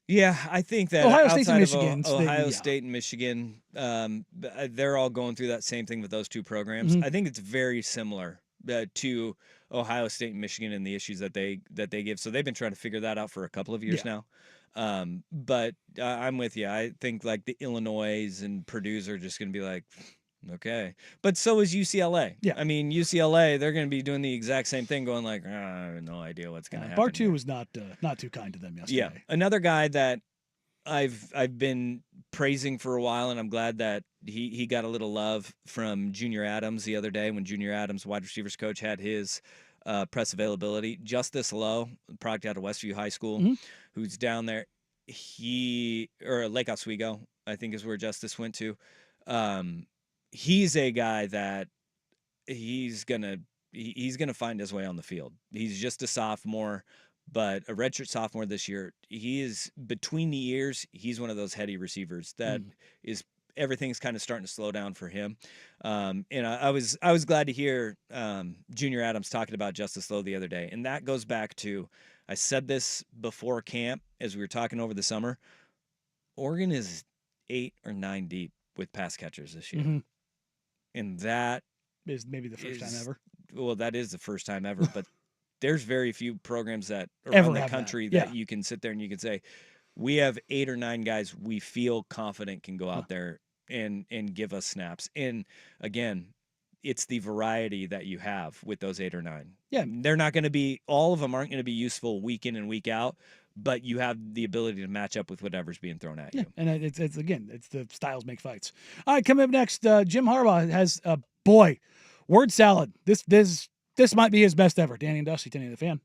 Yeah, I think that Ohio State and Michigan, Michigan, State and Michigan, they're all going through that same thing with those two programs. I think it's very similar to Ohio State and Michigan and the issues that they give. So they've been trying to figure that out for a couple of years now. But I'm with you. I think like the Illinois and Purdue's are just going to be like, okay. But so is UCLA. Yeah. I mean, UCLA, they're going to be doing the exact same thing, going like, I have no idea what's going to happen. Bartu was not too kind to them yesterday. Yeah. Another guy that I've been praising for a while, and I'm glad that he got a little love from Junior Adams the other day when Junior Adams, wide receivers coach, had his press availability. Justice Lowe, product out of Westview High School, who's down there. Or Lake Oswego, I think is where Justice went to. He's a guy that he's gonna find his way on the field. He's just a sophomore, but a redshirt sophomore this year. He is between the ears. He's one of those heady receivers that is, everything's kind of starting to slow down for him. And I was glad to hear Junior Adams talking about Justice Lowe the other day. And that goes back to, I said this before camp as we were talking over the summer, Oregon is 8 or 9 deep with pass catchers this year. And that is maybe the first time ever. Well, that is the first time ever, but there's very few programs that around the country that you can sit there and you can say, we have 8 or 9 guys we feel confident can go out there and give us snaps. And again, it's the variety that you have with those 8 or 9. Yeah. They're not going to be, all of them aren't going to be useful week in and week out, but you have the ability to match up with whatever's being thrown at you. And it's the styles make fights. All right, coming up next, Jim Harbaugh has word salad. This might be his best ever. Danny and Dusty, 10 the Fan.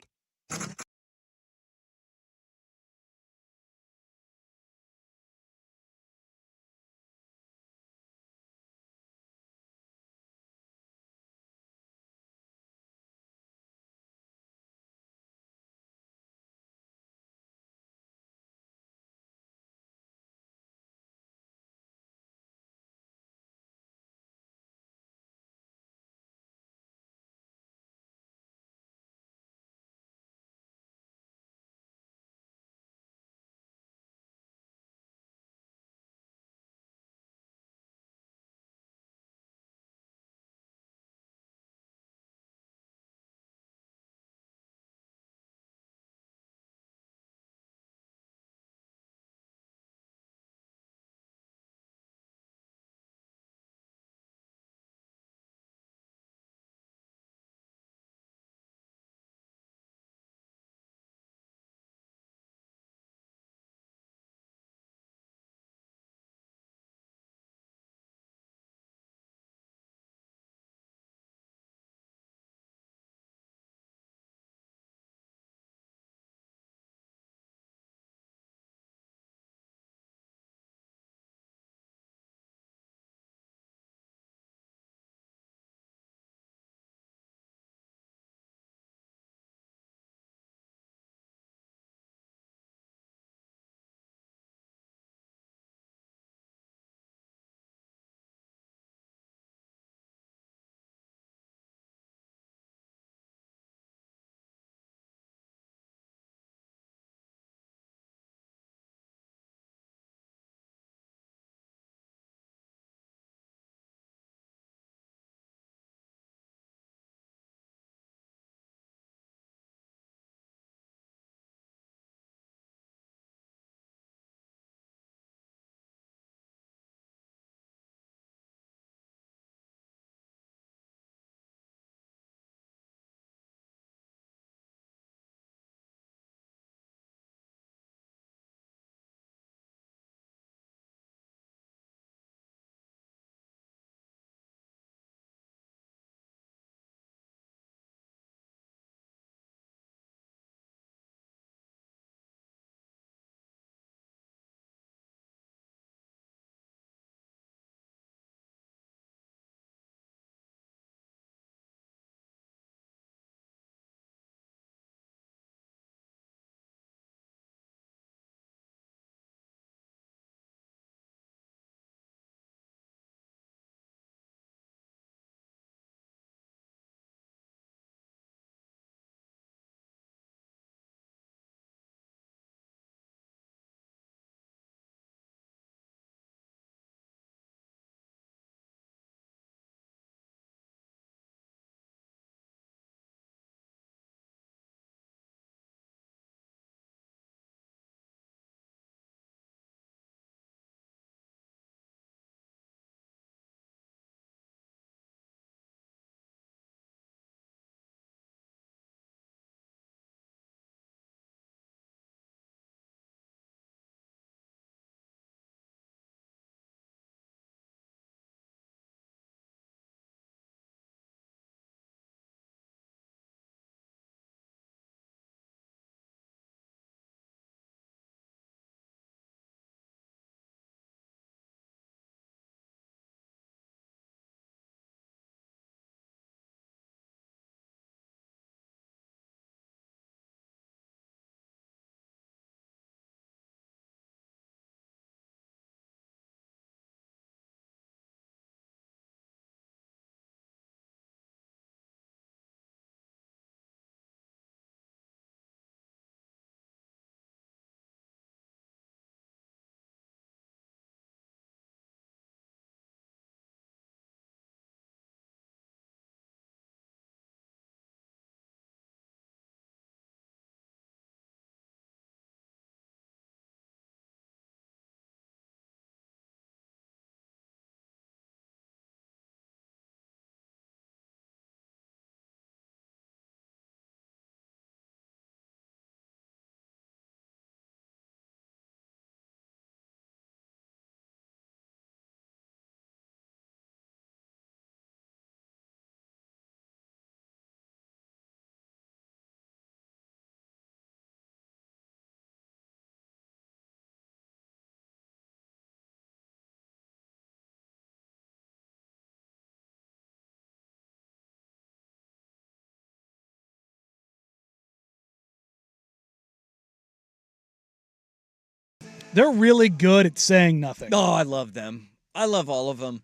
They're really good at saying nothing. Oh, I love them. I love all of them.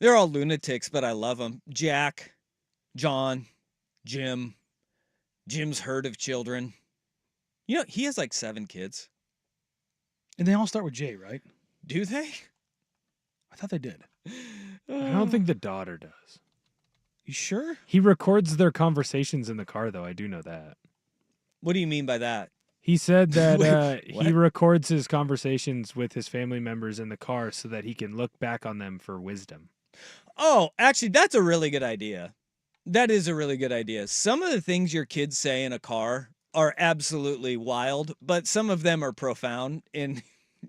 They're all lunatics, but I love them. Jack, John, Jim. Jim's herd of children. You know, he has like 7 kids. And they all start with J, right? Do they? I thought they did. I don't think the daughter does. You sure? He records their conversations in the car, though. I do know that. What do you mean by that? He said that Wait, he what? records his conversations with his family members in the car so that he can look back on them for wisdom. Oh, actually, that's a really good idea. That is a really good idea. Some of the things your kids say in a car are absolutely wild, but some of them are profound. And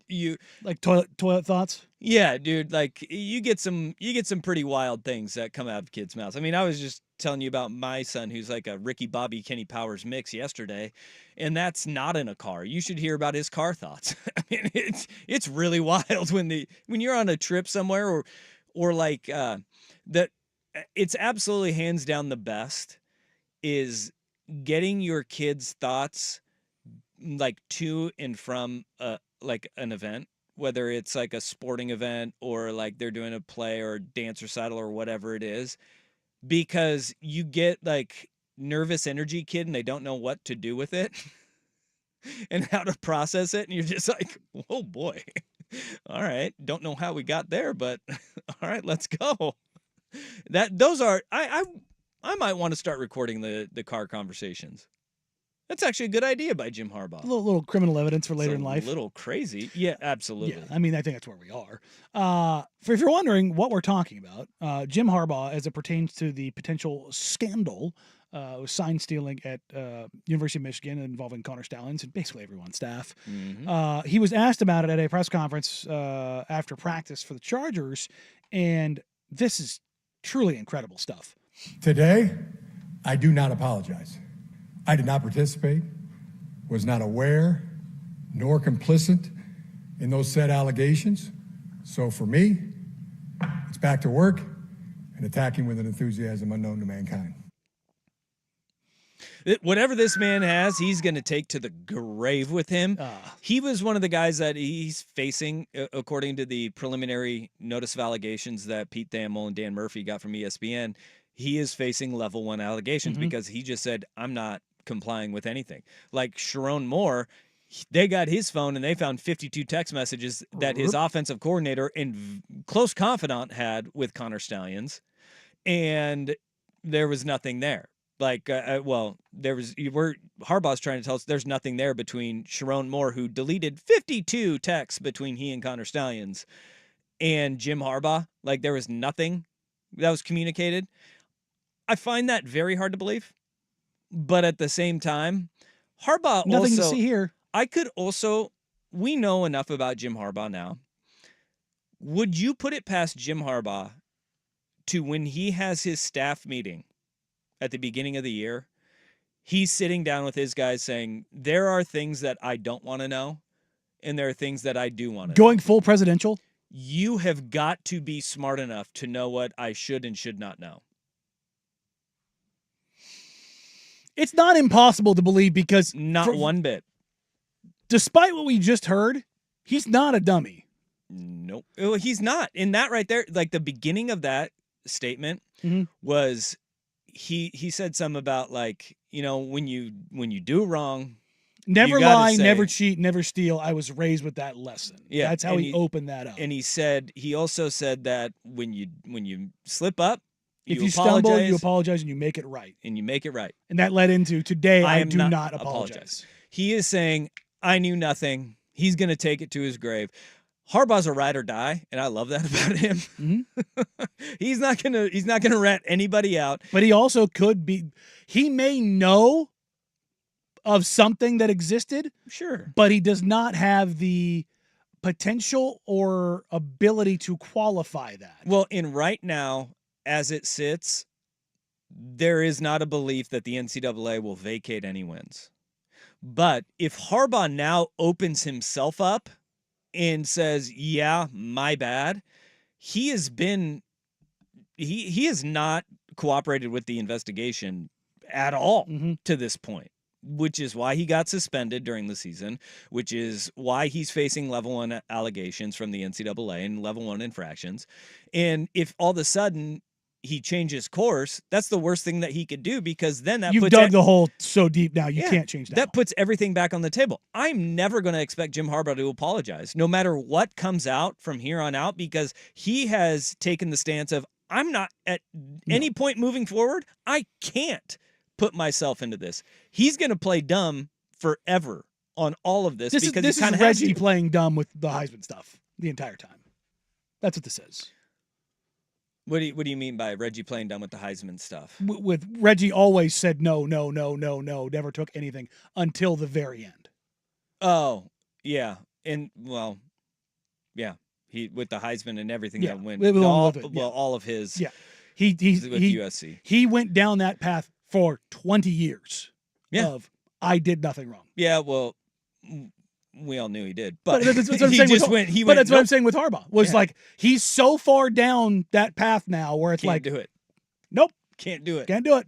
you, Like toilet thoughts? yeah, dude, like you get some pretty wild things that come out of kids' mouths. I mean, I was just telling you about my son who's like a Ricky Bobby Kenny Powers mix yesterday, and that's not in a car. You should hear about his car thoughts. I mean, it's really wild when you're on a trip somewhere or like that. It's absolutely hands down the best is getting your kids' thoughts like to and from like an event, whether it's like a sporting event or like they're doing a play or a dance recital or whatever it is, because you get like nervous energy kid and they don't know what to do with it and how to process it. And you're just like, oh boy, all right. Don't know how we got there, but all right, let's go. Those are, I might want to start recording the car conversations. That's actually a good idea by Jim Harbaugh. A little criminal evidence for later It's in life. A little crazy. Yeah, absolutely. Yeah, I mean, I think that's where we are. If you're wondering what we're talking about, Jim Harbaugh, as it pertains to the potential scandal with sign stealing at University of Michigan involving Connor Stalions and basically everyone on staff, he was asked about it at a press conference after practice for the Chargers, and this is truly incredible stuff. Today, I do not apologize. I did not participate, was not aware, nor complicit in those said allegations. So for me, it's back to work and attacking with an enthusiasm unknown to mankind. Whatever this man has, he's going to take to the grave with him. He was one of the guys that he's facing, according to the preliminary notice of allegations that Pete Thamel and Dan Murphy got from ESPN. He is facing level 1 allegations because he just said, I'm not complying with anything. Like Sharon Moore, they got his phone and they found 52 text messages that his offensive coordinator and close confidant had with Connor Stalions, and there was nothing there. Like, Harbaugh's trying to tell us there's nothing there between Sharon Moore, who deleted 52 texts between he and Connor Stalions, and Jim Harbaugh. Like, there was nothing that was communicated. I find that very hard to believe. But at the same time, Harbaugh Nothing also, to see here. We know enough about Jim Harbaugh now. Would you put it past Jim Harbaugh to, when he has his staff meeting at the beginning of the year, he's sitting down with his guys saying, there are things that I don't want to know, and there are things that I do want to know. Going full presidential? You have got to be smart enough to know what I should and should not know. It's not impossible to believe because Not one bit. Despite what we just heard, he's not a dummy. Nope. Well, he's not. In that right there, like the beginning of that statement was he said something about, like, you know, when you do wrong, never lie, never cheat, never steal. I was raised with that lesson. Yeah, that's how he opened that up. And he also said that when you slip up, if you stumble, you apologize and you make it right. And you make it right. And that led into today, I do not apologize. He is saying, I knew nothing. He's going to take it to his grave. Harbaugh's a ride or die, and I love that about him. He's not gonna rat anybody out. But he also could be. He may know of something that existed, sure, but he does not have the potential or ability to qualify that. Well, in right now, as it sits, there is not a belief that the NCAA will vacate any wins. But if Harbaugh now opens himself up and says, yeah, my bad, he has not cooperated with the investigation at all to this point. which is why he got suspended during the season, which is why he's facing level 1 allegations from the NCAA and level 1 infractions. And if all of a sudden he changes course, that's the worst thing that he could do, because then that You've dug the hole so deep now you can't change that puts everything back on the table. I'm never going to expect Jim Harbaugh to apologize, no matter what comes out from here on out, because he has taken the stance of, I'm not at any point moving forward, I can't put myself into this. He's going to play dumb forever on all of this, because this he kind is of has Reggie to. playing dumb with the Heisman stuff the entire time. That's what this is. What do you mean by Reggie playing dumb with the Heisman stuff? With Reggie always said no, never took anything until the very end. Oh, yeah. And, well, yeah. He with the Heisman and everything that went all of his He with USC. He went down that path for 20 years of I did nothing wrong. Yeah, well, we all knew he did, but that's what I'm saying. What I'm saying with Harbaugh was like, he's so far down that path now where it's can't do it. Nope, can't do it. Can't do it.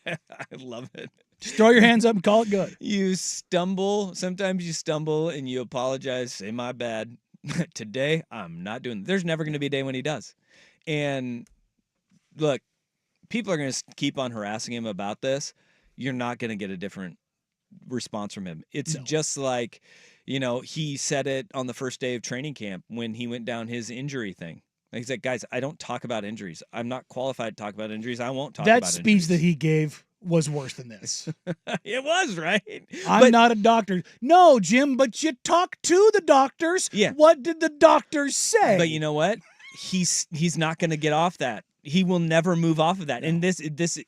I love it. Just throw your hands up and call it good. You stumble. Sometimes you stumble and you apologize. Say my bad. Today I'm not doing. There's never going to be a day when he does. And look, people are going to keep on harassing him about this. You're not going to get a different response from him. It's just like, he said it on the first day of training camp when he went down his injury thing. He's like, guys, I don't talk about injuries. I'm not qualified to talk about injuries. I won't talk about injuries. That speech that he gave was worse than this. It was, right? I'm not a doctor. No, Jim, but you talked to the doctors. Yeah. What did the doctors say? But you know what? He's not going to get off that. He will never move off of that. And this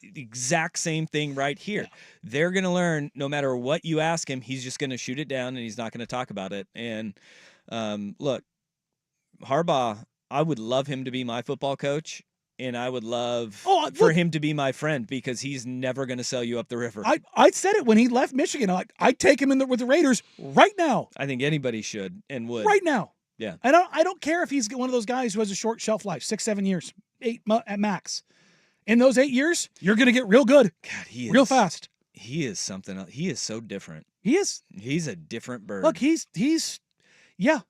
exact same thing right here. Yeah. They're going to learn no matter what you ask him, he's just going to shoot it down and he's not going to talk about it. And look, Harbaugh, I would love him to be my football coach, and I would love for him to be my friend, because he's never going to sell you up the river. I said it when he left Michigan. I'd take him with the Raiders right now. I think anybody should and would. Right now. Yeah. I don't care if he's one of those guys who has a short shelf life, 6-7 years, 8 at max. In those 8 years, you're going to get real good. God, he is real fast. He is something else. He is so different. He is. He's a different bird. Look, he's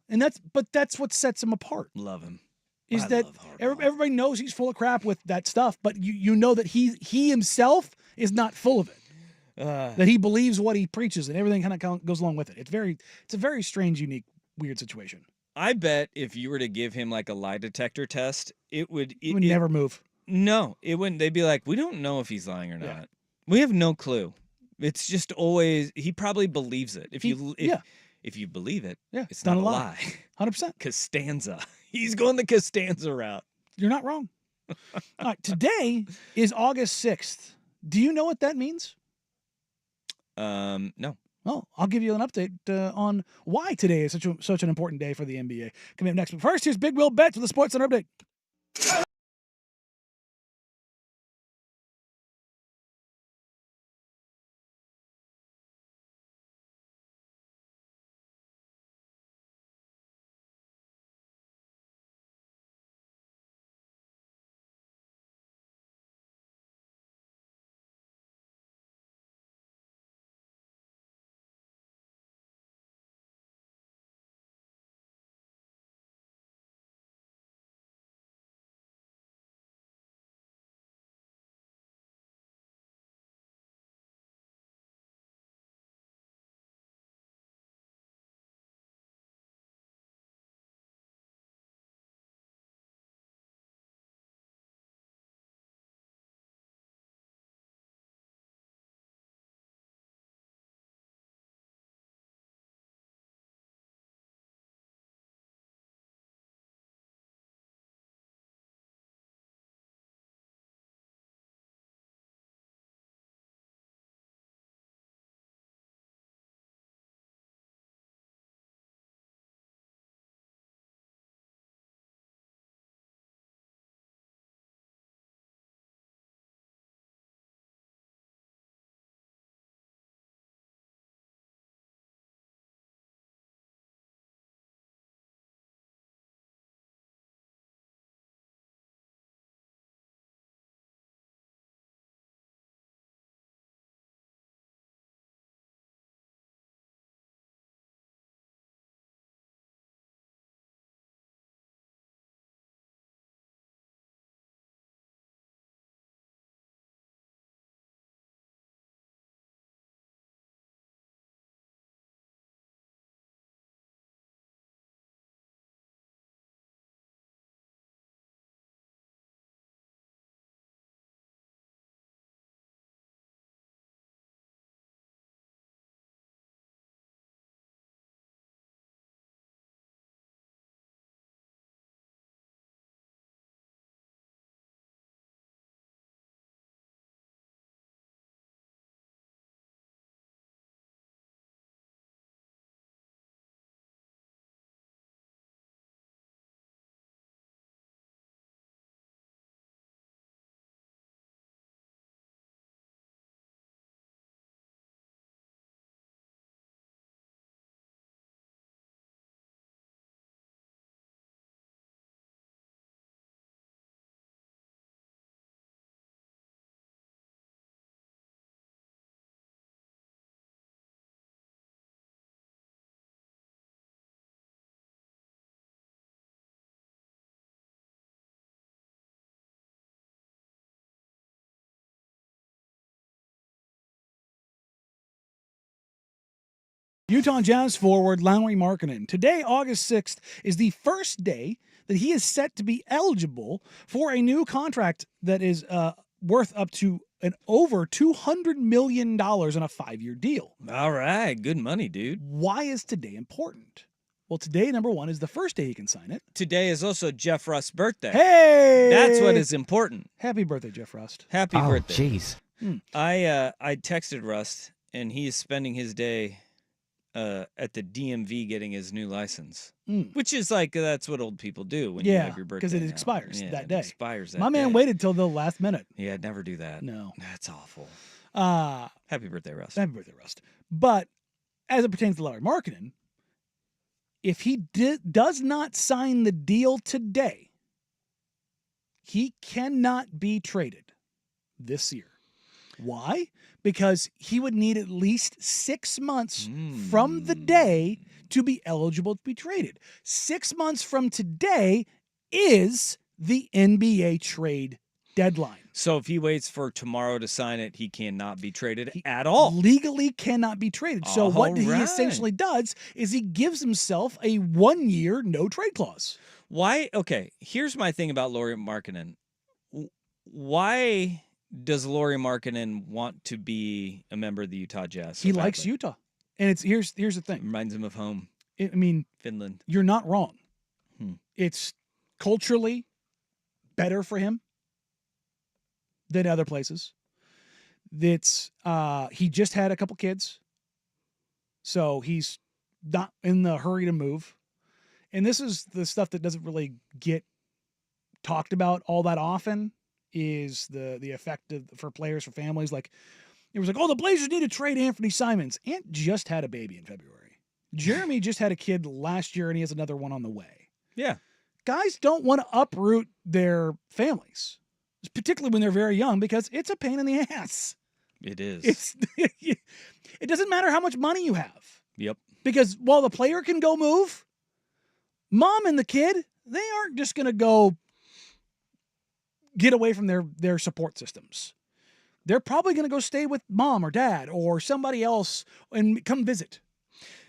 and that's what sets him apart. Love him. Is that everybody knows he's full of crap with that stuff, but you know that he himself is not full of it. That he believes what he preaches and everything kind of goes along with it. It's a very strange, unique, weird situation. I bet if you were to give him like a lie detector test, it would never move. No, it wouldn't. They'd be like, we don't know if he's lying or not. We have no clue. It's just always, he probably believes it. If you believe it, it's not a lie. 100%. Costanza. He's going the Costanza route. You're not wrong. All right, today is August 6th. Do you know what that means? No. Well, I'll give you an update on why today is such an important day for the NBA. Coming up next. But first, here's Big Will Betts with the Sports Center update. Utah Jazz forward Lauri Markkanen. Today, August 6th, is the first day that he is set to be eligible for a new contract that is worth up to over $200 million on a 5-year deal. All right. Good money, dude. Why is today important? Well, today, number one, is the first day he can sign it. Today is also Jeff Rust's birthday. Hey! That's what is important. Happy birthday, Jeff Rust. Happy birthday. Jeez. I texted Rust, and he is spending his day at the DMV getting his new license, which is like that's what old people do when you have your birthday. because it now. expires Yeah, that it day. expires that My man day. waited till the last minute. Yeah, I'd never do that. No. That's awful. Uh, Happy birthday, Rust. Happy birthday, Rust. But as it pertains to Lauri Markkanen, if he does not sign the deal today, he cannot be traded this year. Why? Because he would need at least 6 months from the day to be eligible to be traded. 6 months from today is the NBA trade deadline. So if he waits for tomorrow to sign it, he cannot be traded at all. Legally cannot be traded. So what he Alright. essentially does is he gives himself a 1-year no trade clause. Why? Okay, here's my thing about Lauri Markkanen. Why does Lauri Markkanen want to be a member of the Utah Jazz? So He likes badly? Utah. And it's here's the thing. Reminds him of home, I mean, Finland. you're not wrong. Hmm. It's culturally better for him than other places. It's he just had a couple kids. So he's not in the hurry to move. And this is the stuff that doesn't really get talked about all that often is the effect for players, for families. Like it was like, oh, the Blazers need to trade Anthony Simons. Ant just had a baby in February. Jeremy just had a kid last year and he has another one on the way. Yeah. Guys don't want to uproot their families, particularly when they're very young, because it's a pain in the ass. It is. It's it doesn't matter how much money you have. Yep. Because while the player can go move, mom and the kid, they aren't just going to go get away from their support systems. They're probably going to go stay with mom or dad or somebody else and come visit.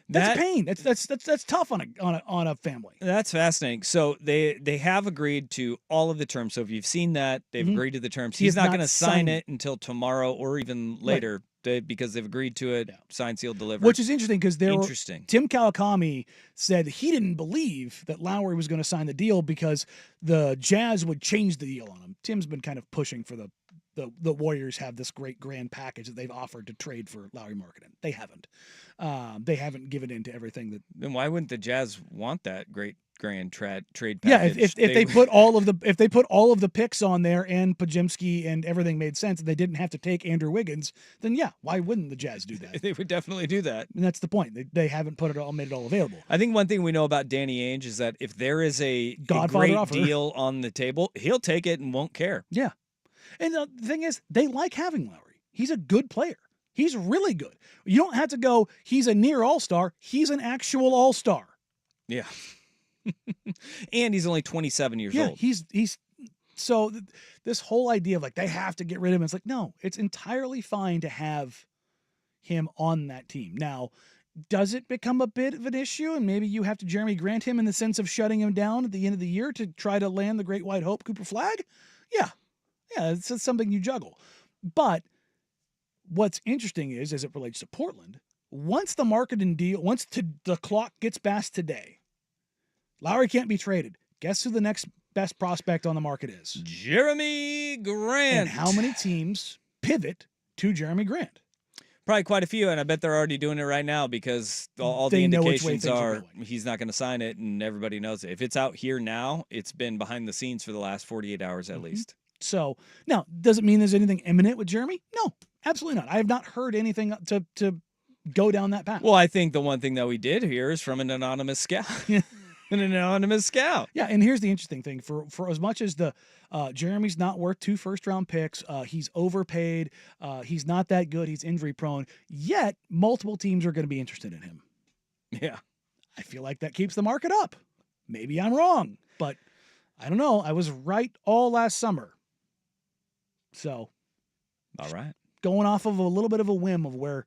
That's pain. That's tough on a family. That's fascinating. So they have agreed to all of the terms. So if you've seen that, they've agreed to the terms. He He's has not not going to sign signed it until tomorrow or even later because they've agreed to it, signed, sealed, delivered. Which is interesting because Interesting. Tim Kawakami said he didn't believe that Lowry was going to sign the deal because the Jazz would change the deal on him. Tim's been kind of pushing for the Warriors have this great grand package that they've offered to trade for Lauri Markkanen. They haven't. They haven't given in to everything that. Then why wouldn't the Jazz want that great grand trade package? Yeah, if they put all of the picks on there and Podziemski and everything made sense and they didn't have to take Andrew Wiggins, then yeah, why wouldn't the Jazz do that? They would definitely do that. And that's the point. They haven't made it all available. I think one thing we know about Danny Ainge is that if there is a Godfather great offer. deal on the table, he'll take it and won't care. Yeah. And the thing is, they like having Lowry. He's a good player. He's really good. You don't have to go, he's a near all-star. He's an actual all-star. Yeah. And he's only 27 years Yeah, old. he's so this whole idea of like they have to get rid of him, it's like, no, it's entirely fine to have him on that team. Now, does it become a bit of an issue? And maybe you have to Jeremy Grant him in the sense of shutting him down at the end of the year to try to land the Great White Hope Cooper flag? Yeah. Yeah, it's something you juggle. But what's interesting is, as it relates to Portland, once the Markkanen deal, once the clock gets past today, Lowry can't be traded. Guess who the next best prospect on the market is? Jeremy Grant. And how many teams pivot to Jeremy Grant? Probably quite a few, and I bet they're already doing it right now because all the They know which way indications things are are going. he's not going to sign it, and everybody knows it. If it's out here now, it's been behind the scenes for the last 48 hours at least. So now, does it mean there's anything imminent with Jeremy? No, absolutely not. I have not heard anything to go down that path. Well, I think the one thing that we did hear is from an anonymous scout. An anonymous scout. Yeah, and here's the interesting thing: for as much as the Jeremy's not worth 2 first-round picks, he's overpaid, he's not that good, he's injury prone. Yet multiple teams are going to be interested in him. Yeah, I feel like that keeps the market up. Maybe I'm wrong, but I don't know. I was right all last summer. So, all right. going off of a little bit of a whim of where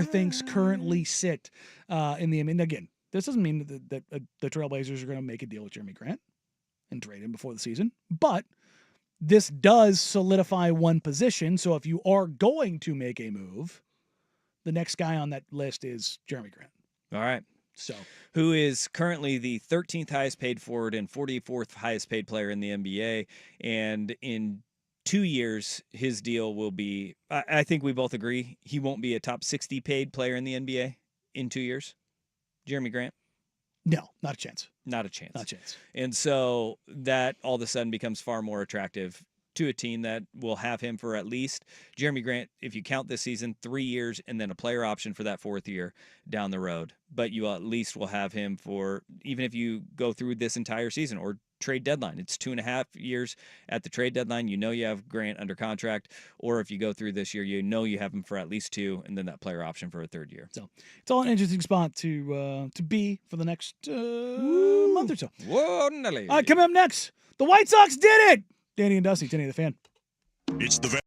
things currently sit in the. I mean, again, this doesn't mean that the Trailblazers are going to make a deal with Jeremy Grant and trade him before the season, but this does solidify one position. So if you are going to make a move, the next guy on that list is Jeremy Grant. All right. So, who is currently the 13th highest paid forward and 44th highest paid player in the NBA. And in 2 years, his deal will be, I think we both agree, he won't be a top 60 paid player in the NBA in 2 years. Jeremy Grant? No, not a chance. Not a chance. Not a chance. And so that all of a sudden becomes far more attractive to a team that will have him for at least, Jeremy Grant, if you count this season, 3 years and then a player option for that 4th year down the road. But you at least will have him for, even if you go through this entire season or trade deadline, it's 2.5 years at the trade deadline. You know you have Grant under contract, or if you go through this year, you know you have him for at least 2, and then that player option for a 3rd year. So it's all an interesting spot to be for the next month or so. Whoa, All right, coming up next, the White Sox did it. Danny and Dusty, Danny the Fan. It's the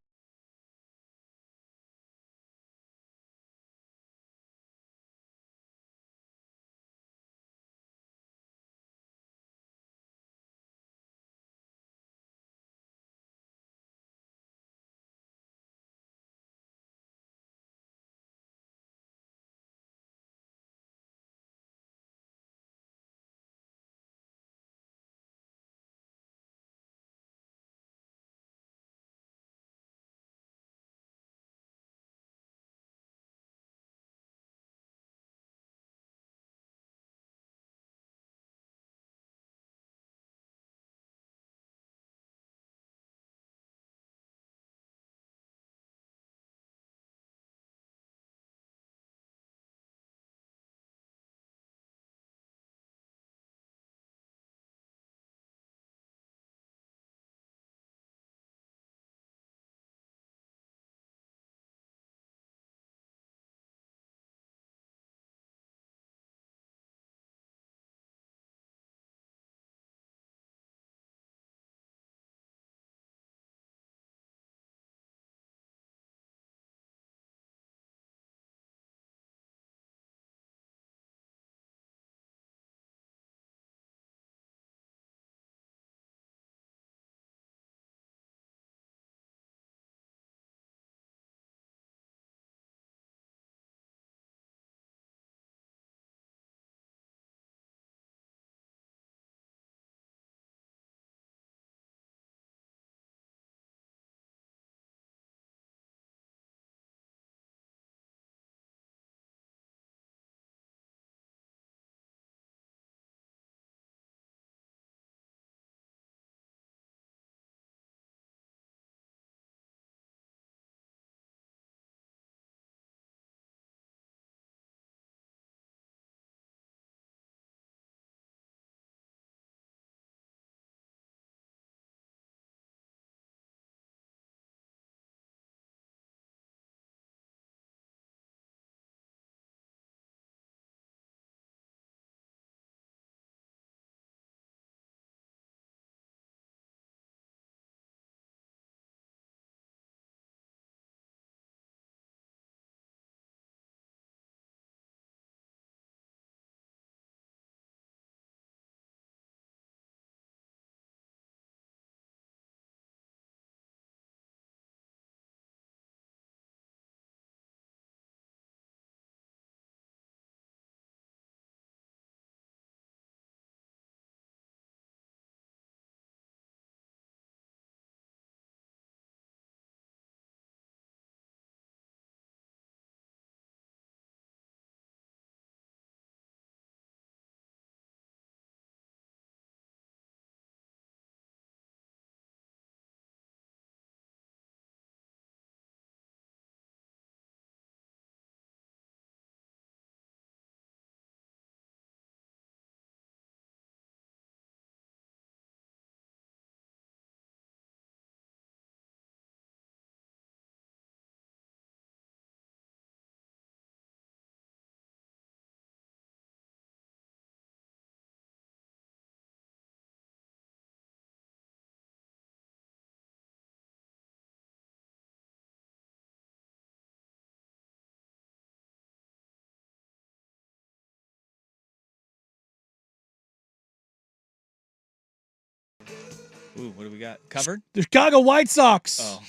Ooh, what do we got? Covered? The Chicago White Sox Oh.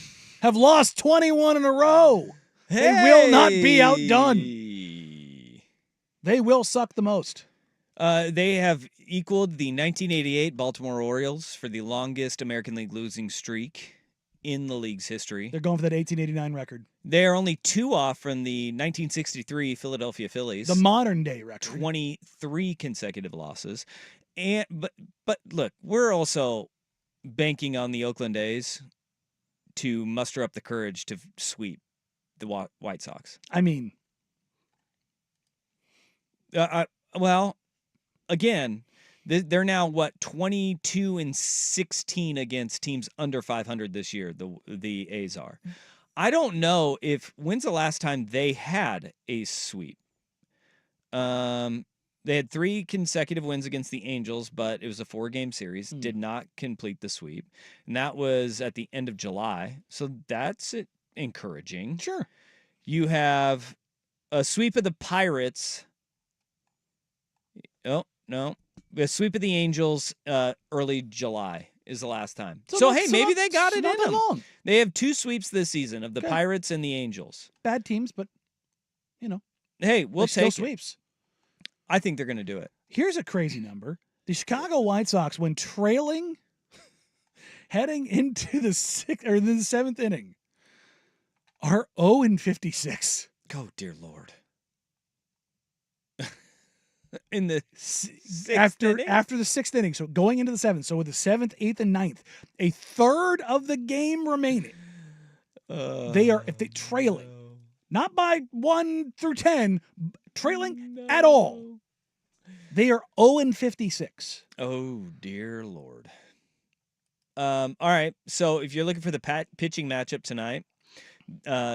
have lost 21 in a row. They will not be outdone. They will suck the most. They have equaled the 1988 Baltimore Orioles for the longest American League losing streak in the league's history. They're going for that 1889 record. They are only 2 off from the 1963 Philadelphia Phillies. The modern day record. 23 consecutive losses. But look, we're also banking on the Oakland A's to muster up the courage to sweep the White Sox. I mean, well, again, they're now 22-16 against teams under 500 this year. The A's are. I don't know when's the last time they had a sweep. They had 3 consecutive wins against the Angels, but it was a 4-game series. Did not complete the sweep, and that was at the end of July. So that's encouraging. Sure. You have a sweep of the Pirates. Oh, no. The sweep of the Angels early July is the last time. So hey, maybe they got it in them. Long. They have 2 sweeps this season of the Pirates and the Angels. Bad teams, but, Hey, we'll still take sweeps. I think they're going to do it. Here's a crazy number. The Chicago White Sox, when trailing, heading into the 7th inning, are 0-56. Oh, dear Lord. In the after inning? the 6th inning, so going into the 7th, so with the 7th, 8th, and 9th, a third of the game remaining, they are trailing, not by 1 through 10, trailing at all. They are 0-56. Oh, dear Lord. All right, so if you're looking for the pitching matchup tonight,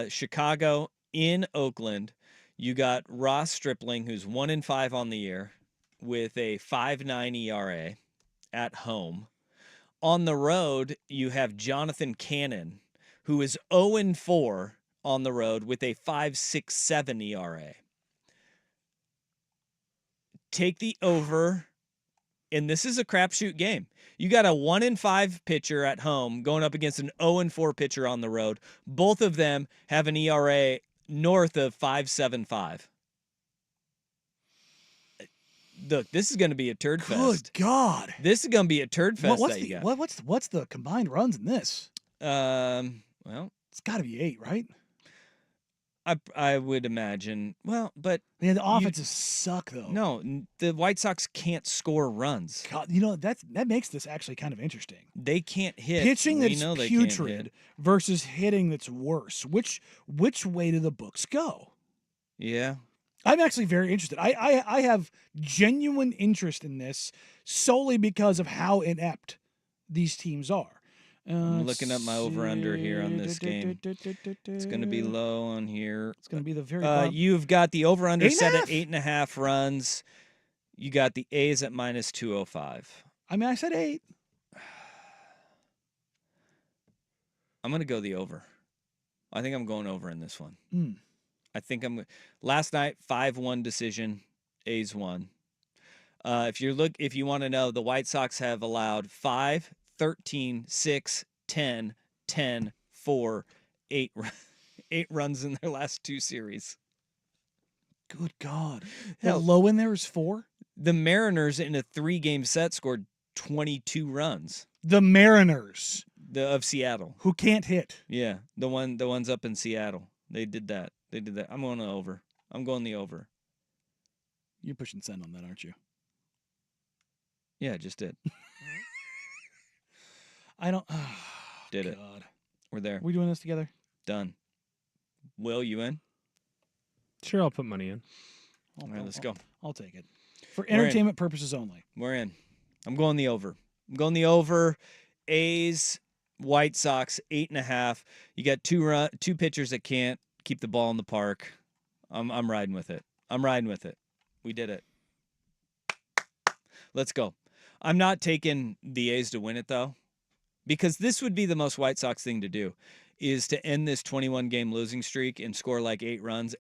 Chicago in Oakland, you got Ross Stripling, who's 1-5 on the year with a 5.9 ERA at home. On the road, you have Jonathan Cannon, who is 0-4 on the road with a 5.67 ERA. Take the over, and this is a crapshoot game. You got a 1-5 pitcher at home going up against an 0-4 pitcher on the road. Both of them have an ERA north of 5.75. Look, this is going to be a turd fest. Good God! This is going to be a turd fest. What's the combined runs in this? Well, it's got to be 8, right? I would imagine. Well, but the offenses suck though. No, the White Sox can't score runs. God, that makes this actually kind of interesting. They can't hit. Pitching that's putrid versus hitting that's worse. Which way do the books go? Yeah. I'm actually very interested. I have genuine interest in this solely because of how inept these teams are. I'm looking up my over-under here on this game. It's going to be low on here. It's going to be the very bottom. You've got the over-under set at 8.5 runs. You got the A's at -205. I mean, I said 8. I'm going to go the over. I think I'm going over in this one. Mm. I think last night, 5-1 decision. A's won. If you want to know, the White Sox have allowed 5, 13, 6, 10, 10, 4, 8 runs in their last 2 series. Good God. The low in there is 4? The Mariners in a 3-game set scored 22 runs. The Mariners. Of Seattle. Who can't hit. Yeah, the ones up in Seattle. They did that. I'm going over. I'm going the over. You're pushing send on that, aren't you? Yeah, I just did. I don't. Did it. We're there. Are we doing this together? Done. Will, you in? Sure, I'll put money in. All right, let's go. I'll take it. For entertainment purposes only. We're in. I'm going the over. A's, White Sox, 8.5. You got two pitchers that can't keep the ball in the park. I'm riding with it. We did it. Let's go. I'm not taking the A's to win it, though, because this would be the most White Sox thing to do, is to end this 21-game losing streak and score like 8 runs